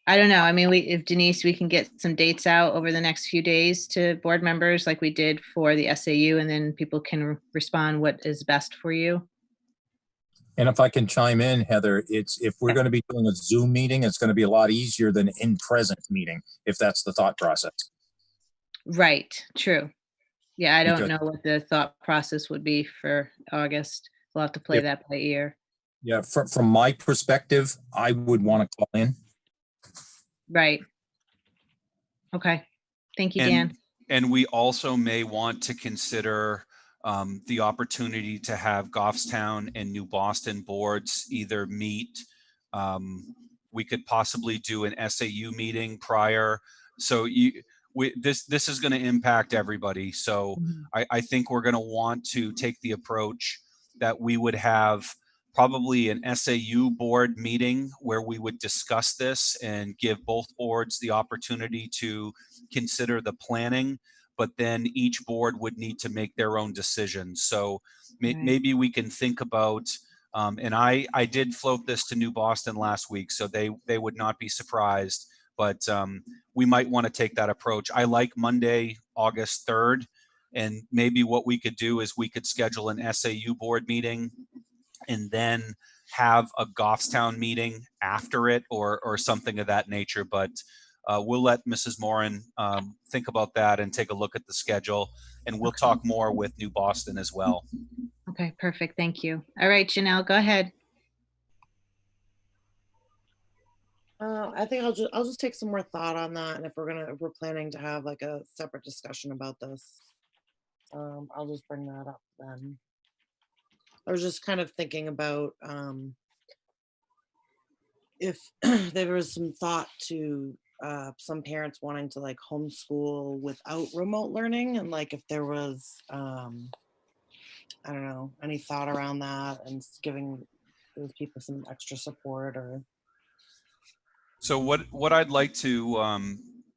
I don't know. I mean, if Denise, we can get some dates out over the next few days to board members like we did for the SAU, and then people can respond what is best for you. And if I can chime in, Heather, if we're going to be doing a Zoom meeting, it's going to be a lot easier than an in-present meeting, if that's the thought process. Right. True. Yeah, I don't Because- know what the thought process would be for August. We'll have to play that by ear. Yeah, from my perspective, I would want to call in. Right. Okay. Thank you, Dan. And we also may want to consider the opportunity to have Goffstown and New Boston boards either meet. We could possibly do an SAU meeting prior. So this is going to impact everybody. So I think we're going to want to take the approach that we would have probably an SAU board meeting where we would discuss this and give both boards the opportunity to consider the planning, but then each board would need to make their own decisions. So maybe we can think about, and I did float this to New Boston last week, so they would not be surprised, but we might want to take that approach. I like Monday, August 3rd, and maybe what we could do is we could schedule an SAU board meeting and then have a Goffstown meeting after it or something of that nature. But we'll let Mrs. Moran think about that and take a look at the schedule, and we'll talk more with New Boston as well. Okay, perfect. Thank you. All right, Janelle, go ahead. I think I'll just take some more thought on that, and if we're planning to have like a separate discussion about this, I'll just bring that up then. I was just kind of thinking about if there was some thought to some parents wanting to like homeschool without remote learning, and like if there was I don't know, any thought around that and giving those people some extra support. Or so what I'd like to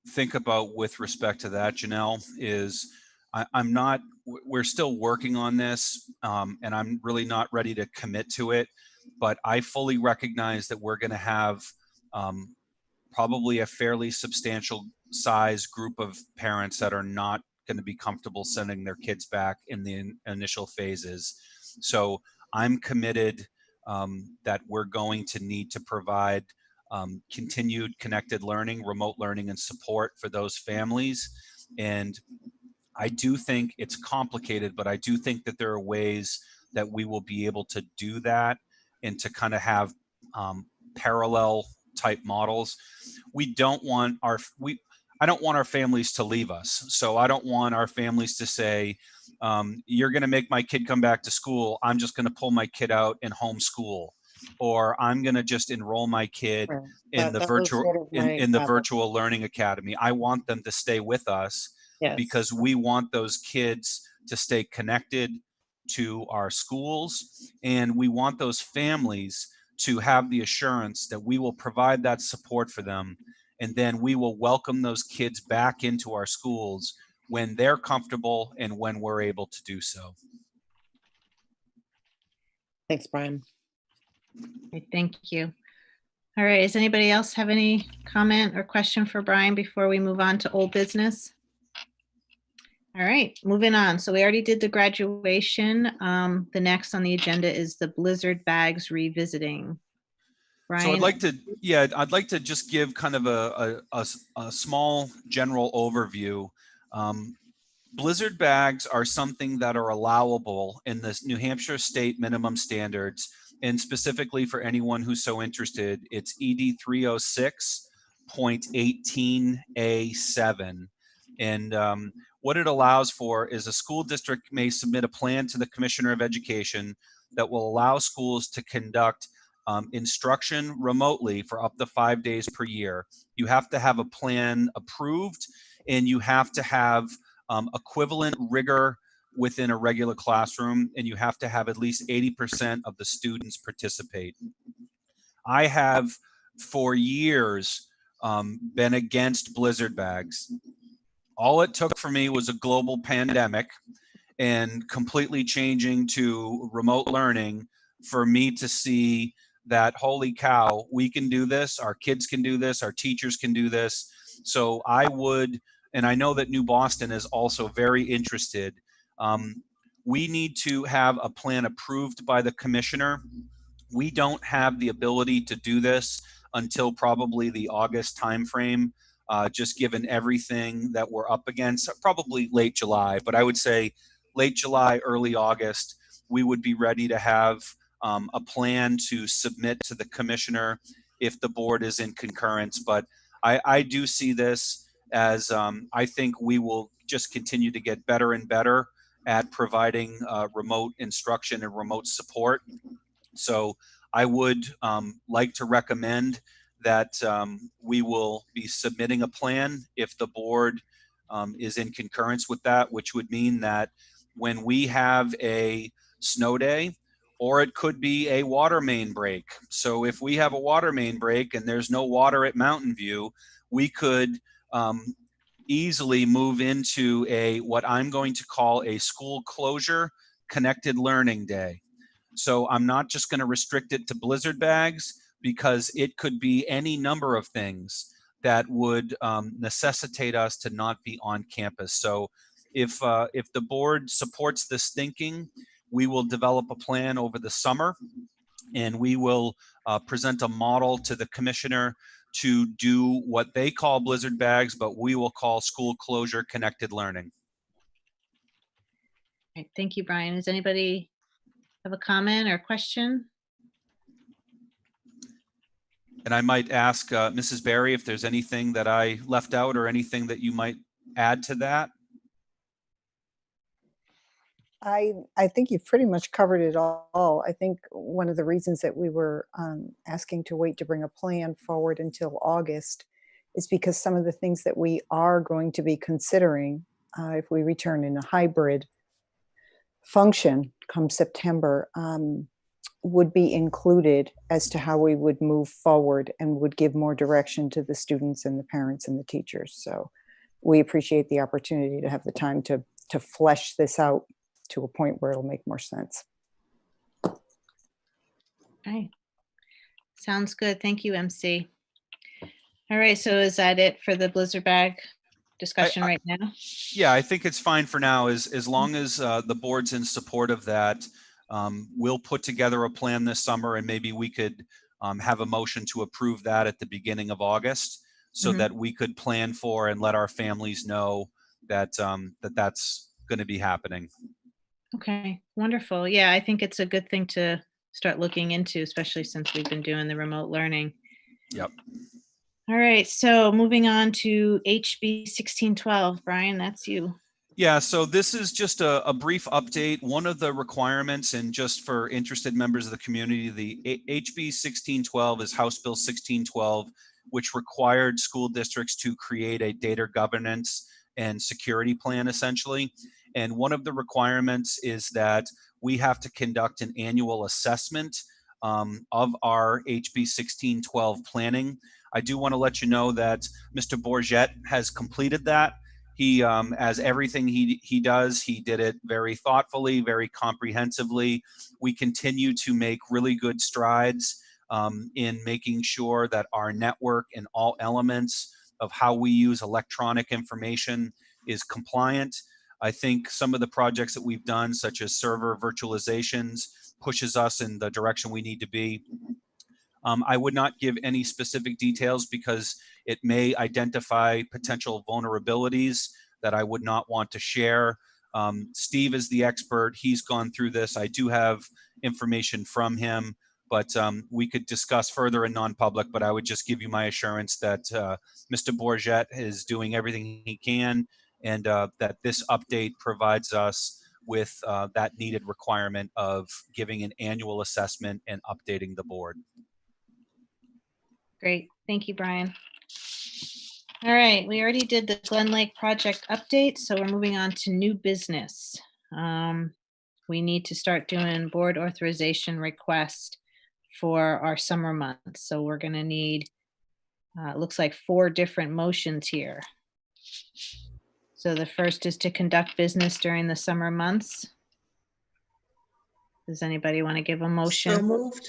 think about with respect to that, Janelle, is I'm not, we're still working on this, and I'm really not ready to commit to it, but I fully recognize that we're going to have probably a fairly substantial size group of parents that are not going to be comfortable sending their kids back in the initial phases. So I'm committed that we're going to need to provide continued connected learning, remote learning, and support for those families. And I do think it's complicated, but I do think that there are ways that we will be able to do that and to kind of have parallel type models. We don't want I don't want our families to leave us. So I don't want our families to say, you're going to make my kid come back to school. I'm just going to pull my kid out and homeschool, or I'm going to just enroll my kid in the virtual in the virtual learning academy. I want them to stay with us. Yes. Because we want those kids to stay connected to our schools, and we want those families to have the assurance that we will provide that support for them, and then we will welcome those kids back into our schools when they're comfortable and when we're able to do so. Thanks, Brian. Thank you. All right, does anybody else have any comment or question for Brian before we move on to old business? All right, moving on. So we already did the graduation. The next on the agenda is the Blizzard bags revisiting. Brian? So I'd like to just give kind of a small general overview. Blizzard bags are something that are allowable in the New Hampshire state minimum standards, and specifically for anyone who's so interested, it's ED 306.18A7. And what it allows for is a school district may submit a plan to the Commissioner of Education that will allow schools to conduct instruction remotely for up to 5 days per year. You have to have a plan approved, and you have to have equivalent rigor within a regular classroom, and you have to have at least 80% of the students participate. I have for years been against Blizzard bags. All it took for me was a global pandemic and completely changing to remote learning for me to see that, holy cow, we can do this, our kids can do this, our teachers can do this. So I would, and I know that New Boston is also very interested, we need to have a plan approved by the commissioner. We don't have the ability to do this until probably the August timeframe. Just given everything that we're up against, probably late July, but I would say late July, early August, we would be ready to have a plan to submit to the commissioner if the board is in concurrence. But I do see this as I think we will just continue to get better and better at providing remote instruction and remote support. So I would like to recommend that we will be submitting a plan if the board is in concurrence with that, which would mean that when we have a snow day, or it could be a water main break. So if we have a water main break and there's no water at Mountain View, we could easily move into what I'm going to call a school closure connected learning day. So I'm not just going to restrict it to Blizzard bags, because it could be any number of things that would necessitate us to not be on campus. So if the board supports this thinking, we will develop a plan over the summer, and we will present a model to the commissioner to do what they call Blizzard bags, but we will call school closure connected learning. All right, thank you, Brian. Does anybody have a comment or question? And I might ask Mrs. Berry if there's anything that I left out or anything that you might add to that. I think you've pretty much covered it all. I think one of the reasons that we were asking to wait to bring a plan forward until August is because some of the things that we are going to be considering if we return in a hybrid function come September would be included as to how we would move forward and would give more direction to the students and the parents and the teachers. So we appreciate the opportunity to have the time to to flesh this out to a point where it'll make more sense. All right. Sounds good. Thank you, MC. All right, so is that it for the Blizzard bag discussion right now? Yeah, I think it's fine for now, as long as the board's in support of that. We'll put together a plan this summer, and maybe we could have a motion to approve that at the beginning of August, so that we could plan for and let our families know that that's going to be happening. Okay, wonderful. Yeah, I think it's a good thing to start looking into, especially since we've been doing the remote learning. Yep. All right, so moving on to HB 1612. Brian, that's you. Yeah, so this is just a brief update. One of the requirements, and just for interested members of the community, the HB 1612 is House Bill 1612, which required school districts to create a data governance and security plan, essentially. And one of the requirements is that we have to conduct an annual assessment of our HB 1612 planning. I do want to let you know that Mr. Bourget has completed that. He, as everything he does, he did it very thoughtfully, very comprehensively. We continue to make really good strides in making sure that our network and all elements of how we use electronic information is compliant. I think some of the projects that we've done, such as server virtualizations, pushes us in the direction we need to be. I would not give any specific details because it may identify potential vulnerabilities that I would not want to share. Steve is the expert. He's gone through this. I do have information from him, but we could discuss further in non-public, but I would just give you my assurance that Mr. Bourget is doing everything he can, and that this update provides us with that needed requirement of giving an annual assessment and updating the board. Great. Thank you, Brian. All right, we already did the Glen Lake project update, so we're moving on to new business. We need to start doing board authorization request for our summer months. So we're going to need, it looks like 4 different motions here. So the first is to conduct business during the summer months. Does anybody want to give a motion? So moved.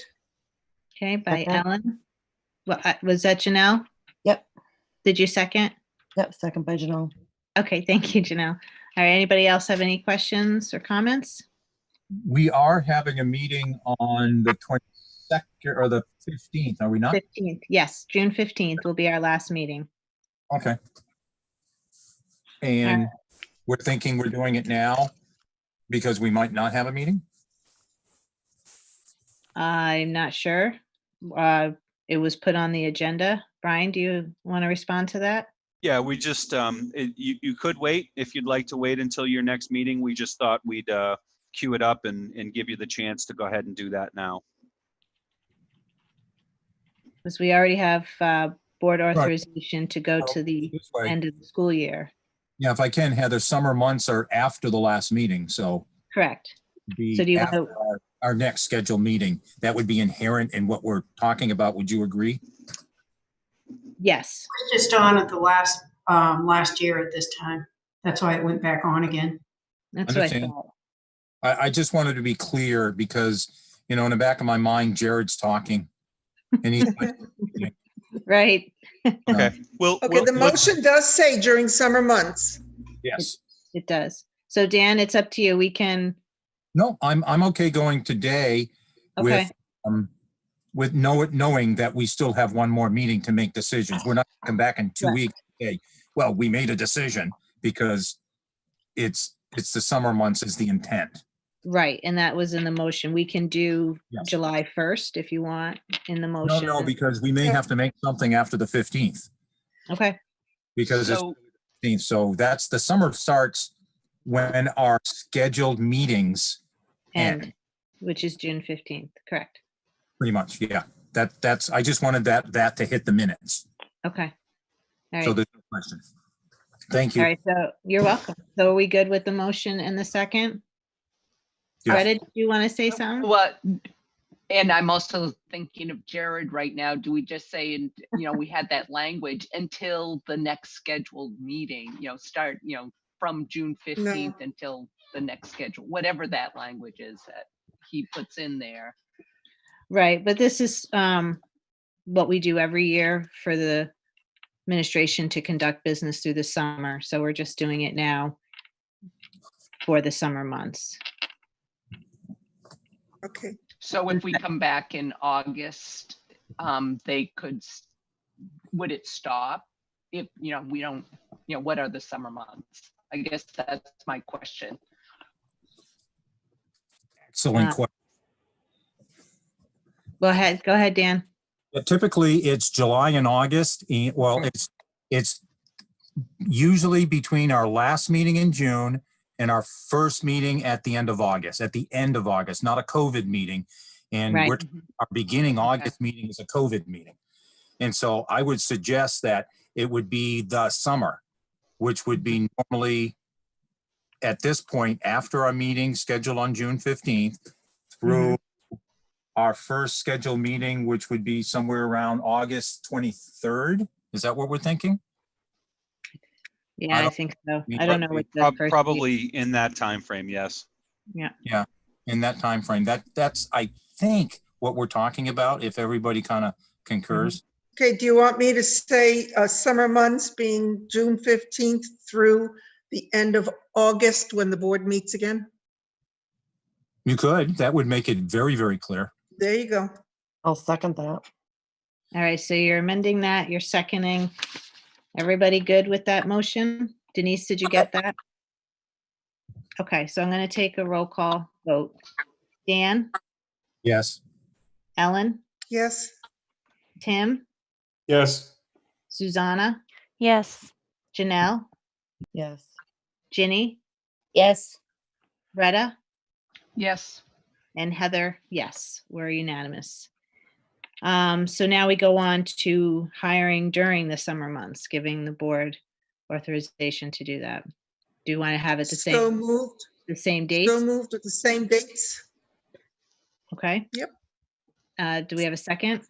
Okay, by Second. Ellen. Well, was that Janelle? Yep. Did you second? Yep. Second by Janelle. Okay, thank you, Janelle. All right, anybody else have any questions or comments? We are having a meeting on the 22nd or the 15th, are we not? 15th, yes, June 15th will be our last meeting. Okay. And we're thinking we're doing it now because we might not have a meeting? I'm not sure. It was put on the agenda. Brian, do you want to respond to that? Yeah, we just, you could wait if you'd like to wait until your next meeting. We just thought we'd queue it up and give you the chance to go ahead and do that now. Because we already have board authorization to go to the end of the school year. Yeah, if I can, Heather, summer months are after the last meeting, so. Correct. Be So do you want after to? our next scheduled meeting. That would be inherent in what we're talking about. Would you agree? Yes. It was just on at the last year at this time. That's why it went back on again. That's what I Understand. thought. I just wanted to be clear because, you know, in the back of my mind, Jared's talking. And he's like, right. Okay. Well, Okay, the motion does say during summer months. Yes. It does. So Dan, it's up to you. We can. No, I'm okay going today Okay. with knowing that we still have one more meeting to make decisions. We're not gonna come back in 2 Right. weeks. Okay, well, we made a decision because it's the summer months is the intent. Right, and that was in the motion. We can do Yes. July 1st if you want in the No, motion. no, because we may have to make something after the 15th Okay. because So- it's 15th. So that's the summer starts when our scheduled meetings end. And which is June 15th, correct? Pretty much, yeah. That's I just wanted that to hit the minutes. Okay. All So right. there's no question. Thank you. All right, so you're welcome. So are we good with the motion and the second? Yes. Greta, do you want to say something? What? And I'm also thinking of Jared right now. Do we just say, and we had that language until the next scheduled meeting, start, from June 15th until the next schedule, whatever that language is that he puts in there. Right, but this is what we do every year for the administration to conduct business through the summer. So we're just doing it now for the summer months. Okay. So if we come back in August, they could, would it stop? If, we don't, what are the summer months? I guess that's my question. Excellent question. Go ahead, Dan. Typically, it's July and August. Well, it's usually between our last meeting in June and our first meeting at the end of August. At the end of August, not a COVID meeting, and Right. our beginning August meeting is a COVID meeting, and so I would suggest that it would be the summer, which would be normally at this point after our meeting scheduled on June 15th through our first scheduled meeting, which would be somewhere around August 23rd. Is that what we're thinking? Yeah, I think so. I don't know what the first Probably in that time frame. Yes. Yeah, in that time frame. That's I think what we're talking about. If everybody kind of concurs. Okay, do you want me to say summer months being June 15th through the end of August when the board meets again? You could. That would make it very, very clear. There you go. I'll second that. All right, so you're amending that, you're seconding. Everybody good with that motion? Denise, did you get that? Okay, so I'm going to take a roll call vote. Dan? Yes. Ellen? Yes. Tim? Yes. Susanna? Yes. Janelle? Yes. Ginny? Yes. Retta? Yes. And Heather, yes, we're unanimous. So now we go on to hiring during the summer months, giving the board authorization to do that. Do you want to have it the same? So moved. The same dates? So moved at the same dates. Okay. Yep. Do we have a second?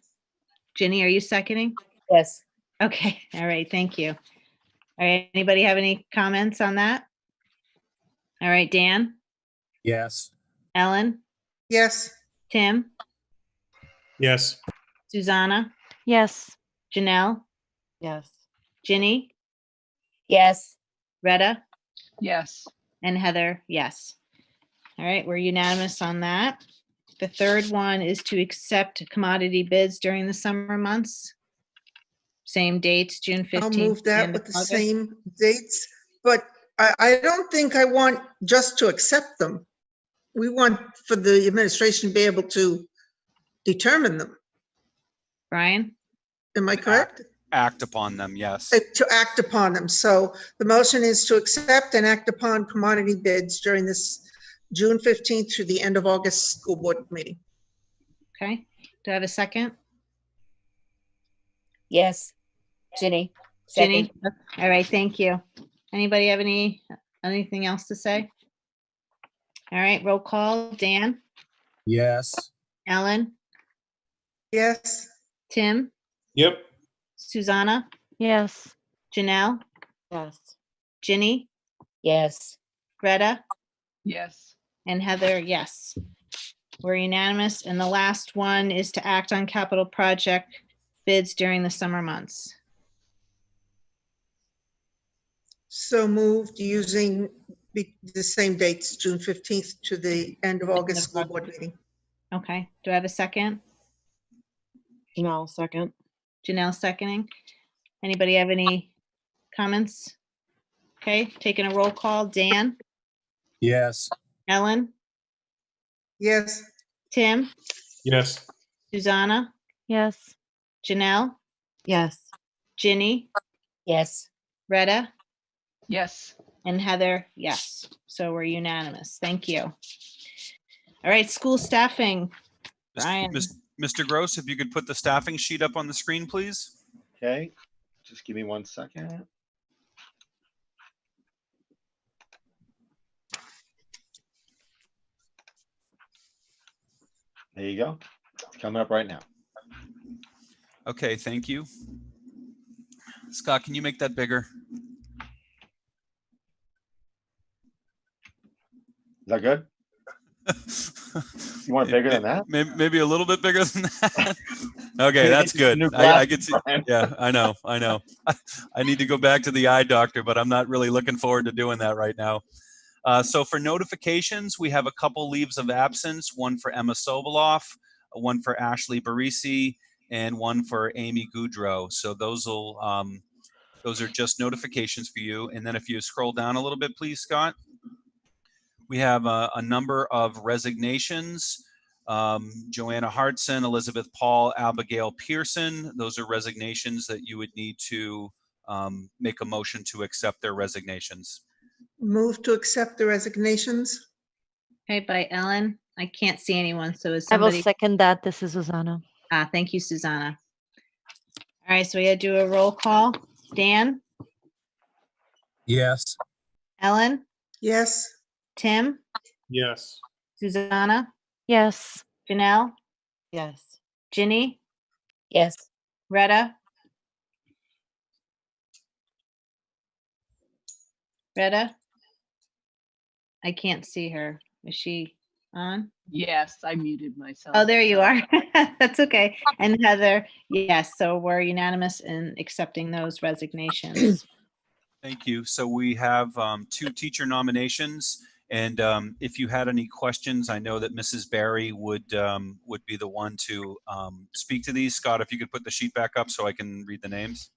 Ginny, are you seconding? Yes. Okay. All right. Thank you. All right. Anybody have any comments on that? All right. Dan? Yes. Ellen? Yes. Tim? Yes. Susanna? Yes. Janelle? Yes. Ginny? Yes. Retta? Yes. And Heather, yes. All right, we're unanimous on that. The third one is to accept commodity bids during the summer months. Same dates, June 15th. I'll move to the that end with of the August. same dates, but I don't think I want just to accept them. We want for the administration to be able to determine them. Brian? Am I correct? Act upon them. Yes. To act upon them. So the motion is to accept and act upon commodity bids during this June 15th through the end of August school board meeting. Okay, do I have a second? Yes. Ginny. Ginny? All right, thank you. Anybody have anything else to say? All right, roll call. Dan? Yes. Ellen? Yes. Tim? Yep. Susanna? Yes. Janelle? Yes. Ginny? Yes. Greta? Yes. And Heather, yes. We're unanimous. And the last one is to act on capital project bids during the summer months. So moved using the same dates, June 15th to the end of August school board meeting. Okay, do I have a second? Janelle, second. Janelle seconding. Anybody have any comments? Okay, taking a roll call. Dan? Yes. Ellen? Yes. Tim? Yes. Susanna? Yes. Janelle? Yes. Ginny? Yes. Retta? Yes. And Heather, yes. So we're unanimous. Thank you. All right, school staffing. Brian. Mr. Gross, if you could put the staffing sheet up on the screen, please. Okay, just give me 1 second. There you go. It's coming up right now. Okay, thank you. Scott, can you make that bigger? that good? You want it bigger than that? Maybe a little bit bigger than that. Okay, Maybe that's get you some good. new I glasses, get to. Brian. Yeah, I know. I need to go back to the eye doctor, but I'm not really looking forward to doing that right now. So for notifications, we have a couple leaves of absence, one for Emma Sobolov, one for Ashley Barisi, and one for Amy Goudreau. So those are just notifications for you. And then if you scroll down a little bit, please, Scott, we have a number of resignations. Joanna Hartson, Elizabeth Paul, Abigail Pearson. Those are resignations that you would need to make a motion to accept their resignations. Move to accept the resignations. Okay, by Ellen. I can't see anyone, so is I will somebody? second that. This is Susanna. Thank you, Susanna. All right, so we gotta do a roll call. Dan, Yes. Ellen, Yes. Tim, Yes. Susanna, Yes. Janelle, Yes. Ginny, Yes. Retta, I can't see her. Is she on? Yes, I muted myself. Oh, there you are. That's okay. And Heather, yes, so we're unanimous in accepting those resignations. Thank you. So we have 2 teacher nominations. And if you had any questions, I know that Mrs. Barry would be the one to speak to these. Scott, if you could put the sheet back up so I can read the names.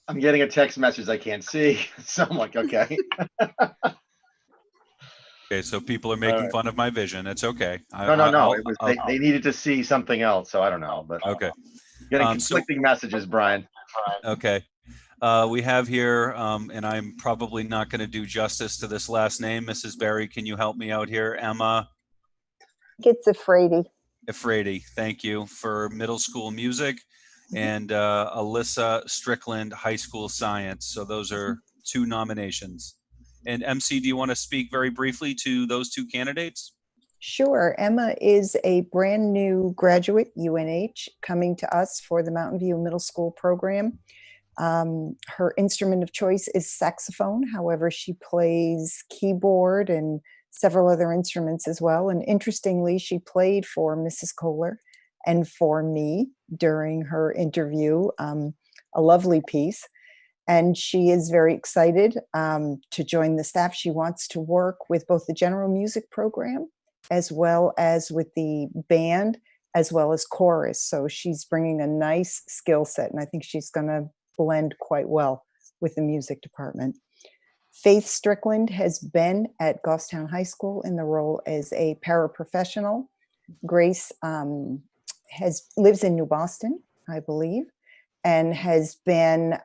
I'm getting a text message I can't see. So I'm like, okay. Okay, so people are making fun of my vision. It's okay. No. It was they needed to see something else, so I don't know. But okay. Getting conflicting messages, Brian. Okay. We have here, and I'm probably not going to do justice to this last name. Mrs. Barry, can you help me out here? Emma It's Afraidy. Efraidy, thank you, for middle school music, and Alyssa Strickland, high school science. So those are 2 nominations. And MC, do you want to speak very briefly to those 2 candidates? Sure. Emma is a brand new graduate, UNH, coming to us for the Mountain View Middle School program. Her instrument of choice is saxophone. However, she plays keyboard and several other instruments as well. And interestingly, she played for Mrs. Kohler and for me during her interview, a lovely piece. And she is very excited to join the staff. She wants to work with both the general music program as well as with the band, as well as chorus. So she's bringing a nice skill set, and I think she's going to blend quite well with the music department. Faith Strickland has been at Goffstown High School in the role as a paraprofessional. Grace lives in New Boston, I believe, and has been,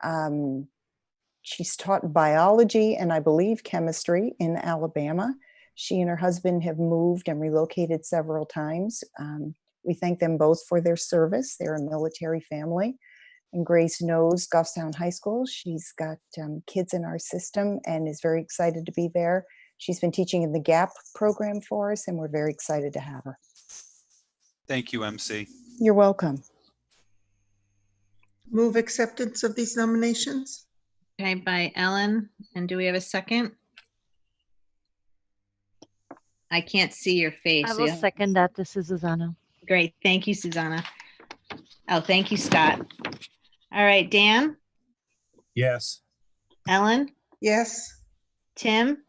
she's taught biology and I believe chemistry in Alabama. She and her husband have moved and relocated several times. We thank them both for their service. They're a military family. And Grace knows Goffstown High School. She's got kids in our system and is very excited to be there. She's been teaching in the GAP program for us, and we're very excited to have her. Thank you, MC. You're welcome. Move acceptance of these nominations. Okay, by Ellen. And do we have a second? I can't see your face. I will second that. This is Susanna. Great. Thank you, Susanna. Oh, thank you, Scott. All right, Dan, Yes. Ellen, Yes. Tim,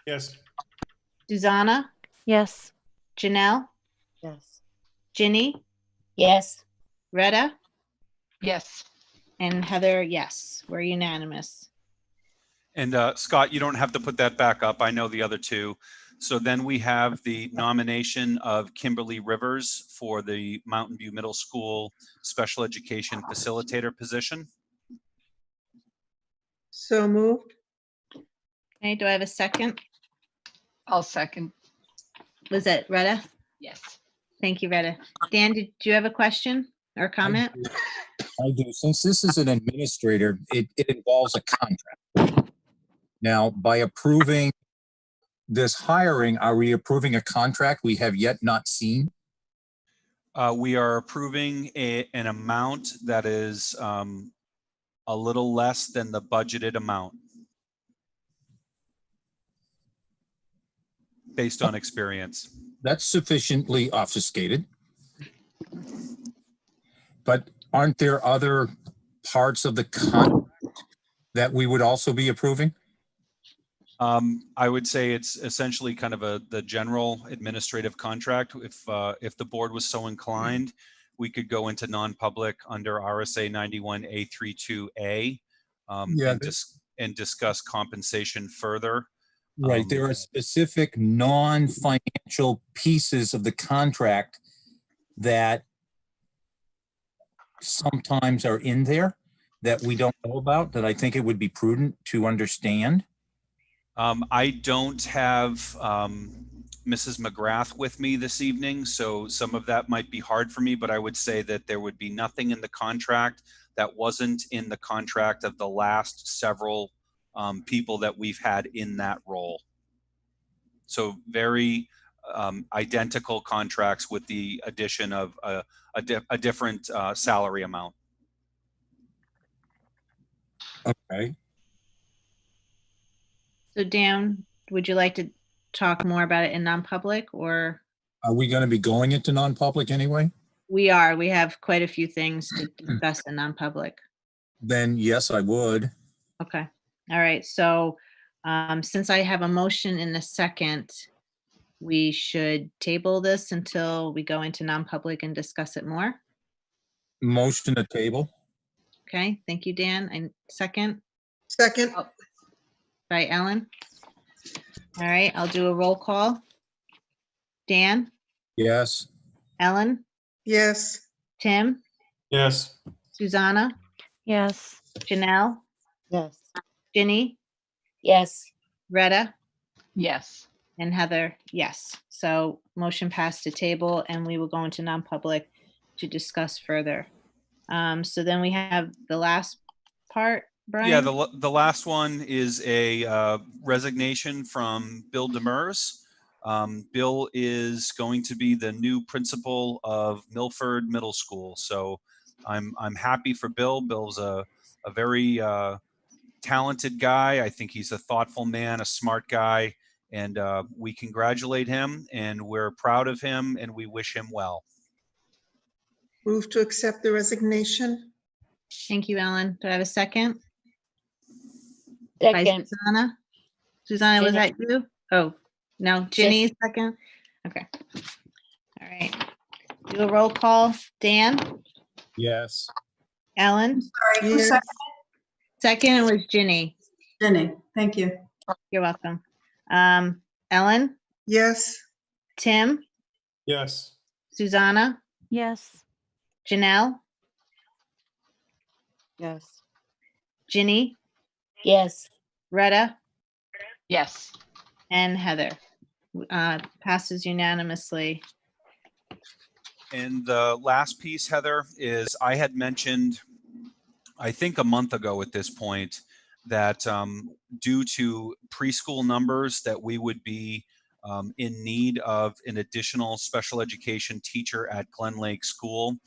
Yes. Susanna, Yes. Janelle, Yes. Ginny, Yes. Retta, Yes. and Heather, yes. We're unanimous. And Scott, you don't have to put that back up. I know the other 2. So then we have the nomination of Kimberly Rivers for the Mountain View Middle School Special Education Facilitator position. So moved. Okay, do I have a second? I'll second. Was it Retta? Yes. Thank you, Retta. Dan, did you have a question or comment? I do. Since this is an administrator, it involves a contract. Now, by approving this hiring, are we approving a contract we have yet not seen? We are approving an amount that is a little less than the budgeted amount based on experience. That's sufficiently obfuscated. But aren't there other parts of the contract that we would also be approving? I would say it's essentially kind of the general administrative contract. If the board was so inclined, we could go into non-public under RSA 91A32A and discuss compensation further. Right. There are specific non-financial pieces of the contract that sometimes are in there that we don't know about, that I think it would be prudent to understand. I don't have Mrs. McGrath with me this evening, so some of that might be hard for me, but I would say that there would be nothing in the contract that wasn't in the contract of the last several people that we've had in that role. So very identical contracts with the addition of a different salary amount. Okay. So Dan, would you like to talk more about it in non-public, or? Are we going to be going into non-public anyway? We are. We have quite a few things to discuss in non-public. Then yes, I would. Okay. All right. So since I have a motion in a second, we should table this until we go into non-public and discuss it more. Motion to table. Okay. Thank you, Dan. And second? Second. Oh, by Ellen. All right. I'll do a roll call. Dan? Yes. Ellen? Yes. Tim? Yes. Susanna? Yes. Janelle? Yes. Ginny? Yes. Retta? Yes. And Heather, yes. So motion passed to table, and we will go into non-public to discuss further. So then we have the last part, Brian? Yeah, the last one is a resignation from Bill Demers. Bill is going to be the new principal of Milford Middle School. So I'm happy for Bill. Bill's a very talented guy. I think he's a thoughtful man, a smart guy, and we congratulate him, and we're proud of him, and we wish him well. Move to accept the resignation. Thank you, Ellen. Do I have a second? By Second. Susanna? Susanna, was Ginny. that you? Oh, no, Ginny is second? Okay. All right. Do a roll call. Dan? Yes. Ellen? Sorry, who Yes. seconded? Second was Ginny. Jenny, thank you. You're welcome. Ellen? Yes. Tim? Yes. Susanna? Yes. Janelle? Yes. Ginny? Yes. Retta? Yes. And Heather. Passes unanimously. And the last piece, Heather, is I had mentioned, I think a month ago at this point, that due to preschool numbers that we would be in need of an additional special education teacher at Glen Lake School.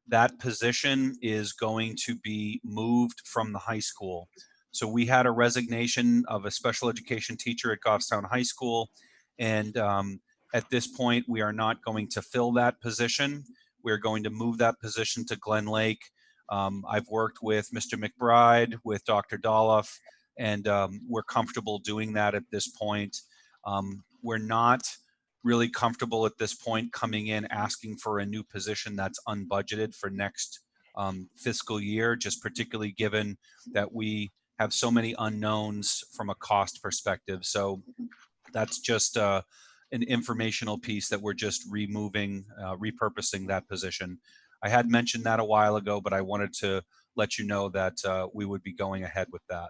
That position is going to be moved from the high school. So we had a resignation of a special education teacher at Goffstown High School. And at this point, we are not going to fill that position. We're going to move that position to Glen Lake. I've worked with Mr. McBride, with Dr. Dolph, and we're comfortable doing that at this point. We're not really comfortable at this point coming in asking for a new position that's unbudgeted for next fiscal year, just particularly given that we have so many unknowns from a cost perspective. So that's just an informational piece that we're just removing, repurposing that position. I had mentioned that a while ago, but I wanted to let you know that we would be going ahead with that.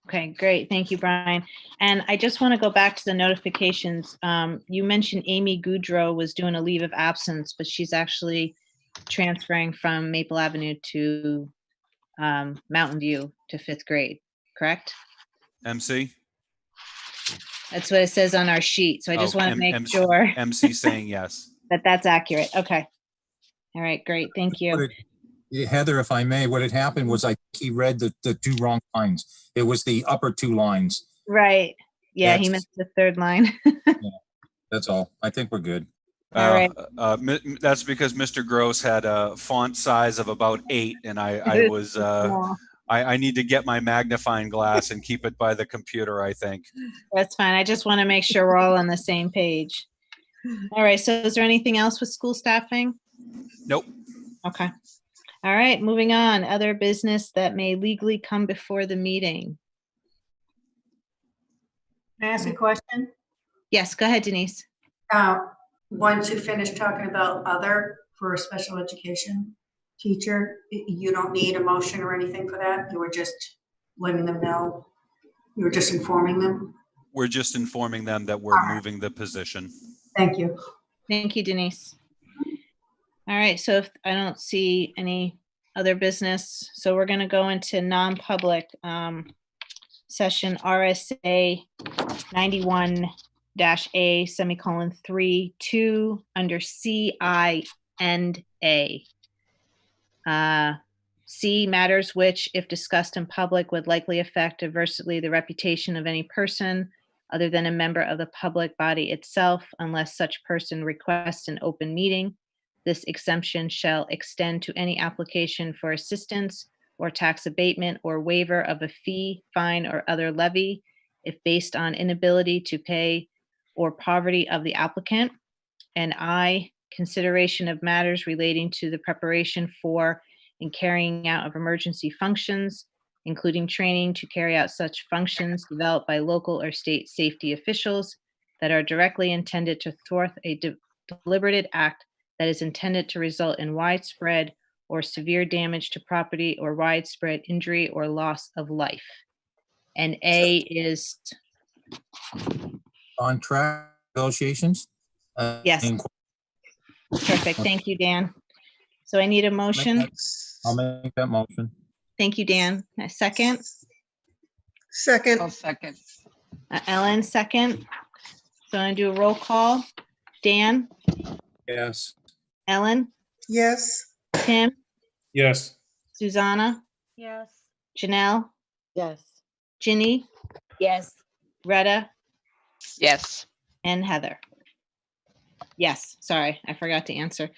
Okay, great. Thank you, Brian. And I just want to go back to the notifications. You mentioned Amy Goudreau was doing a leave of absence, but she's actually transferring from Maple Avenue to Mountain View to 5th grade, correct? MC? That's what it says on our sheet. So I just want to make sure MC saying yes. that that's accurate. Okay. All right, great. Thank you. Heather, if I may, what had happened was he read the two wrong lines. It was the upper two lines. Right. Yeah, he That's- missed the third line. That's all. I think we're good. All right. That's because Mr. Gross had a font size of about 8, and I was I need to get my magnifying glass and keep it by the computer, I think. That's fine. I just want to make sure we're all on the same page. All right. So is there anything else with school staffing? Nope. Okay. All right. Moving on. Other business that may legally come before the meeting. Can I ask a question? Yes. Go ahead, Denise. Once you finish talking about other for a special education teacher, you don't need a motion or anything for that? You were just letting them know? You were just informing them? We're just informing them that we're moving the position. Thank you. Thank you, Denise. All right. So if I don't see any other business, so we're going to go into non-public session RSA 91-A semicolon 3(2) under CI and A. C, matters which, if discussed in public, would likely affect adversely the reputation of any person other than a member of the public body itself, unless such person requests an open meeting. This exemption shall extend to any application for assistance or tax abatement or waiver of a fee, fine, or other levy if based on inability to pay or poverty of the applicant. And I, consideration of matters relating to the preparation for and carrying out of emergency functions, including training to carry out such functions developed by local or state safety officials that are directly intended to thwart a deliberative act that is intended to result in widespread or severe damage to property or widespread injury or loss of life. And A is Contract negotiations. Yes. Perfect. Thank you, Dan. So I need a motion. I'll make that motion. Thank you, Dan. A second. Second. I'll second. Ellen, second. So I'm going to do a roll call. Dan, Yes. Ellen, Yes. Tim, Yes. Susanna, Yes. Janelle, Yes. Ginny, Yes. Retta, Yes. and Heather. Yes, sorry, I forgot to answer.